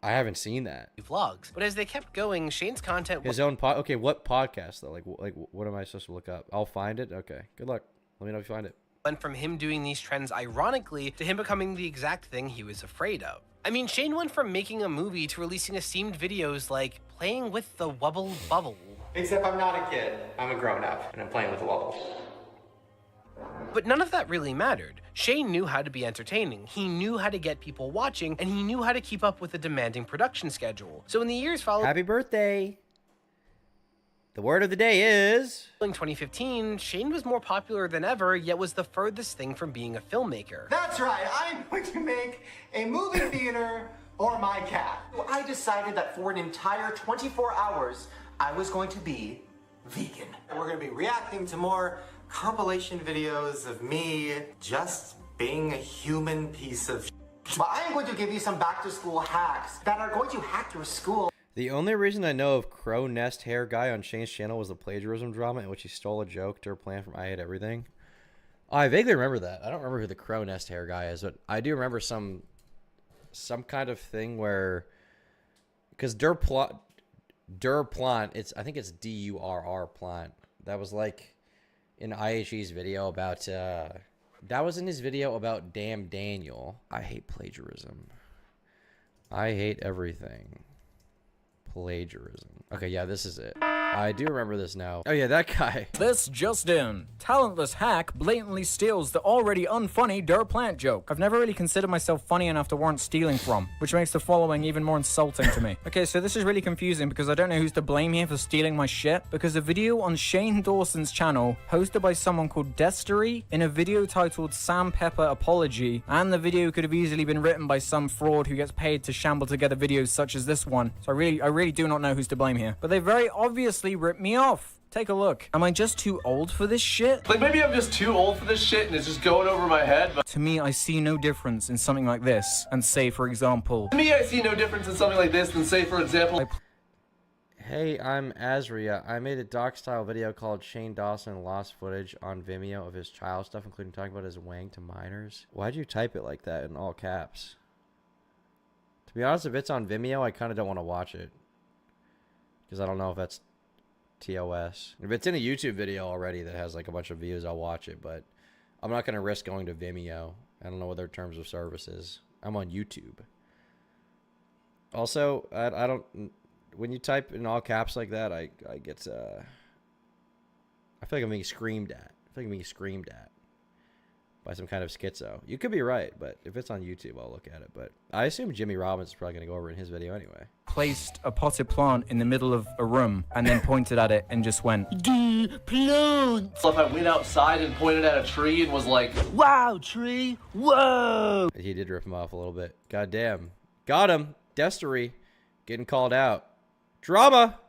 I haven't seen that. Vlogs. But as they kept going, Shane's content His own pod. Okay, what podcast though? Like what am I supposed to look up? I'll find it. Okay, good luck. Let me know if you find it. went from him doing these trends ironically to him becoming the exact thing he was afraid of. I mean, Shane went from making a movie to releasing esteemed videos like playing with the Wubble Bubble. Except I'm not a kid. I'm a grown-up, and I'm playing with a Wubble. But none of that really mattered. Shane knew how to be entertaining, he knew how to get people watching, and he knew how to keep up with a demanding production schedule. So in the years following— Happy birthday! The word of the day is— in 2015, Shane was more popular than ever, yet was the furthest thing from being a filmmaker. That's right, I'm going to make a movie theater or my cat. I decided that for an entire 24 hours, I was going to be vegan. We're going to be reacting to more compilation videos of me just being a human piece of shit. But I am going to give you some back-to-school hacks that are going to hack your school. The only reason I know of Crow Nest Hair Guy on Shane's channel was the plagiarism drama in which he stole a joke to a plan from I Hate Everything. Oh, I vaguely remember that. I don't remember who the Crow Nest Hair Guy is, but I do remember some kind of thing where— because Durplant, I think it's D-U-R-R plant. That was like in IHE's video about, that was in his video about Damn Daniel. I hate plagiarism. I hate everything. Plagiarism. Okay, yeah, this is it. I do remember this now. Oh yeah, that guy. This just in. Talentless hack blatantly steals the already unfunny Durplant joke. I've never really considered myself funny enough to warrant stealing from, which makes the following even more insulting to me. Okay, so this is really confusing because I don't know who's to blame here for stealing my shit, because a video on Shane Dawson's channel, hosted by someone called Destery, in a video titled Sam Pepper Apology, and the video could have easily been written by some fraud who gets paid to shamble together videos such as this one. So I really do not know who's to blame here. But they very obviously ripped me off. Take a look. Am I just too old for this shit? Like, maybe I'm just too old for this shit and it's just going over my head, but— To me, I see no difference in something like this, and say, for example— To me, I see no difference in something like this than, say, for example— Hey, I'm Azria. I made a doc-style video called Shane Dawson Lost Footage on Vimeo of his child stuff, including talking about his wang to minors. Why'd you type it like that in all caps? To be honest, if it's on Vimeo, I kind of don't want to watch it. Because I don't know if that's TOS. If it's in a YouTube video already that has like a bunch of views, I'll watch it. But I'm not going to risk going to Vimeo. I don't know what their terms of service is. I'm on YouTube. Also, I don't... When you type in all caps like that, I get... I feel like I'm being screamed at. By some kind of schizo. You could be right, but if it's on YouTube, I'll look at it. But I assume Jimmy Robbins is probably going to go over in his video anyway. Placed a potted plant in the middle of a room and then pointed at it and just went, plant. So if I went outside and pointed at a tree and was like, wow, tree, whoa. He did rip him off a little bit. God damn. Got him. Destery. Getting called out. Drama.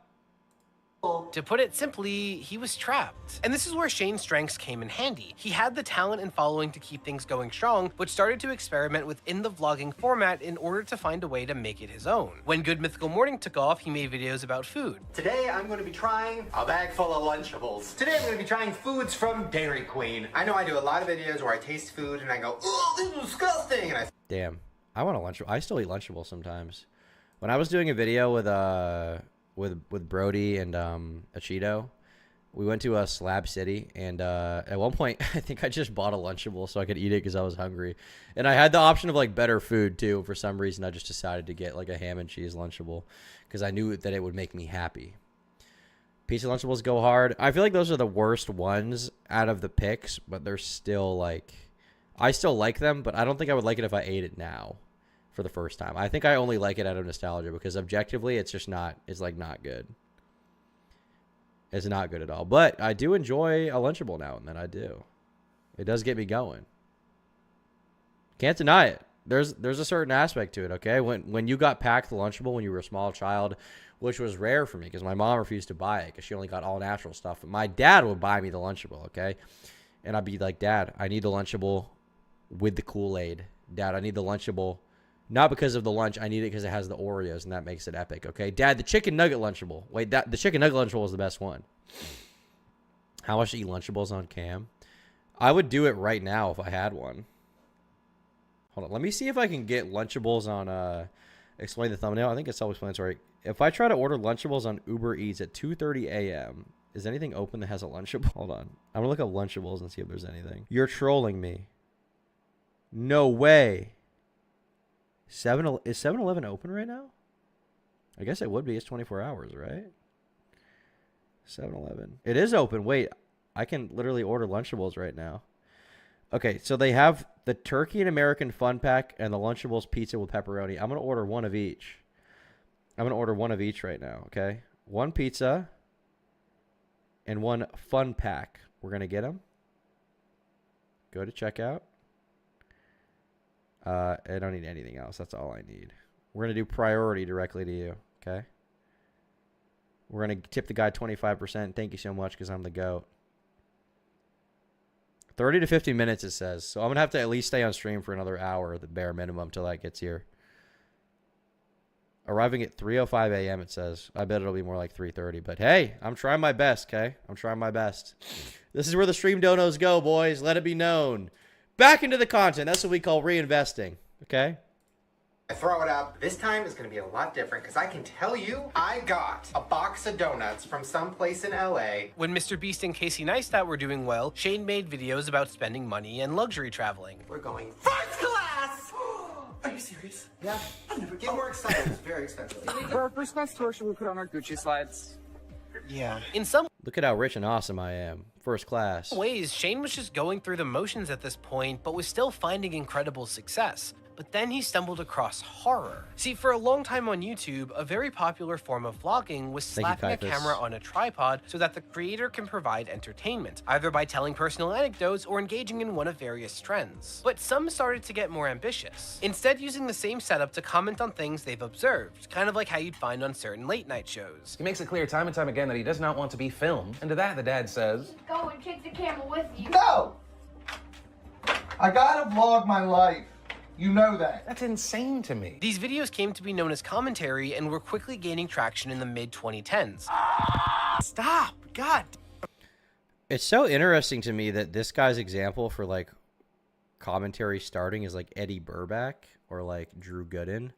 To put it simply, he was trapped. And this is where Shane's strengths came in handy. He had the talent and following to keep things going strong, but started to experiment within the vlogging format in order to find a way to make it his own. When Good Mythical Morning took off, he made videos about food. Today I'm going to be trying a bag full of Lunchables. Today I'm going to be trying foods from Dairy Queen. I know I do a lot of videos where I taste food and I go, oh, this is disgusting. And Damn. I want a Lunchable. I still eat Lunchables sometimes. When I was doing a video with Brody and Achito, we went to a Slab City, and at one point I think I just bought a Lunchable so I could eat it because I was hungry, and I had the option of like better food too. For some reason I just decided to get like a ham and cheese Lunchable because I knew that it would make me happy. Pizza Lunchables go hard. I feel like those are the worst ones out of the picks, but they're still like, I still like them, but I don't think I would like it if I ate it now for the first time. I think I only like it out of nostalgia because objectively it's just not, it's like not good. It's not good at all. But I do enjoy a Lunchable now and then. I do. It does get me going. Can't deny it. there's a certain aspect to it, okay? When you got packed the Lunchable when you were a small child, which was rare for me because my mom refused to buy it because she only got all natural stuff. But my dad would buy me the Lunchable, okay? And I'd be like, Dad, I need the Lunchable with the Kool-Aid. Dad, I need the Lunchable. Not because of the lunch. I need it because it has the Oreos, and that makes it epic, okay? Dad, the Chicken Nugget Lunchable. Wait, the Chicken Nugget Lunchable was the best one. How much to eat Lunchables on cam? I would do it right now if I had one. Hold on. Let me see if I can get Lunchables on Explain the Thumbnail. I think it's self-explanatory. If I try to order Lunchables on Uber Eats at 2:30 a.m., is anything open that has a Lunchable? Hold on. I'm going to look up Lunchables and see if there's anything. You're trolling me. No way. Is 7-Eleven open right now? I guess it would be. It's 24 hours, right? 7-Eleven. It is open. Wait. I can literally order Lunchables right now. Okay, so they have the Turkey and American Fun Pack and the Lunchables pizza with pepperoni. I'm going to order one of each. I'm going to order one of each right now, okay? One pizza and one fun pack. We're going to get them. Go to checkout. I don't need anything else. That's all I need. We're going to do priority directly to you, okay? We're going to tip the guy 25%. Thank you so much because I'm the GOAT. 30 to 50 minutes, it says. So I'm going to have to at least stay on stream for another hour, the bare minimum, till that gets here. Arriving at 3:05 a.m., it says. I bet it'll be more like 3:30. But hey, I'm trying my best, okay? I'm trying my best. This is where the stream donos go, boys. Let it be known. Back into the content. That's what we call reinvesting, okay? I throw it up. This time is going to be a lot different because I can tell you I got a box of donuts from someplace in LA. When Mr. Beast and Casey Neistat were doing well, Shane made videos about spending money and luxury traveling. We're going first class! Are you serious? Yeah. Get more excited. It's very expensive. For our first class tour, should we put on our Gucci slides? Yeah. In some Look at how rich and awesome I am. First class. ways, Shane was just going through the motions at this point, but was still finding incredible success. But then he stumbled across horror. See, for a long time on YouTube, a very popular form of vlogging was slapping a camera on a tripod so that the creator can provide entertainment, either by telling personal anecdotes or engaging in one of various trends. But some started to get more ambitious, instead using the same setup to comment on things they've observed, kind of like how you'd find on certain late night shows. He makes it clear time and time again that he does not want to be filmed, and to that the dad says, Go and take the camera with you. No! I gotta vlog my life. You know that. That's insane to me. These videos came to be known as commentary and were quickly gaining traction in the mid-2010s. Stop! God. It's so interesting to me that this guy's example for like commentary starting is like Eddie Burback or like Drew Gooden.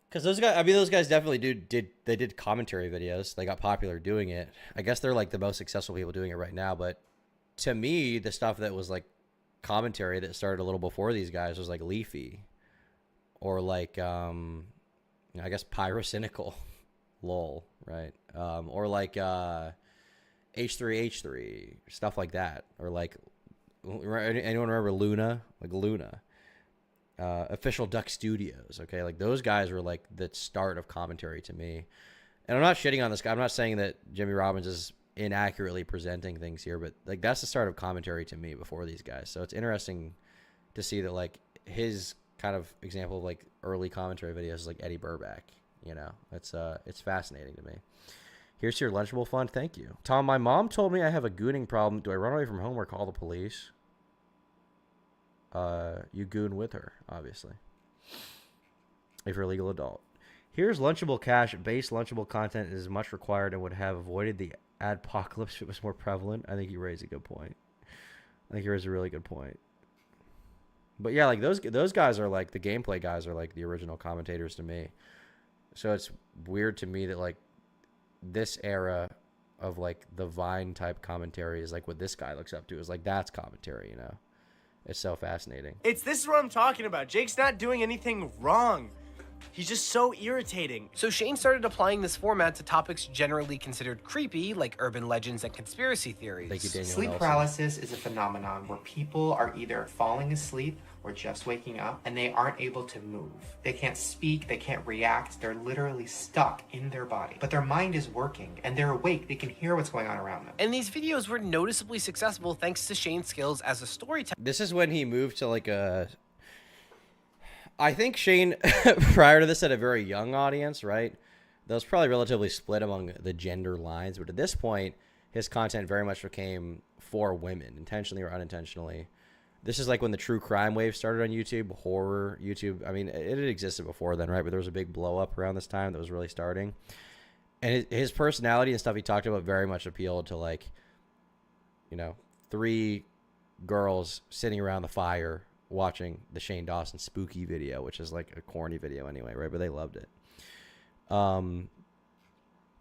Because those guys definitely did commentary videos. They got popular doing it. I guess they're like the most successful people doing it right now. But to me, the stuff that was like commentary that started a little before these guys was like Leafy or like I guess Pyrocynical lol, right? Or like H3H3, stuff like that. Or like, anyone remember Luna? Like Luna. Official Duck Studios, okay? Like those guys were like the start of commentary to me. And I'm not shitting on this guy. I'm not saying that Jimmy Robbins is inaccurately presenting things here, but like that's the start of commentary to me before these guys. So it's interesting to see that like his kind of example of like early commentary videos is like Eddie Burback, you know. It's fascinating to me. Here's your Lunchable fund. Thank you. Tom, my mom told me I have a gooning problem. Do I run away from home or call the police? You goon with her, obviously. If you're a legal adult. Here's Lunchable Cash. Base Lunchable content is much required and would have avoided the adpocalypse if it was more prevalent. I think you raised a good point. I think you raised a really good point. But yeah, like those guys are like the gameplay guys are like the original commentators to me. So it's weird to me that like this era of like the Vine type commentary is like what this guy looks up to, is like that's commentary, you know. It's so fascinating. This is what I'm talking about. Jake's not doing anything wrong. He's just so irritating. So Shane started applying this format to topics generally considered creepy, like urban legends and conspiracy theories. Thank you, Daniel Sleep Nelson. paralysis is a phenomenon where people are either falling asleep or just waking up and they aren't able to move. They can't speak, they can't react, they're literally stuck in their body. But their mind is working and they're awake, they can hear what's going on around them. And these videos were noticeably successful thanks to Shane's skills as a storyteller. This is when he moved to like a I think Shane, prior to this, had a very young audience, right? That was probably relatively split among the gender lines. But at this point, his content very much became for women, intentionally or unintentionally. This is like when the true crime wave started on YouTube, horror YouTube. I mean, it had existed before then, right? But there was a big blow up around this time that was really starting. And his personality and stuff he talked about very much appealed to, like, you know, 3 girls sitting around the fire watching the Shane Dawson spooky video, which is like a corny video anyway, right? But they loved it.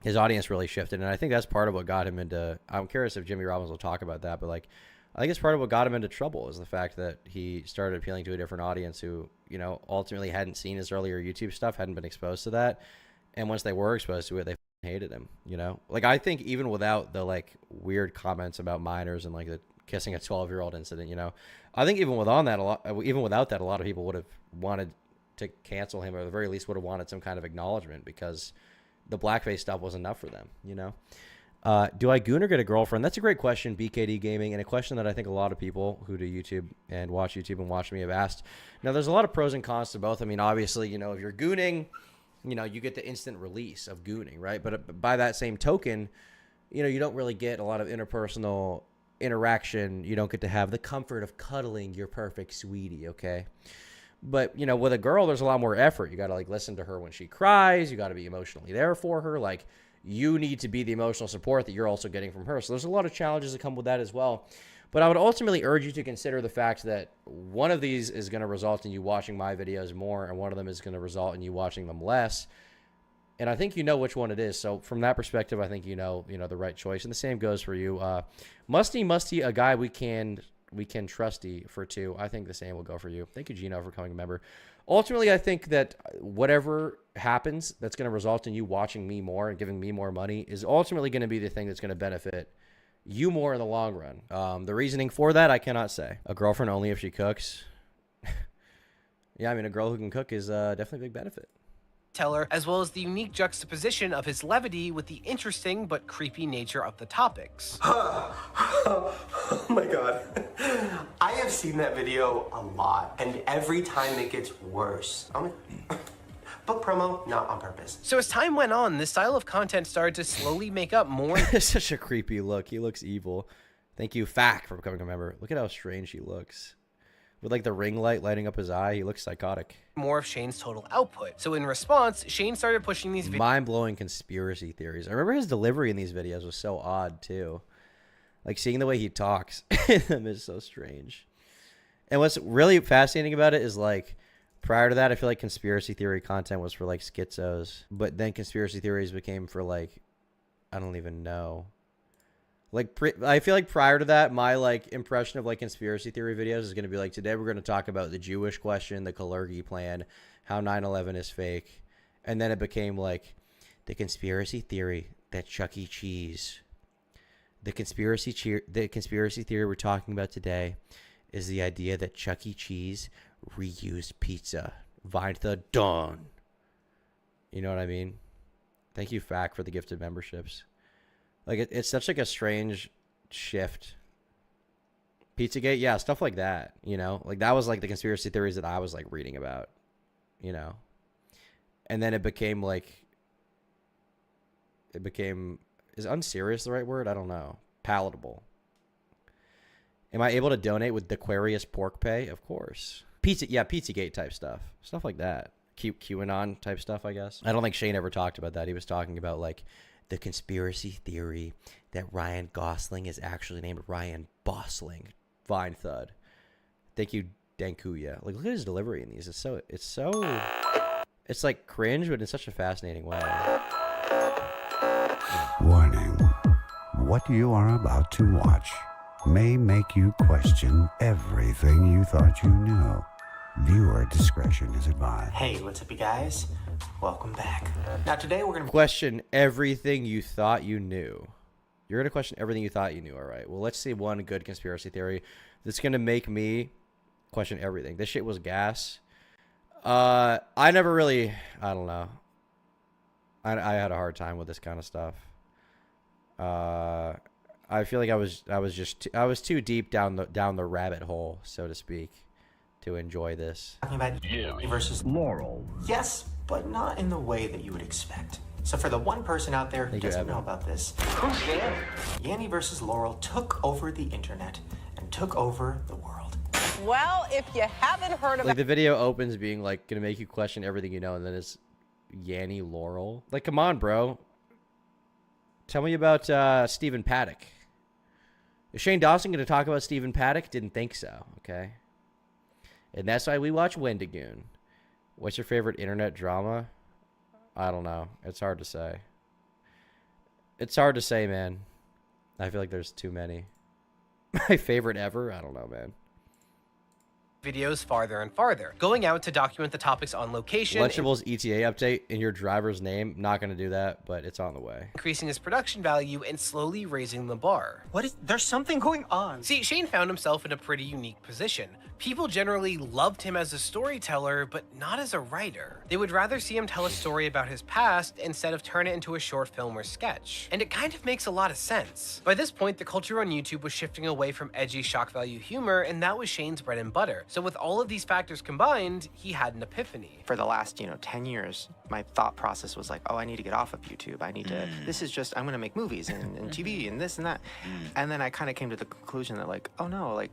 His audience really shifted, and I think that's part of what got him into, I'm curious if Jimmy Robbins will talk about that, but like, I think it's part of what got him into trouble is the fact that he started appealing to a different audience who, you know, ultimately hadn't seen his earlier YouTube stuff, hadn't been exposed to that. And once they were exposed to it, they hated him, you know? Like, I think even without the, like, weird comments about minors and, like, the kissing a 12-year-old incident, you know, I think even without that, a lot of people would have wanted to cancel him, or at the very least would have wanted some kind of acknowledgement, because the blackface stuff was enough for them, you know? Do I goon or get a girlfriend? That's a great question, BKD Gaming, and a question that I think a lot of people who do YouTube and watch me have asked. Now, there's a lot of pros and cons to both. I mean, obviously, you know, if you're gooning, you know, you get the instant release of gooning, right? But by that same token, you know, you don't really get a lot of interpersonal interaction. You don't get to have the comfort of cuddling your perfect sweetie, okay? But, you know, with a girl, there's a lot more effort. You got to, like, listen to her when she cries. You got to be emotionally there for her. Like, you need to be the emotional support that you're also getting from her. So there's a lot of challenges that come with that as well. But I would ultimately urge you to consider the fact that one of these is going to result in you watching my videos more, and one of them is going to result in you watching them less. And I think you know which one it is. So from that perspective, I think you know the right choice. And the same goes for you. Musty, a guy we can trusty for 2. I think the same will go for you. Thank you, Gino, for becoming a member. Ultimately, I think that whatever happens that's going to result in you watching me more and giving me more money is ultimately going to be the thing that's going to benefit you more in the long run. The reasoning for that, I cannot say. A girlfriend only if she cooks. Yeah, I mean, a girl who can cook is definitely a big benefit. Teller, as well as the unique juxtaposition of his levity with the interesting but creepy nature of the topics. Oh my god. I have seen that video a lot, and every time it gets worse. Book promo, not on purpose. So as time went on, this style of content started to slowly make up more. It's such a creepy look. He looks evil. Thank you, Fack, for becoming a member. Look at how strange he looks. With, like, the ring light lighting up his eye, he looks psychotic. More of Shane's total output. So in response, Shane started pushing these mind-blowing conspiracy theories. I remember his delivery in these videos was so odd, too. Like, seeing the way he talks in them is so strange. And what's really fascinating about it is, like, prior to that, I feel like conspiracy theory content was for, like, schizos. But then conspiracy theories became for, like, I don't even know. Like, I feel like prior to that, my, like, impression of, like, conspiracy theory videos is going to be, like, today we're going to talk about the Jewish question, the Kalergi plan, how 9/11 is fake. And then it became, like, the conspiracy theory that Chuck E. Cheese. The conspiracy theory we're talking about today is the idea that Chuck E. Cheese reused pizza. Vine the dawn. You know what I mean? Thank you, Fack, for the gifted memberships. Like, it's such, like, a strange shift. Pizzagate, yeah, stuff like that, you know? Like, that was, like, the conspiracy theories that I was, like, reading about, you know? And then it became, like, is unserious the right word? I don't know. Palatable. Am I able to donate with Aquarius Pork Pay? Of course. Pizzagate type stuff. Stuff like that. QAnon type stuff, I guess. I don't think Shane ever talked about that. He was talking about, like, the conspiracy theory that Ryan Gosling is actually named Ryan Bosling. Vine Thud. Thank you, Dankuya. Like, look at his delivery in these. It's like cringe, but in such a fascinating way. Warning. What you are about to watch may make you question everything you thought you knew. Viewer discretion is advised. Hey, what's up, you guys? Welcome back. Now, today we're going to question everything you thought you knew. You're going to question everything you thought you knew, all right? Well, let's see one good conspiracy theory that's going to make me question everything. This shit was gas. I never really, I don't know. I had a hard time with this kind of stuff. I feel like I was too deep down the rabbit hole, so to speak, to enjoy this. Talking about Yanny versus Laurel. Yes, but not in the way that you would expect. So for the one person out there who Thank you, doesn't Evan. know about this, who's Yanny? Yanny versus Laurel took over the internet and took over the world. Well, if you haven't heard about Like the video opens being like gonna make you question everything you know, and then it's Yanny Laurel. Like, come on, bro. Tell me about Stephen Paddock. Is Shane Dawson gonna talk about Stephen Paddock? Didn't think so. Okay. And that's why we watch Wendigoon. What's your favorite internet drama? I don't know. It's hard to say. It's hard to say, man. I feel like there's too many. My favorite ever? I don't know, man. Videos farther and farther, going out to document the topics on location. Lunchables ETA update in your driver's name. Not going to do that, but it's on the way. Increasing his production value and slowly raising the bar. There's something going on. See, Shane found himself in a pretty unique position. People generally loved him as a storyteller, but not as a writer. They would rather see him tell a story about his past instead of turn it into a short film or sketch. And it kind of makes a lot of sense. By this point, the culture on YouTube was shifting away from edgy shock value humor, and that was Shane's bread and butter. So with all of these factors combined, he had an epiphany. For the last, 10 years, my thought process was like, oh, I need to get off of YouTube. I need to, this is just, I'm gonna make movies and TV and this and that. And then I kind of came to the conclusion that like, oh no, like,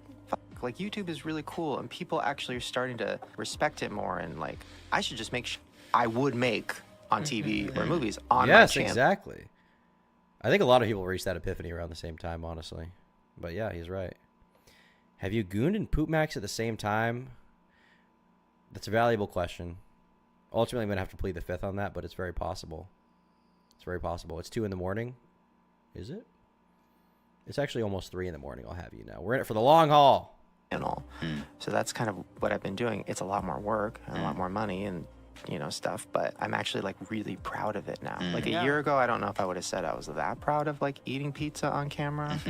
like YouTube is really cool and people actually are starting to respect it more, and like I should just make I would make on TV or movies on my channel. Yes, exactly. I think a lot of people reach that epiphany around the same time, honestly. But yeah, he's right. Have you gooned and poop max at the same time? That's a valuable question. Ultimately, I'm going to have to plead the fifth on that, but it's very possible. It's very possible. It's 2 in the morning. Is it? It's actually almost 3 in the morning, I'll have you know. We're in it for the long haul. So that's kind of what I've been doing. It's a lot more work and a lot more money and stuff, but I'm actually like really proud of it now. Like a year ago, I don't know if I would have said I was that proud of like eating pizza on camera.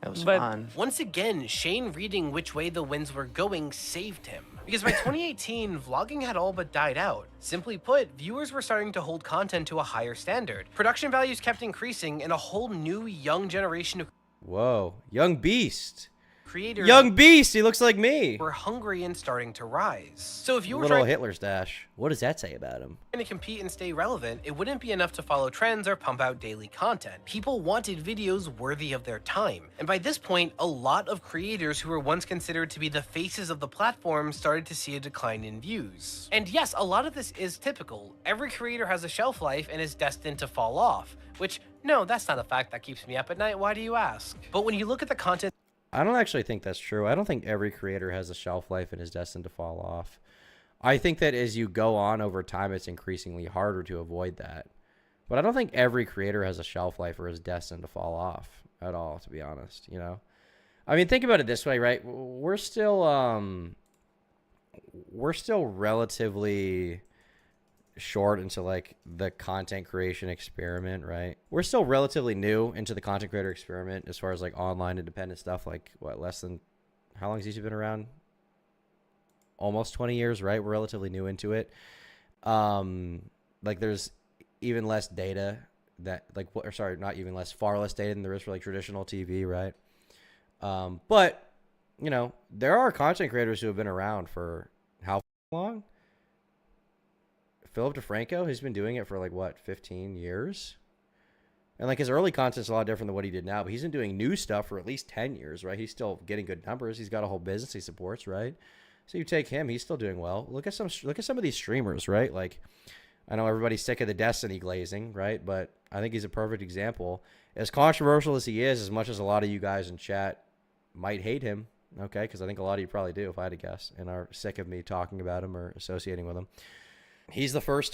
It was fun. Once again, Shane reading which way the winds were going saved him. Because by 2018, vlogging had all but died out. Simply put, viewers were starting to hold content to a higher standard. Production values kept increasing, and a whole new young generation of Whoa, Young Beast. creators Young Beast, he looks like me. were hungry and starting to rise. So if you were Little trying Hitler stash. What does that say about him? to compete and stay relevant, it wouldn't be enough to follow trends or pump out daily content. People wanted videos worthy of their time. And by this point, a lot of creators who were once considered to be the faces of the platform started to see a decline in views. And yes, a lot of this is typical. Every creator has a shelf life and is destined to fall off, which, no, that's not a fact that keeps me up at night. Why do you ask? But when you look at the content, I don't actually think that's true. I don't think every creator has a shelf life and is destined to fall off. I think that as you go on over time, it's increasingly harder to avoid that. But I don't think every creator has a shelf life or is destined to fall off at all, to be honest, I mean, think about it this way, right? We're still relatively short into like the content creation experiment, right? We're still relatively new into the content creator experiment as far as like online independent stuff. Like what, less than, how long has YouTube been around? Almost 20 years, right? We're relatively new into it. Like there's even less data that like, or sorry, not even less, far less data than there is for like traditional TV, right? But there are content creators who have been around for how long? Philip DeFranco, he's been doing it for like what, 15 years? And like his early content's a lot different than what he did now, but he's been doing new stuff for at least 10 years, right? He's still getting good numbers. He's got a whole business he supports, right? So you take him, he's still doing well. Look at some of these streamers, right? Like I know everybody's sick of the Destiny glazing, right? But I think he's a perfect example. As controversial as he is, as much as a lot of you guys in chat might hate him, okay? Because I think a lot of you probably do, if I had to guess, and are sick of me talking about him or associating with him. He's the first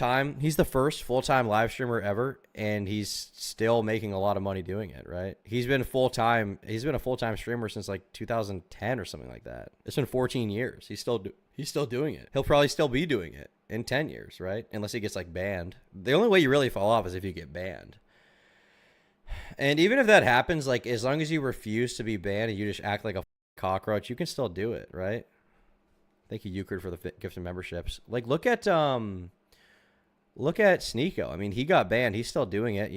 full-time live streamer ever, and he's still making a lot of money doing it, right? He's been a full-time streamer since like 2010 or something like that. It's been 14 years. He's still doing it. He'll probably still be doing it in 10 years, right? Unless he gets like banned. The only way you really fall off is if you get banned. And even if that happens, like as long as you refuse to be banned and you just act like a cockroach, you can still do it, right? Thank you, Euchred, for the gift of memberships. Like, look at Sneeko. I mean, he got banned. He's still doing it,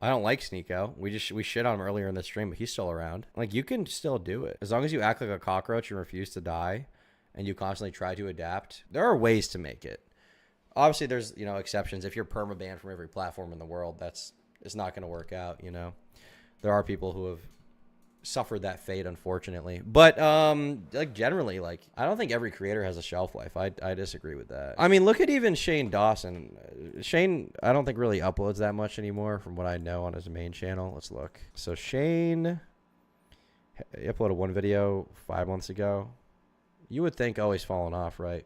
I don't like Sneeko. We shit on him earlier in the stream, but he's still around. Like, you can still do it. As long as you act like a cockroach and refuse to die, and you constantly try to adapt, there are ways to make it. Obviously, there's, you know, exceptions. If you're perma-banned from every platform in the world, it's not going to work out, you know? There are people who have suffered that fate, unfortunately. But like, generally, like, I don't think every creator has a shelf life. I disagree with that. I mean, look at even Shane Dawson. Shane, I don't think really uploads that much anymore from what I know on his main channel. Let's look. So Shane, he uploaded one video 5 months ago. You would think, oh, he's fallen off, right?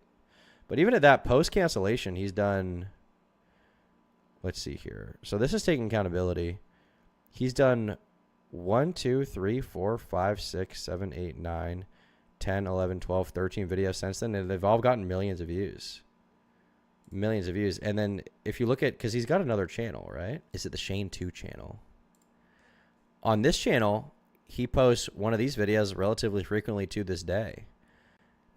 But even at that, post cancellation, he's done, let's see here. So this is taking accountability. He's done 1, 2, 3, 4, 5, 6, 7, 8, 9, 10, 11, 12, 13 videos since then, and they've all gotten millions of views. Millions of views. And then if you look at, because he's got another channel, right? Is it the Shane 2 channel? On this channel, he posts one of these videos relatively frequently to this day.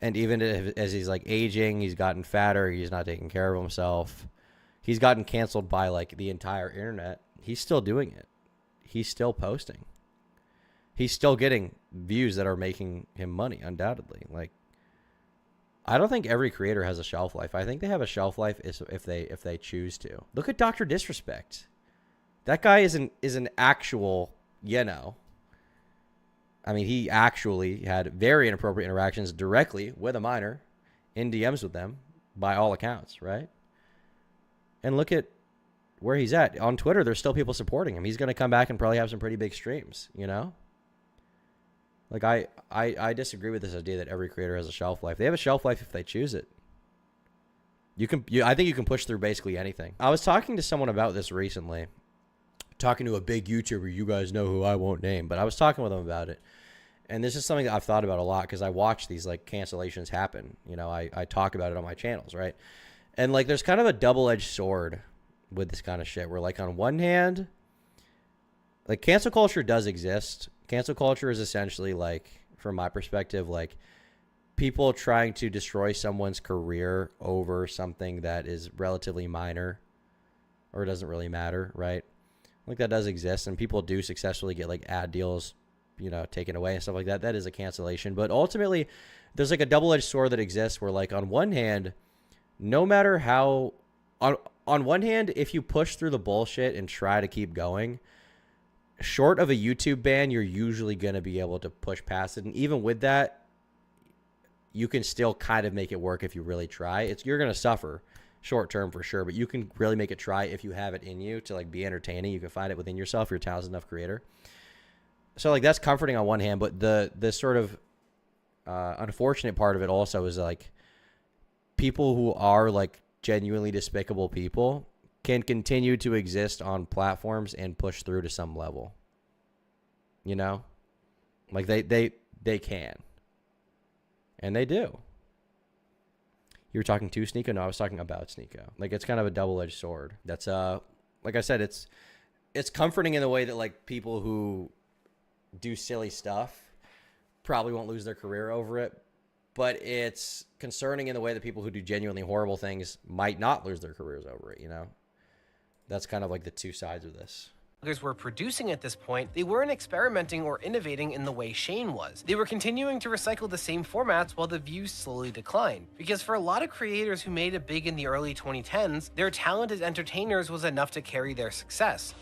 And even as he's like aging, he's gotten fatter, he's not taking care of himself. He's gotten canceled by like the entire internet. He's still doing it. He's still posting. He's still getting views that are making him money, undoubtedly. Like, I don't think every creator has a shelf life. I think they have a shelf life if they choose to. Look at Dr. Disrespect. That guy is an actual, you know. I mean, he actually had very inappropriate interactions directly with a minor, in DMs with them, by all accounts, right? And look at where he's at. On Twitter, there's still people supporting him. He's going to come back and probably have some pretty big streams, you know? Like, I disagree with this idea that every creator has a shelf life. They have a shelf life if they choose it. I think you can push through basically anything. I was talking to someone about this recently. Talking to a big YouTuber, you guys know who I won't name, but I was talking with him about it. And this is something that I've thought about a lot because I watch these, like, cancellations happen. You know, I talk about it on my channels, right? And, like, there's kind of a double-edged sword with this kind of shit where, like, on one hand, like, cancel culture does exist. Cancel culture is essentially, like, from my perspective, like, people trying to destroy someone's career over something that is relatively minor or doesn't really matter, right? Like, that does exist, and people do successfully get, like, ad deals, you know, taken away and stuff like that. That is a cancellation. But ultimately, there's, like, a double-edged sword that exists where, like, on one hand, no matter how... On one hand, if you push through the bullshit and try to keep going, short of a YouTube ban, you're usually going to be able to push past it. And even with that, you can still kind of make it work if you really try. You're going to suffer short term for sure, but you can really make it try if you have it in you to, like, be entertaining. You can find it within yourself. You're a talented enough creator. So, like, that's comforting on one hand, but the sort of unfortunate part of it also is, like, people who are, like, genuinely despicable people can continue to exist on platforms and push through to some level. You know? Like, they can. And they do. You were talking to Sneeko? No, I was talking about Sneeko. Like, it's kind of a double-edged sword. That's, like I said, it's comforting in the way that, like, people who do silly stuff probably won't lose their career over it. But it's concerning in the way that people who do genuinely horrible things might not lose their careers over it, you know? That's kind of like the two sides of this. Were producing at this point, they weren't experimenting or innovating in the way Shane was. They were continuing to recycle the same formats while the views slowly declined. Because for a lot of creators who made it big in the early 2010s, their talent as entertainers was enough to carry their success.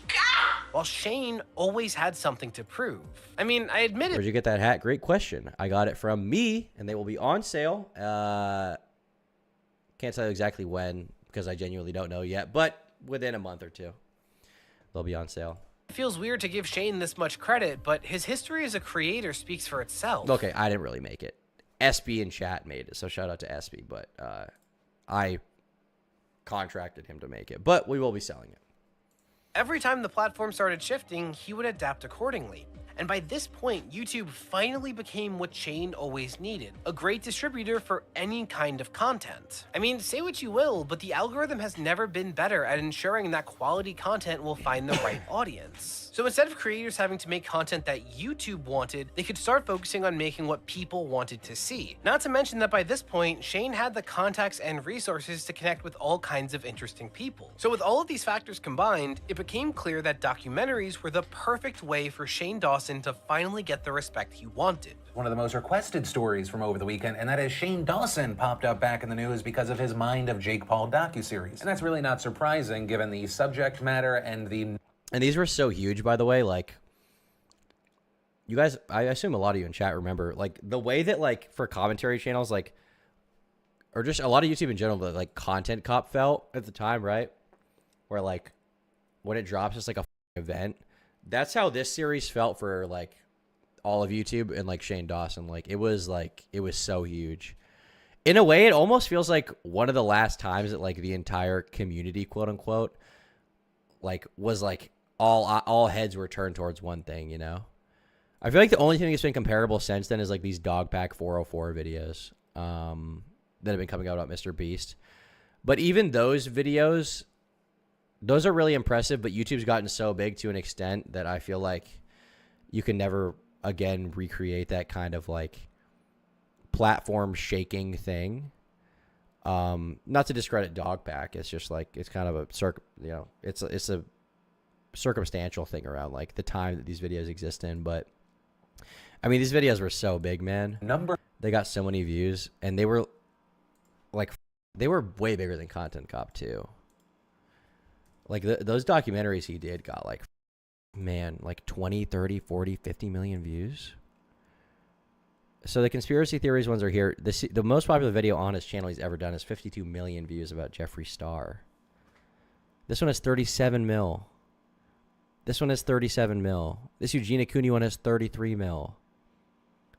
While Shane always had something to prove. I mean, I admit it. Where'd you get that hat? Great question. I got it from me, and they will be on sale. Can't tell you exactly when, because I genuinely don't know yet, but within a month or two. They'll be on sale. It feels weird to give Shane this much credit, but his history as a creator speaks for itself. Okay, I didn't really make it. SB in chat made it, so shout out to SB, but I contracted him to make it, but we will be selling it. Every time the platform started shifting, he would adapt accordingly. And by this point, YouTube finally became what Shane always needed, a great distributor for any kind of content. I mean, say what you will, but the algorithm has never been better at ensuring that quality content will find the right audience. So instead of creators having to make content that YouTube wanted, they could start focusing on making what people wanted to see. Not to mention that by this point, Shane had the contacts and resources to connect with all kinds of interesting people. So with all of these factors combined, it became clear that documentaries were the perfect way for Shane Dawson to finally get the respect he wanted. One of the most requested stories from over the weekend, and that is Shane Dawson popped up back in the news because of his Mind of Jake Paul docuseries. And that's really not surprising given the subject matter and the... And these were so huge, by the way, like, you guys, I assume a lot of you in chat remember, like, the way that, like, for commentary channels, like, or just a lot of YouTube in general, but, like, Content Cop felt at the time, right? Where, like, when it drops, it's like a event. That's how this series felt for, like, all of YouTube and, like, Shane Dawson. Like, it was so huge. In a way, it almost feels like one of the last times that, like, the entire community, quote unquote, like, was, like, all heads were turned towards one thing, you know? I feel like the only thing that's been comparable since then is, like, these Dogpack 404 videos that have been coming out about Mr. Beast. But even those videos, those are really impressive, but YouTube's gotten so big to an extent that I feel like you can never, again, recreate that kind of, like, platform shaking thing. Not to discredit Dogpack, it's just, like, it's kind of a it's a circumstantial thing around, like, the time that these videos exist in. But I mean, these videos were so big, man. They got so many views, and they were, like, they were way bigger than Content Cop too. Like, those documentaries he did got, like, man, like 20, 30, 40, 50 million views. So the conspiracy theories ones are here. The most popular video on his channel he's ever done is 52 million views about Jeffree Star. This one has 37 mil. This one has 37 mil. This Eugenia Cooney one has 33 mil.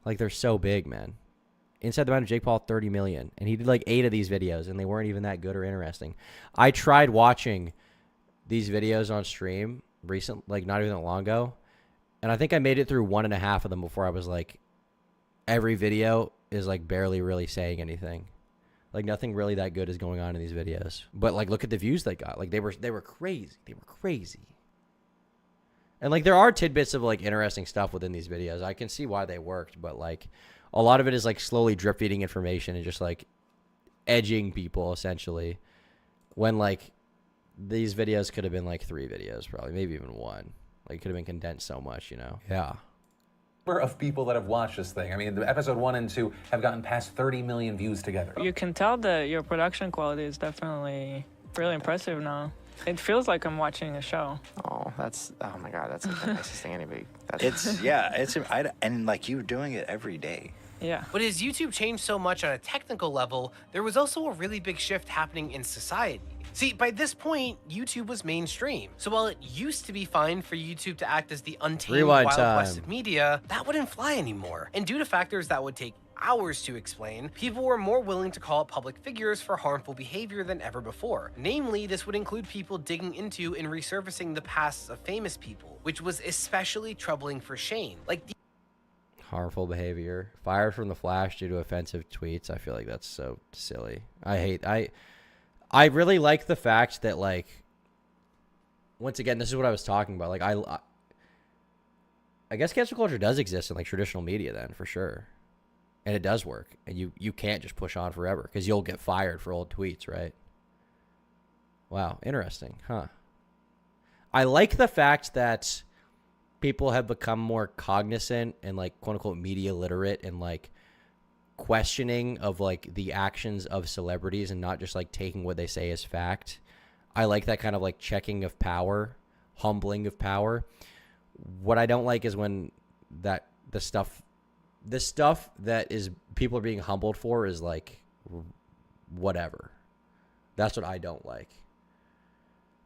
Like, they're so big, man. Inside the Mind of Jake Paul, 30 million. And he did, like, 8 of these videos, and they weren't even that good or interesting. I tried watching these videos on stream like, not even that long ago, and I think I made it through 1.5 of them before I was like, every video is, like, barely really saying anything. Like, nothing really that good is going on in these videos. But, like, look at the views they got. Like, they were crazy. They were crazy. And, like, there are tidbits of, like, interesting stuff within these videos. I can see why they worked, but, like, a lot of it is, like, slowly drip feeding information and just, like, edging people, essentially. When, like, these videos could have been, like, 3 videos, probably. Maybe even 1. Like, it could have been condensed so much, you know? Yeah. Number of people that have watched this thing. I mean, the episode 1 and 2 have gotten past 30 million views together. You can tell that your production quality is definitely really impressive now. It feels like I'm watching a show. Oh my God, that's the nicest thing anybody. And like, you doing it every day. Yeah. But as YouTube changed so much on a technical level, there was also a really big shift happening in society. See, by this point, YouTube was mainstream. So while it used to be fine for YouTube to act as the untamed Wild West of media, that wouldn't fly anymore. And due to factors that would take hours to explain, people were more willing to call out public figures for harmful behavior than ever before. Namely, this would include people digging into and resurfacing the pasts of famous people, which was especially troubling for Shane. Like, harmful behavior. Fired from the Flash due to offensive tweets. I feel like that's so silly. I really like the fact that, like, once again, this is what I was talking about. Like, I guess cancel culture does exist in, like, traditional media then, for sure. And it does work. And you can't just push on forever because you'll get fired for old tweets, right? Wow, interesting, huh? I like the fact that people have become more cognizant and, like, quote unquote media literate and, like, questioning of, like, the actions of celebrities and not just, like, taking what they say as fact. I like that kind of, like, checking of power, humbling of power. What I don't like is when the stuff that is people are being humbled for is, like, whatever. That's what I don't like.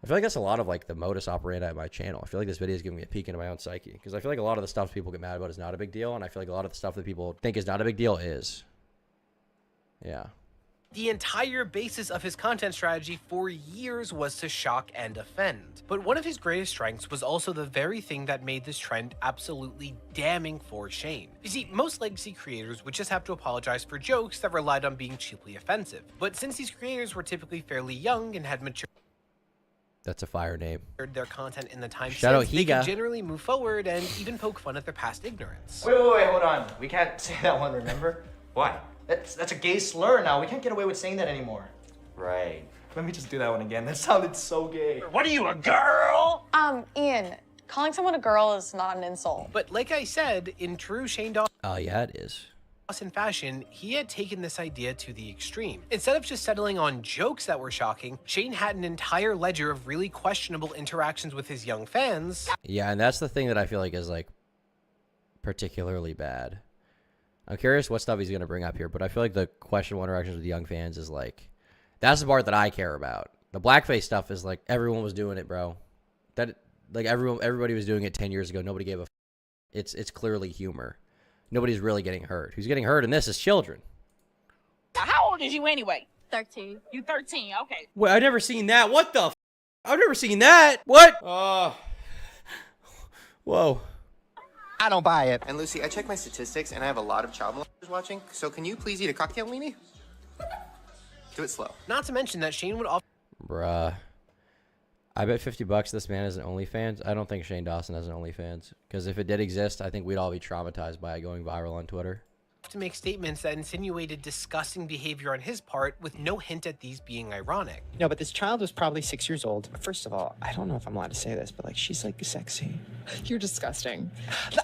I feel like that's a lot of, like, the modus operandi at my channel. I feel like this video is giving me a peek into my own psyche because I feel like a lot of the stuff people get mad about is not a big deal, and I feel like a lot of the stuff that people think is not a big deal is. Yeah. The entire basis of his content strategy for years was to shock and offend. But one of his greatest strengths was also the very thing that made this trend absolutely damning for Shane. You see, most legacy creators would just have to apologize for jokes that relied on being cheaply offensive. But since these creators were typically fairly young and had matured That's a fire name. their content in the time Shout out since, they Higa. could generally move forward and even poke fun at their past ignorance. Wait, hold on. We can't say that one, remember? Why? That's a gay slur now. We can't get away with saying that anymore. Right. Let me just do that one again. That sounded so gay. What are you, a girl? Ian, calling someone a girl is not an insult. But like I said, in true Shane Yeah, it is. Dawson fashion, he had taken this idea to the extreme. Instead of just settling on jokes that were shocking, Shane had an entire ledger of really questionable interactions with his young fans. Yeah, and that's the thing that I feel like is like particularly bad. I'm curious what stuff he's going to bring up here, but I feel like the questionable interactions with young fans is like, that's the part that I care about. The blackface stuff is like, everyone was doing it, bro. That, like, everybody was doing it 10 years ago. Nobody gave a It's clearly humor. Nobody's really getting hurt. Who's getting hurt in this is children. How old is you anyway? 13. You 13, okay. Well, I've never seen that. What the I've never seen that. What? Whoa. I don't buy it. And Lucy, I checked my statistics and I have a lot of child molesters watching, so can you please eat a cocktail weenie? Do it slow. Not to mention that Shane would often Bruh. I bet $50 this man has an OnlyFans. I don't think Shane Dawson has an OnlyFans. Because if it did exist, I think we'd all be traumatized by it going viral on Twitter. to make statements that insinuated disgusting behavior on his part with no hint at these being ironic. No, but this child was probably 6 years old. First of all, I don't know if I'm allowed to say this, but like, she's like sexy. You're disgusting.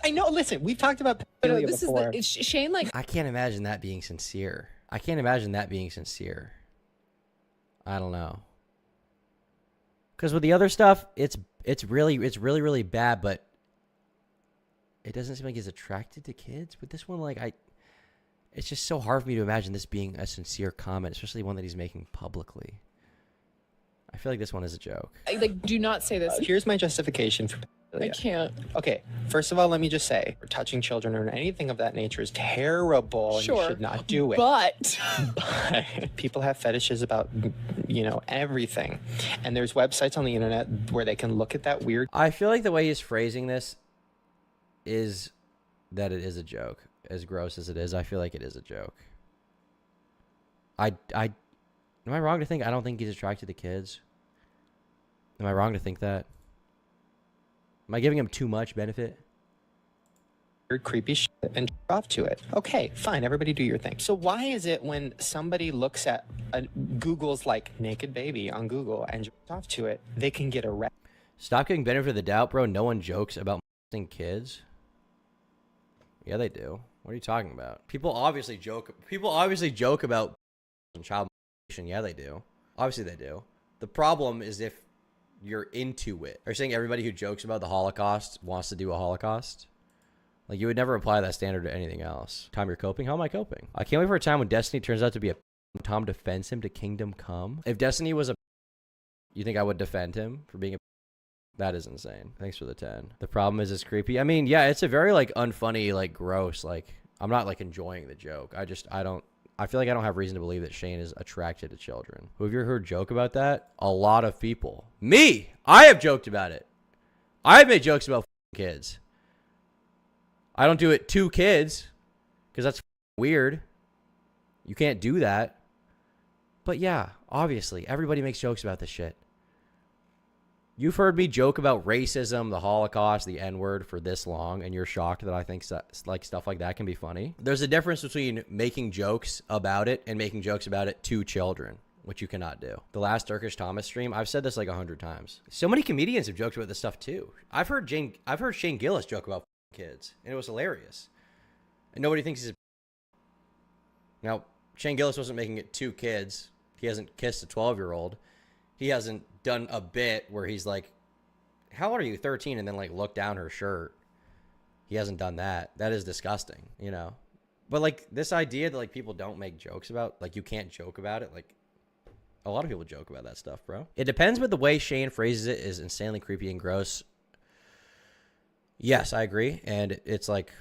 I know, listen, we've talked about pedophilia this before. is Shane, like... I can't imagine that being sincere. I can't imagine that being sincere. I don't know. Because with the other stuff, it's really bad, but it doesn't seem like he's attracted to kids. But this one, like, it's just so hard for me to imagine this being a sincere comment, especially one that he's making publicly. I feel like this one is a joke. Like, do not say this. Here's my justification for pedophilia. I can't. Okay, first of all, let me just say, touching children or anything of that nature is terrible. Sure. And you should not do it. But people have fetishes about, you know, everything. And there's websites on the internet where they can look at that weird. I feel like the way he's phrasing this is that it is a joke. As gross as it is, I feel like it is a joke. Am I wrong to think I don't think he's attracted to kids? Am I wrong to think that? Am I giving him too much benefit? Weird, creepy shit and off to it. Okay, fine, everybody do your thing. So why is it when somebody looks at Google's like naked baby on Google and off to it, they can get arrested? Stop giving benefit of the doubt, bro. No one jokes about molesting kids. Yeah, they do. What are you talking about? People obviously joke about child molestation. Yeah, they do. Obviously they do. The problem is if you're into it. Are you saying everybody who jokes about the Holocaust wants to do a Holocaust? Like, you would never apply that standard to anything else. Time you're coping? How am I coping? I can't wait for a time when Destiny turns out to be a Tom defends him to Kingdom Come. If Destiny was a you think I would defend him for being a that is insane. Thanks for the 10. The problem is it's creepy. I mean, yeah, it's a very, like, unfunny, like, gross, like, I'm not, like, enjoying the joke. I feel like I don't have reason to believe that Shane is attracted to children. Who have you ever heard joke about that? A lot of people. Me! I have joked about it. I have made jokes about kids. I don't do it to kids, because that's weird. You can't do that. But yeah, obviously, everybody makes jokes about this shit. You've heard me joke about racism, the Holocaust, the N-word for this long, and you're shocked that I think like stuff like that can be funny. There's a difference between making jokes about it and making jokes about it to children, which you cannot do. The last Turkish Thomas stream, I've said this like 100 times. So many comedians have joked about this stuff too. I've heard Shane Gillis joke about kids, and it was hilarious. And nobody thinks he's a... Now, Shane Gillis wasn't making it to kids. He hasn't kissed a 12-year-old. He hasn't done a bit where he's like, how old are you, 13, and then like look down her shirt. He hasn't done that. That is disgusting, you know. But like this idea that like people don't make jokes about, like you can't joke about it, like a lot of people joke about that stuff, bro. It depends, but the way Shane phrases it is insanely creepy and gross. Yes, I agree. And it's like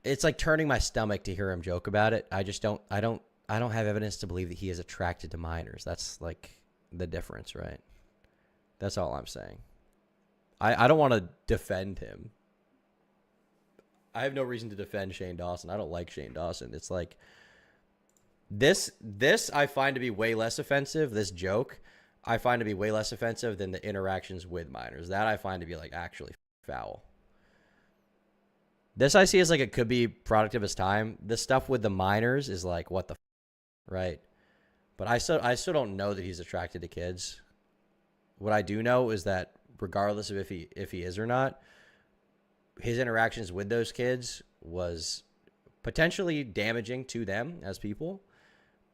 It's like turning my stomach to hear him joke about it. I just don't have evidence to believe that he is attracted to minors. That's like the difference, right? That's all I'm saying. I don't want to defend him. I have no reason to defend Shane Dawson. I don't like Shane Dawson. It's like this I find to be way less offensive. This joke I find to be way less offensive than the interactions with minors. That I find to be like actually foul. This I see as like it could be product of his time. This stuff with the minors is like what the right? But I still don't know that he's attracted to kids. What I do know is that regardless of if he is or not, his interactions with those kids was potentially damaging to them as people,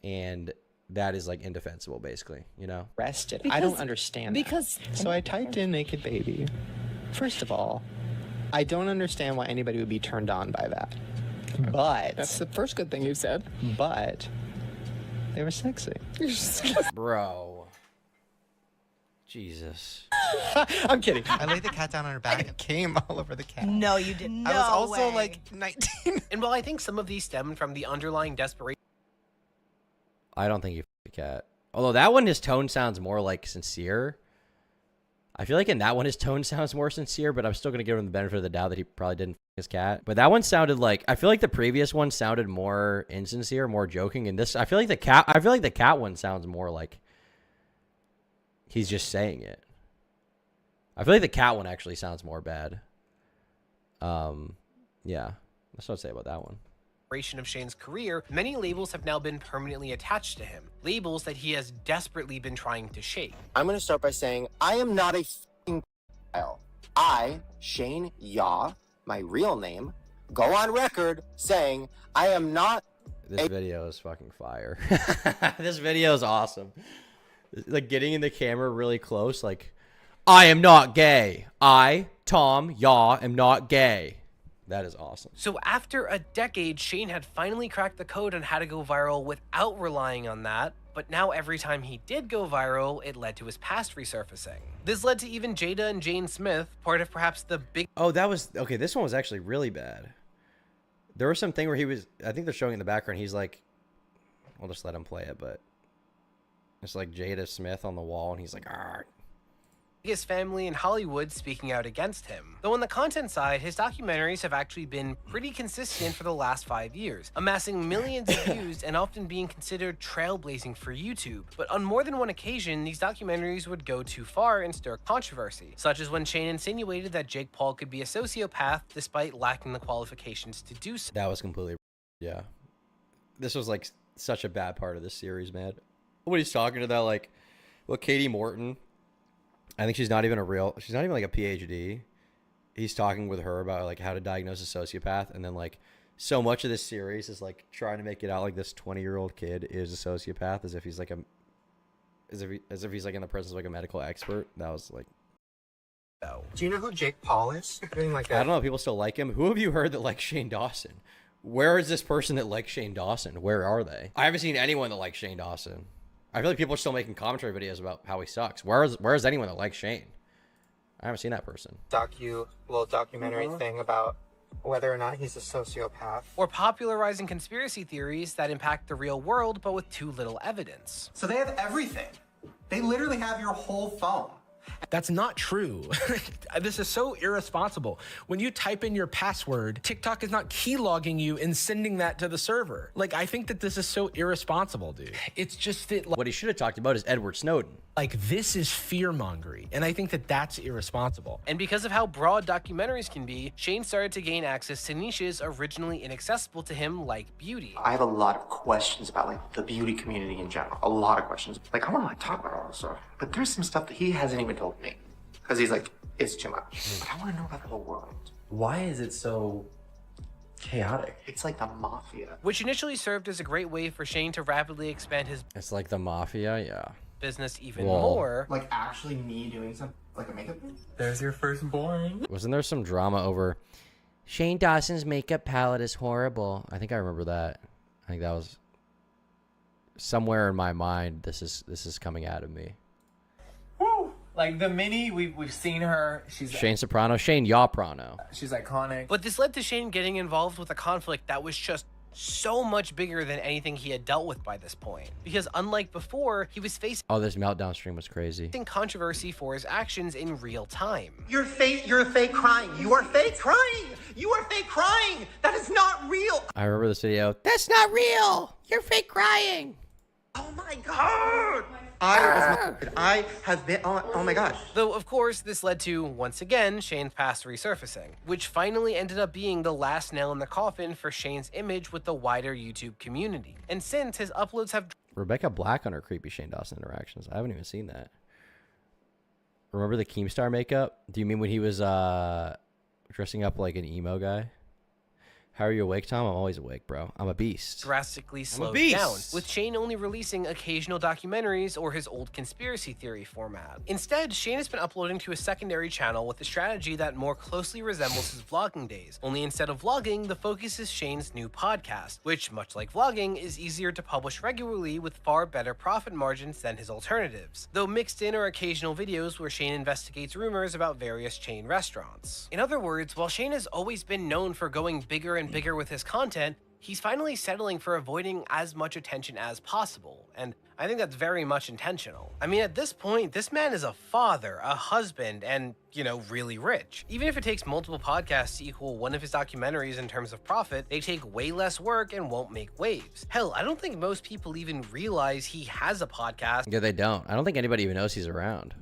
and that is like indefensible, basically, you know? Arrested. I don't understand that. So I typed in naked baby. First of all, I don't understand why anybody would be turned on by that. But That's the first good thing you said. But they were sexy. Bro. Jesus. I'm kidding. I laid the cat down on her back and came all over the cat. No, you didn't. I was also like 19. And while I think some of these stem from the underlying desperation. I don't think he f***ed a cat. Although that one, his tone sounds more like sincere. I feel like in that one, his tone sounds more sincere, but I'm still going to give him the benefit of the doubt that he probably didn't f*** his cat. But that one sounded like, I feel like the previous one sounded more insincere, more joking. And this, I feel like the cat one sounds more like he's just saying it. I feel like the cat one actually sounds more bad. Yeah, that's what I'd say about that one. Of Shane's career, many labels have now been permanently attached to him. Labels that he has desperately been trying to shake. I'm going to start by saying I am not a f***ing pedophile. I, Shane Yaw, my real name, go on record saying I am not. This video is fucking fire. This video is awesome. Like getting in the camera really close, like, I am not gay. I, Tom Yaw, am not gay. That is awesome. So after a decade, Shane had finally cracked the code on how to go viral without relying on that. But now every time he did go viral, it led to his past resurfacing. This led to even Jada and Jane Smith, part of perhaps the big... Oh, that was... Okay, this one was actually really bad. There was something where he was... I think they're showing in the background. He's like... I'll just let him play it, but... It's like Jada Smith on the wall, and he's like... Argh. His family in Hollywood speaking out against him. Though on the content side, his documentaries have actually been pretty consistent for the last 5 years, amassing millions of views and often being considered trailblazing for YouTube. But on more than one occasion, these documentaries would go too far and stir controversy, such as when Shane insinuated that Jake Paul could be a sociopath despite lacking the qualifications to do so. That was completely... Yeah. This was like such a bad part of this series, man. When he's talking to that, like... Well, Katie Morton... I think she's not even like a PhD. He's talking with her about like how to diagnose a sociopath. And then like so much of this series is like trying to make it out like this 20-year-old kid is a sociopath as if he's like as if he's like in the presence of like a medical expert. That was like, Do you know who Jake Paul is? Doing like I don't know. People still like him. Who have you heard that likes Shane Dawson? Where is this person that likes Shane Dawson? Where are they? I haven't seen anyone that likes Shane Dawson. I feel like people are still making commentary videos about how he sucks. Where is anyone that likes Shane? I haven't seen that person. Little documentary thing about whether or not he's a sociopath. Or popularizing conspiracy theories that impact the real world, but with too little evidence. So they have everything. They literally have your whole phone. That's not true. This is so irresponsible. When you type in your password, TikTok is not keylogging you and sending that to the server. Like, I think that this is so irresponsible, dude. It's just that... What he should have talked about is Edward Snowden. Like, this is fear-mongering, and I think that that's irresponsible. And because of how broad documentaries can be, Shane started to gain access to niches originally inaccessible to him, like beauty. I have a lot of questions about like the beauty community in general. A lot of questions. Like I want to like talk about all this stuff, but there's some stuff that he hasn't even told me because he's like, it's too much. But I want to know about the whole world. Why is it so chaotic? It's like the mafia. Which initially served as a great way for Shane to rapidly expand his... It's like the mafia, yeah. ...business even more. Like actually me doing something, like a makeup thing? There's your firstborn. Wasn't there some drama over Shane Dawson's makeup palette is horrible? I think I remember that. I think that was somewhere in my mind. This is coming out of me. Woo! Like the mini, we've seen her. She's Shane Soprano, Shane Yaprano. She's iconic. But this led to Shane getting involved with a conflict that was just so much bigger than anything he had dealt with by this point. Because unlike before, he was facing Oh, this meltdown stream was crazy. controversy for his actions in real time. You're fake crying. You are fake crying. You are fake crying. That is not real. I remember this video. That's not real. You're fake crying. Oh my god. I have been, oh my gosh. Though, of course, this led to, once again, Shane's past resurfacing, which finally ended up being the last nail in the coffin for Shane's image with the wider YouTube community. And since his uploads have... Rebecca Black on her creepy Shane Dawson interactions. I haven't even seen that. Remember the Keemstar makeup? Do you mean when he was dressing up like an emo guy? How are you awake, Tom? I'm always awake, bro. I'm a beast. drastically slowed down, with Shane only releasing occasional documentaries or his old conspiracy theory format. Instead, Shane has been uploading to a secondary channel with a strategy that more closely resembles his vlogging days, only instead of vlogging, the focus is Shane's new podcast, which, much like vlogging, is easier to publish regularly with far better profit margins than his alternatives, though mixed in are occasional videos where Shane investigates rumors about various chain restaurants. In other words, while Shane has always been known for going bigger and bigger with his content, he's finally settling for avoiding as much attention as possible, and I think that's very much intentional. I mean, at this point, this man is a father, a husband, and, you know, really rich. Even if it takes multiple podcasts to equal one of his documentaries in terms of profit, they take way less work and won't make waves. Hell, I don't think most people even realize he has a podcast. Yeah, they don't. I don't think anybody even knows he's around.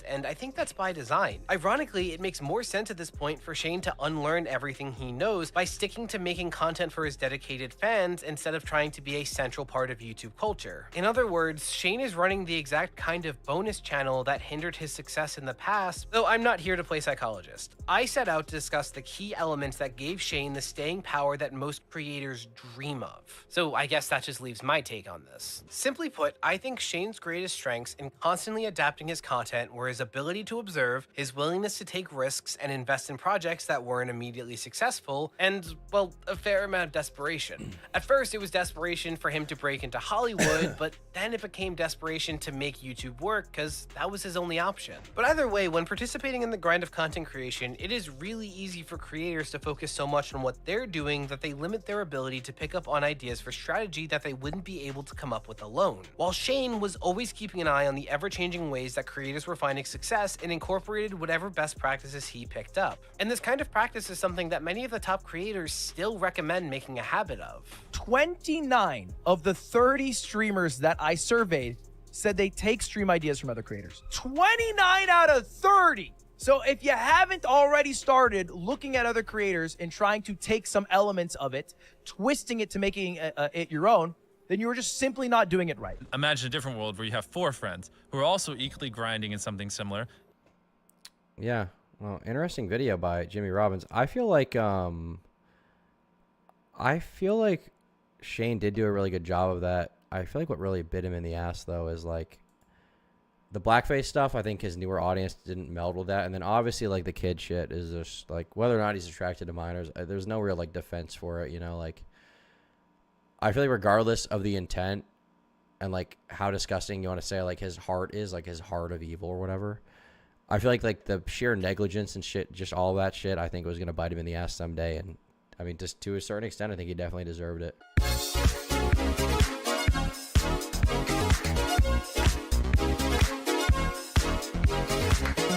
And I think that's by design. Ironically, it makes more sense at this point for Shane to unlearn everything he knows by sticking to making content for his dedicated fans instead of trying to be a central part of YouTube culture. In other words, Shane is running the exact kind of bonus channel that hindered his success in the past, though I'm not here to play psychologist. I set out to discuss the key elements that gave Shane the staying power that most creators dream of. So I guess that just leaves my take on this. Simply put, I think Shane's greatest strengths in constantly adapting his content were his ability to observe, his willingness to take risks and invest in projects that weren't immediately successful, and, well, a fair amount of desperation. At first, it was desperation for him to break into Hollywood, but then it became desperation to make YouTube work, because that was his only option. But either way, when participating in the grind of content creation, it is really easy for creators to focus so much on what they're doing that they limit their ability to pick up on ideas for strategy that they wouldn't be able to come up with alone. While Shane was always keeping an eye on the ever-changing ways that creators were finding success and incorporated whatever best practices he picked up. And this kind of practice is something that many of the top creators still recommend making a habit of. 29 of the 30 streamers that I surveyed said they take stream ideas from other creators. 29 out of 30! So if you haven't already started looking at other creators and trying to take some elements of it, twisting it to making it your own, then you were just simply not doing it right. Imagine a different world where you have 4 friends who are also equally grinding in something similar. Yeah, well, interesting video by Jimmy Robbins. I feel like Shane did do a really good job of that. I feel like what really bit him in the ass though is like the blackface stuff. I think his newer audience didn't meld with that, and then obviously like the kid shit is just like whether or not he's attracted to minors. There's no real like defense for it, you know, like. I feel like regardless of the intent and like how disgusting you want to say like his heart is, like his heart of evil or whatever, I feel like the sheer negligence and shit, just all that shit, I think was going to bite him in the ass someday. And I mean, just to a certain extent, I think he definitely deserved it.